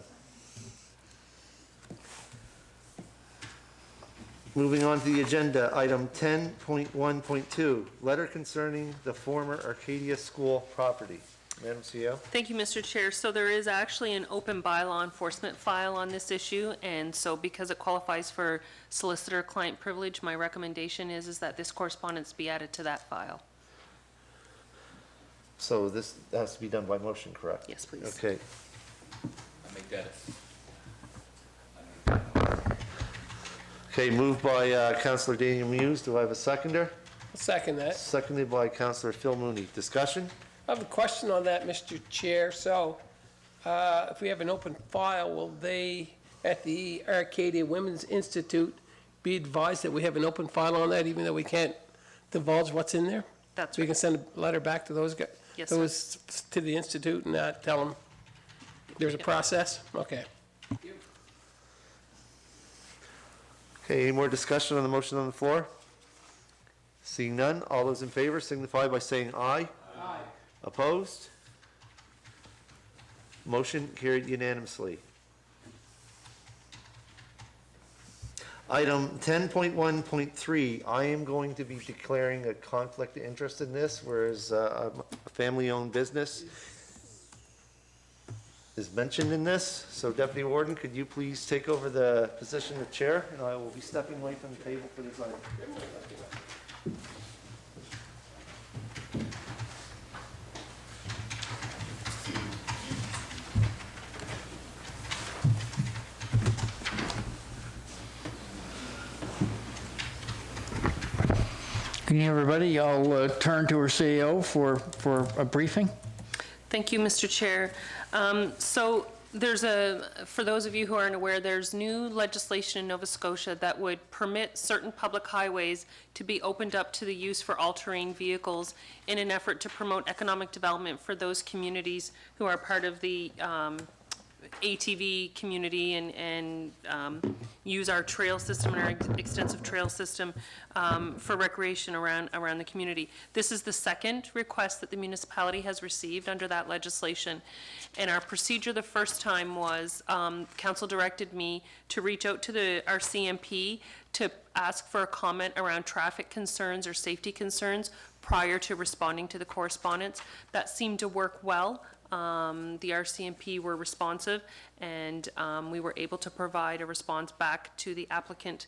Speaker 1: Moving on to the agenda, item 10.1.2, letter concerning the former Arcadia School property. Madam CEO?
Speaker 9: Thank you, Mr. Chair. So there is actually an open bylaw enforcement file on this issue, and so because it qualifies for solicitor-client privilege, my recommendation is that this correspondence be added to that file.
Speaker 1: So this has to be done by motion, correct?
Speaker 9: Yes, please.
Speaker 1: Okay.
Speaker 8: I make that
Speaker 1: Okay, moved by Councillor Daniel Muse. Do I have a seconder?
Speaker 3: Second that.
Speaker 1: Seconded by Councillor Phil Mooney. Discussion?
Speaker 3: I have a question on that, Mr. Chair. So, if we have an open file, will they, at the Arcadia Women's Institute, be advised that we have an open file on that, even though we can't divulge what's in there?
Speaker 9: That's
Speaker 3: We
Speaker 9: right.
Speaker 3: can send a letter back to those guys?
Speaker 9: Yes, sir.
Speaker 3: Those, to the Institute and tell them there's a process? Okay.
Speaker 1: Okay, any more discussion on the motion on the floor? Seeing none, all those in favor signify by saying aye. Aye. Opposed? Motion carried unanimously. Item 10.1.3, I am going to be declaring a conflict of interest in this, whereas a family-owned business is mentioned in this. So Deputy Warden, could you please take over the position of chair, and I will be stepping away from the table for this item.
Speaker 6: Good evening, everybody. I'll turn to our CEO for a briefing.
Speaker 9: Thank you, Mr. Chair. So there's for those of you who aren't aware, there's new legislation in Nova Scotia that would permit certain public highways to be opened up to the use for all-terrain vehicles in an effort to promote economic development for those communities who are part of the ATV community and use our trail system and our extensive trail system for recreation around the community. This is the second request that the municipality has received under that legislation. And our procedure the first time was, council directed me to reach out to our CMP to ask for a comment around traffic concerns or safety concerns prior to responding to the correspondence. That seemed to work well. The RCMP were responsive, and we were able to provide a response back to the applicant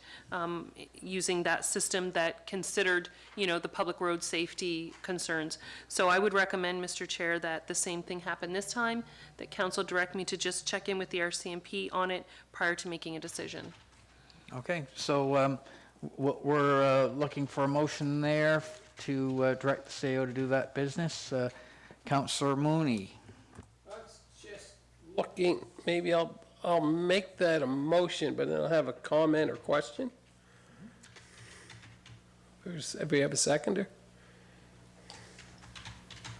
Speaker 9: using that system that considered, the public road safety concerns. So I would recommend, Mr. Chair, that the same thing happen this time, that council direct me to just check in with the RCMP on it prior to making a decision.
Speaker 6: Okay, so we're looking for a motion there to direct the CEO to do that business. Councillor Mooney.
Speaker 3: Looking, maybe I'll make that a motion, but then I'll have a comment or question. If we have a seconder?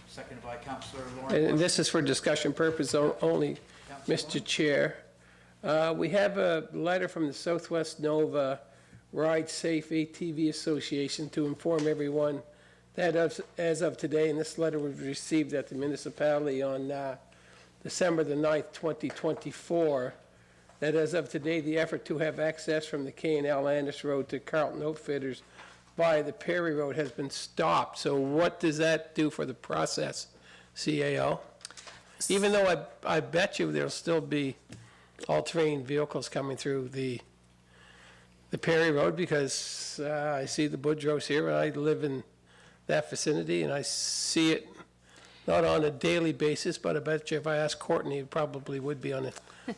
Speaker 6: Seconded by Councillor Lauren.
Speaker 3: And this is for discussion purpose only, Mr. Chair. We have a letter from the Southwest Nova Ride Safe ATV Association to inform everyone that as of today, and this letter was received at the municipality on December the 9th, 2024, that as of today, the effort to have access from the K&L Landis Road to Carlton Outfitters via the Perry Road has been stopped. So what does that do for the process, CAO? Even though I bet you there'll still be all-terrain vehicles coming through the Perry Road, because I see the Boudreaux's here, and I live in that vicinity, and I see it not on a daily basis, but I bet you if I asked Courtney, it probably would be on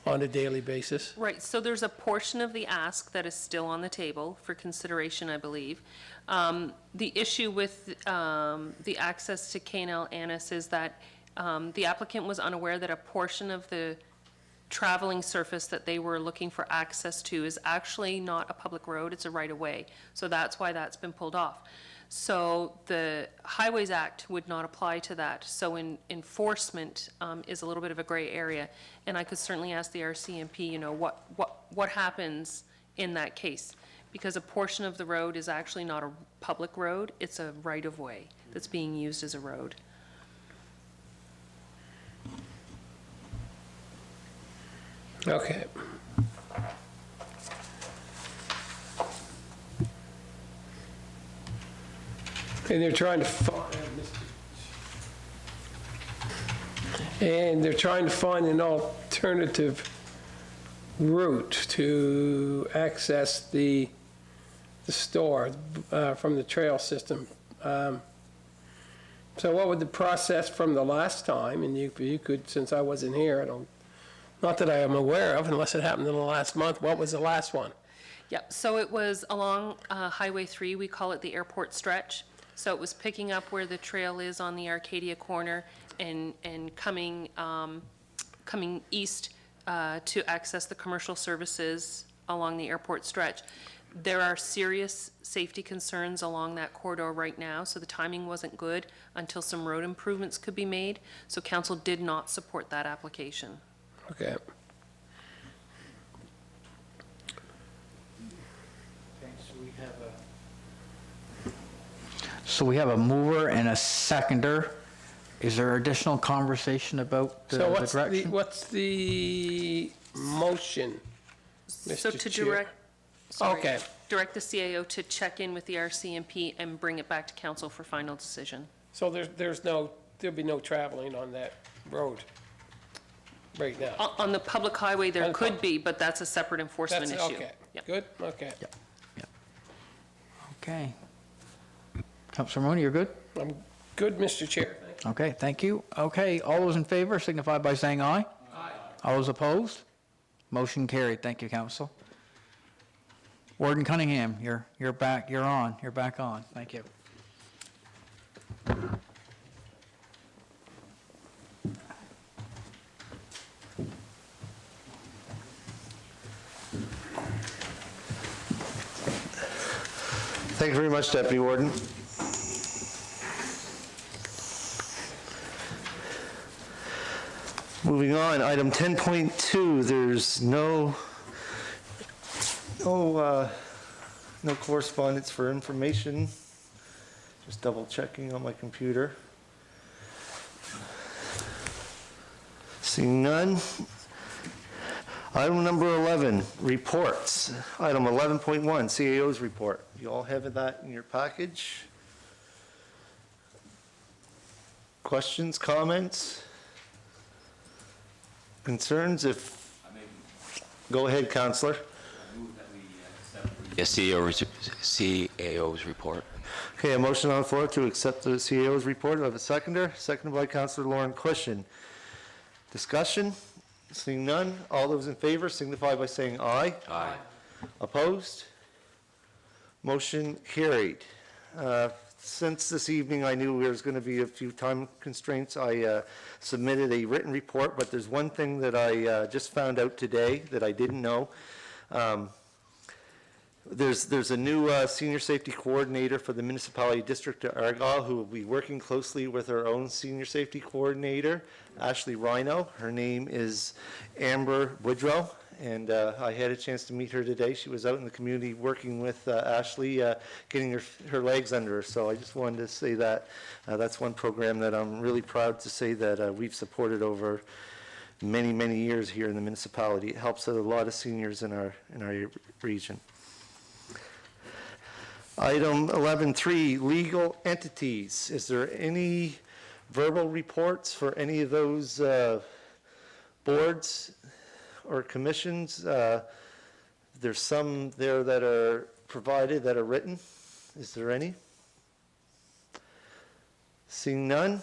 Speaker 3: a daily basis.
Speaker 9: Right, so there's a portion of the ask that is still on the table for consideration, I believe. The issue with the access to K&L Annis is that the applicant was unaware that a portion of the traveling surface that they were looking for access to is actually not a public road, it's a right-of-way. So that's why that's been pulled off. So the Highways Act would not apply to that. So enforcement is a little bit of a gray area. And I could certainly ask the RCMP, you know, what happens in that case? Because a portion of the road is actually not a public road, it's a right-of-way that's being used as a road.
Speaker 3: Okay. And they're trying to find an alternative route to access the store from the trail system. So what would the process from the last time, and you could, since I wasn't here, not that I am aware of, unless it happened in the last month, what was the last one?
Speaker 9: Yep, so it was along Highway 3, we call it the airport stretch. So it was picking up where the trail is on the Arcadia corner and coming east to access the commercial services along the airport stretch. There are serious safety concerns along that corridor right now, so the timing wasn't good until some road improvements could be made. So council did not support that application.
Speaker 3: Okay.
Speaker 6: So we have a mover and a seconder. Is there additional conversation about
Speaker 3: So
Speaker 6: the direction?
Speaker 3: what's the motion,
Speaker 9: So
Speaker 3: Mr.
Speaker 9: to
Speaker 3: Chair?
Speaker 9: direct, sorry,
Speaker 3: Okay.
Speaker 9: direct the CAO to check in with the RCMP and bring it back to council for final decision.
Speaker 3: So there'll be no traveling on that road right now?
Speaker 9: On the public highway,
Speaker 3: On
Speaker 9: there
Speaker 3: the
Speaker 9: could be, but that's a separate enforcement
Speaker 3: That's-
Speaker 9: issue.
Speaker 3: Okay,
Speaker 9: Yep.
Speaker 3: good, okay.
Speaker 6: Okay. Councilor Mooney, you're good?
Speaker 3: I'm good, Mr. Chair.
Speaker 6: Okay, thank you. Okay, all those in favor signify by saying aye. Aye. All those opposed? Motion carried. Thank you, council. Warden Cunningham, you're back on. Thank you.
Speaker 1: Thank you very much, Deputy Warden. Moving on, item 10.2, there's no correspondence for information. Just double checking on my computer. Seeing none. Item number 11, reports. Item 11.1, CAO's report. You all have that in your package? Questions, comments? Concerns? Go ahead, Counselor.
Speaker 8: Yes, CAO's report.
Speaker 1: Okay, a motion on the floor to accept the CAO's report. Do I have a seconder? Seconded by Counselor Lauren Question. Discussion? Seeing none, all those in favor signify by saying aye.
Speaker 8: Aye.
Speaker 1: Opposed? Motion carried. Since this evening I knew there was going to be a few time constraints, I submitted a written report, but there's one thing that I just found out today that I didn't know. There's a new senior safety coordinator for the municipality district of Argyle who will be working closely with our own senior safety coordinator, Ashley Rhino. Her name is Amber Woodrow, and I had a chance to meet her today. She was out in the community working with Ashley, getting her legs under her. So I just wanted to say that that's one program that I'm really proud to say that we've supported over many, many years here in the municipality. It helps a lot of seniors in our region. Item 11.3, legal entities. Is there any verbal reports for any of those boards or commissions? There's some there that are provided that are written. Is there any? Seeing none.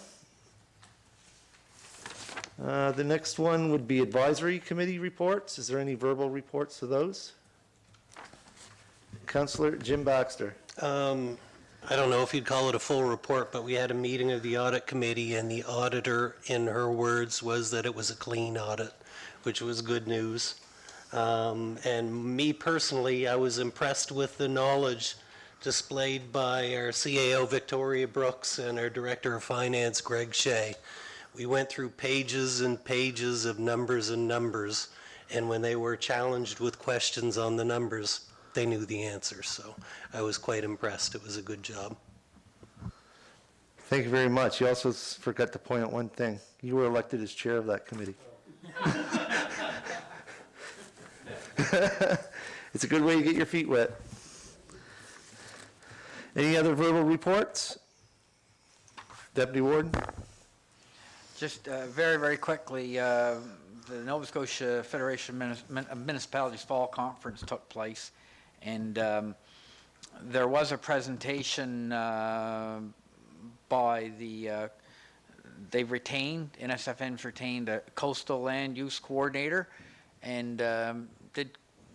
Speaker 1: The next one would be advisory committee reports. Is there any verbal reports to those? Councillor Jim Baxter.
Speaker 11: I don't know if you'd call it a full report, but we had a meeting of the audit committee, and the auditor, in her words, was that it was a clean audit, which was good news. And me personally, I was impressed with the knowledge displayed by our CAO, Victoria Brooks, and our Director of Finance, Greg Shea. We went through pages and pages of numbers and numbers, and when they were challenged with questions on the numbers, they knew the answers. So I was quite impressed. It was a good job.
Speaker 1: Thank you very much. You also forgot to point out one thing. You were elected as chair of that committee. It's a good way to get your feet wet. Any other verbal reports? Deputy Warden?
Speaker 6: Just very, very quickly, the Nova Scotia Federation of Municipalities Fall Conference took place, and there was a presentation by they've retained, NSFN's retained a coastal land use coordinator, and did,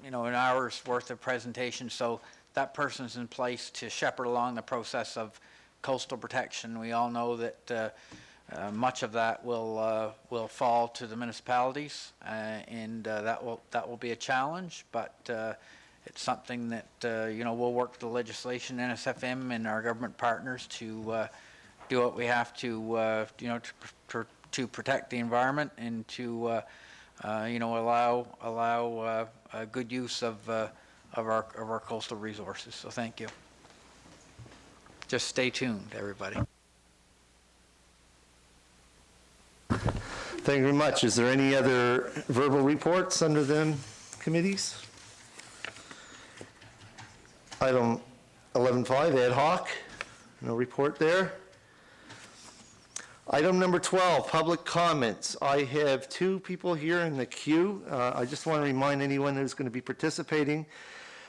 Speaker 6: an hour's worth of presentation. So that person's in place to shepherd along the process of coastal protection. We all know that much of that will fall to the municipalities, and that will be a challenge. But it's something that we'll work with the legislation, NSFM, and our government partners to do what we have to to protect the environment and to allow good use of our coastal resources. So thank you. Just stay tuned, everybody.
Speaker 1: Thank you very much. Is there any other verbal reports under them committees? Item 11.5, ad hoc. No report there. Item number 12, public comments. I have 2 people here in the queue. I just want to remind anyone who's going to be participating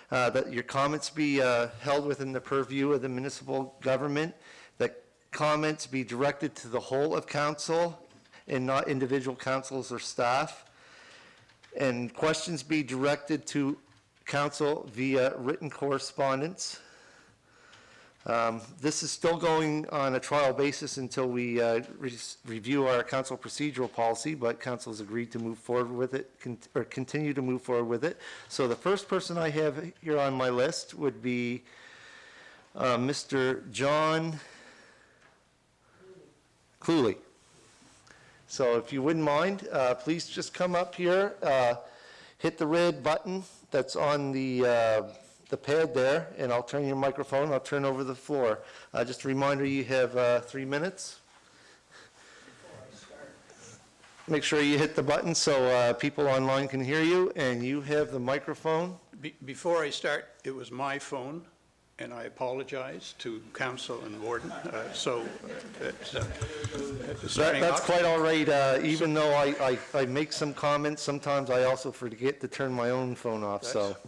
Speaker 1: that your comments be held within the purview of the municipal government, that comments be directed to the whole of council and not individual councils or staff, and questions be directed to council via written correspondence. This is still going on a trial basis until we review our council procedural policy, but council has agreed to move forward with it, or continue to move forward with it. So the first person I have here on my list would be Mr. John Cluley. So if you wouldn't mind, please just come up here, hit the red button that's on the pad there, and I'll turn your microphone, I'll turn over the floor. Just a reminder, you have 3 minutes. Make sure you hit the button so people online can hear you, and you have the microphone.
Speaker 13: Before I start, it was my phone, and I apologize to council and warden.
Speaker 1: That's quite all right. Even though I make some comments, sometimes I also forget to turn my own phone off. So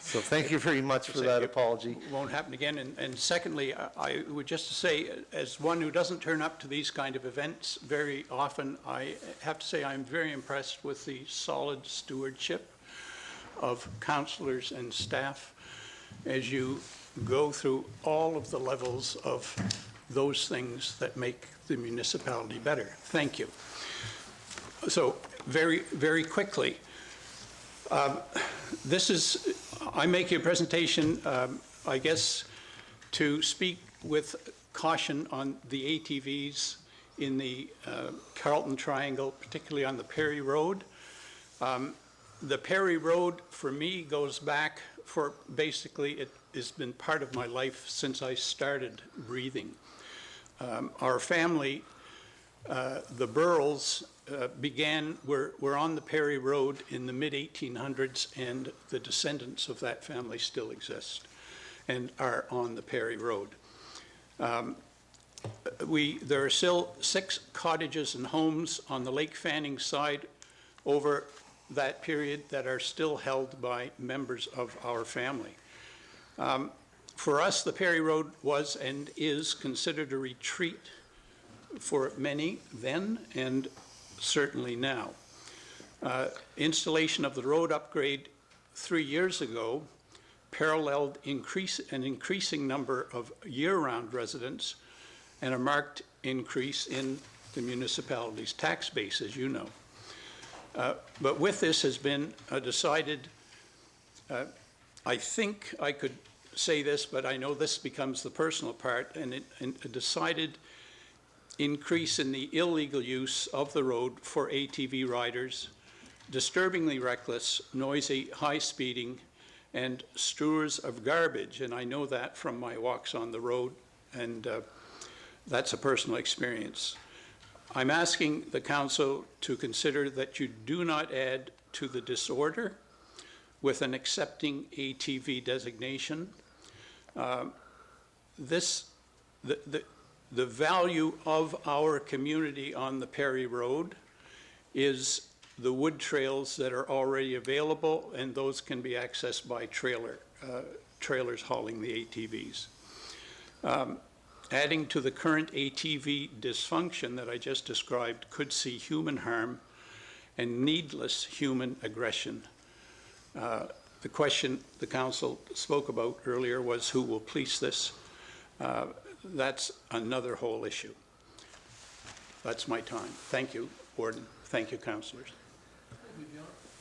Speaker 1: thank you very much for that apology.
Speaker 13: Won't happen again. And secondly, I would just say, as one who doesn't turn up to these kind of events very often, I have to say I'm very impressed with the solid stewardship of councillors and staff as you go through all of the levels of those things that make the municipality better. Thank you. So very, very quickly, I'm making a presentation, I guess, to speak with caution on the ATVs in the Carleton Triangle, particularly on the Perry Road. The Perry Road, for me, goes back for basically, it has been part of my life since I started breathing. Our family, the Burrells, were on the Perry Road in the mid-1800s, and the descendants of that family still exist and are on the Perry Road. There are still 6 cottages and homes on the Lake Fanning side over that period that are still held by members of our family. For us, the Perry Road was and is considered a retreat for many then and certainly now. Installation of the road upgrade 3 years ago paralleled an increasing number of year-round residents and a marked increase in the municipality's tax base, as you know. But with this has been a decided, I think I could say this, but I know this becomes the personal part, and a decided increase in the illegal use of the road for ATV riders, disturbingly reckless, noisy, high speeding, and strewers of garbage. And I know that from my walks on the road, and that's a personal experience. I'm asking the council to consider that you do not add to the disorder with an accepting ATV designation. The value of our community on the Perry Road is the wood trails that are already available, and those can be accessed by trailers hauling the ATVs. Adding to the current ATV dysfunction that I just described could see human harm and needless human aggression. The question the council spoke about earlier was who will police this. That's another whole issue. That's my time. Thank you, Warden. Thank you, councillors.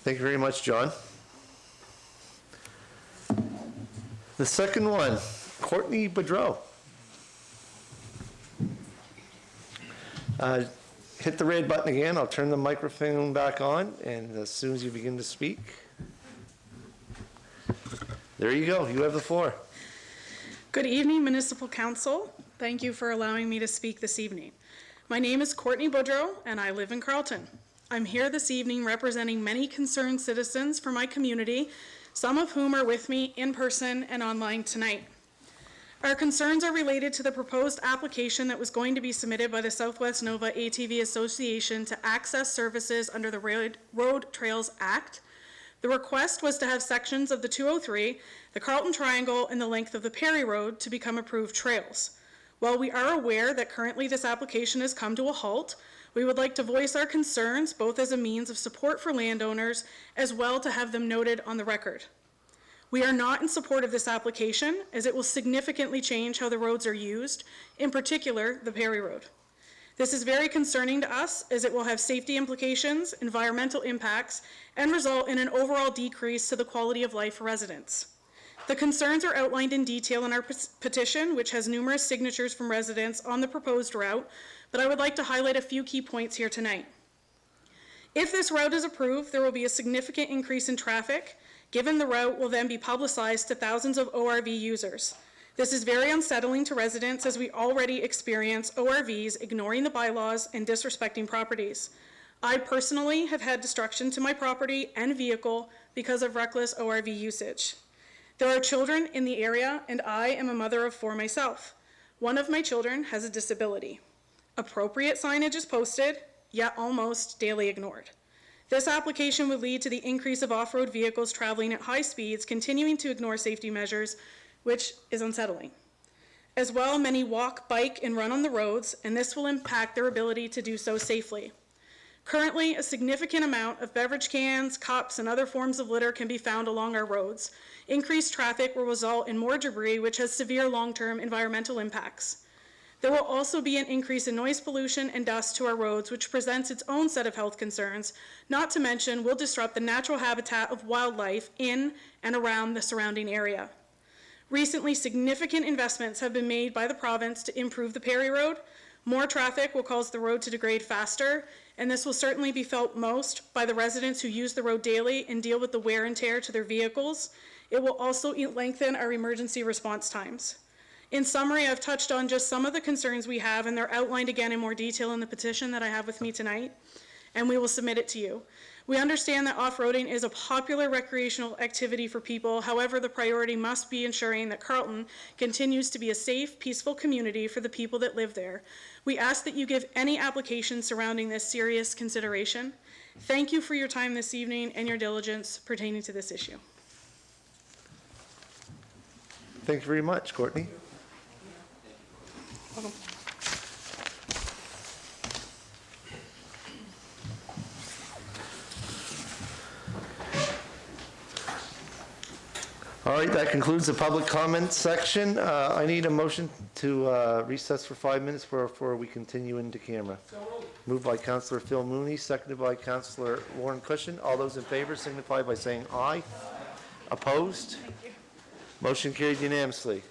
Speaker 1: Thank you very much, John. The second one, Courtney Boudreau. Hit the red button again. I'll turn the microphone back on, and as soon as you begin to speak, there you go. You have the floor.
Speaker 14: Good evening, Municipal Council. Thank you for allowing me to speak this evening. My name is Courtney Boudreau, and I live in Carleton. I'm here this evening representing many concerned citizens for my community, some of whom are with me in person and online tonight. Our concerns are related to the proposed application that was going to be submitted by the Southwest Nova ATV Association to access services under the Road Trails Act. The request was to have sections of the 203, the Carleton Triangle, and the length of the Perry Road to become approved trails. While we are aware that currently this application has come to a halt, we would like to voice our concerns both as a means of support for landowners as well to have them noted on the record. We are not in support of this application as it will significantly change how the roads are used, in particular the Perry Road. This is very concerning to us as it will have safety implications, environmental impacts, and result in an overall decrease to the quality of life for residents. The concerns are outlined in detail in our petition, which has numerous signatures from residents on the proposed route, but I would like to highlight a few key points here tonight. If this route is approved, there will be a significant increase in traffic, given the route will then be publicized to thousands of ORV users. This is very unsettling to residents as we already experience ORVs ignoring the bylaws and disrespecting properties. I personally have had destruction to my property and vehicle because of reckless ORV usage. There are children in the area, and I am a mother of 4 myself. One of my children has a disability. Appropriate signage is posted, yet almost daily ignored. This application would lead to the increase of off-road vehicles traveling at high speeds, continuing to ignore safety measures, which is unsettling. As well, many walk, bike, and run on the roads, and this will impact their ability to do so safely. Currently, a significant amount of beverage cans, cups, and other forms of litter can be found along our roads. Increased traffic will result in more debris, which has severe long-term environmental impacts. There will also be an increase in noise pollution and dust to our roads, which presents its own set of health concerns, not to mention will disrupt the natural habitat of wildlife in and around the surrounding area. Recently, significant investments have been made by the province to improve the Perry Road. More traffic will cause the road to degrade faster, and this will certainly be felt most by the residents who use the road daily and deal with the wear and tear to their vehicles. It will also lengthen our emergency response times. In summary, I've touched on just some of the concerns we have, and they're outlined again in more detail in the petition that I have with me tonight, and we will submit it to you. We understand that off-roading is a popular recreational activity for people. However, the priority must be ensuring that Carleton continues to be a safe, peaceful community for the people that live there. We ask that you give any application surrounding this serious consideration. Thank you for your time this evening and your diligence pertaining to this issue.
Speaker 1: Thank you very much, Courtney. All right, that concludes the public comment section. I need a motion to recess for 5 minutes before we continue into camera. Moved by Councillor Phil Mooney, seconded by Councillor Warren Cushion. All those in favor signify by saying aye. Opposed? Motion carried unanimously.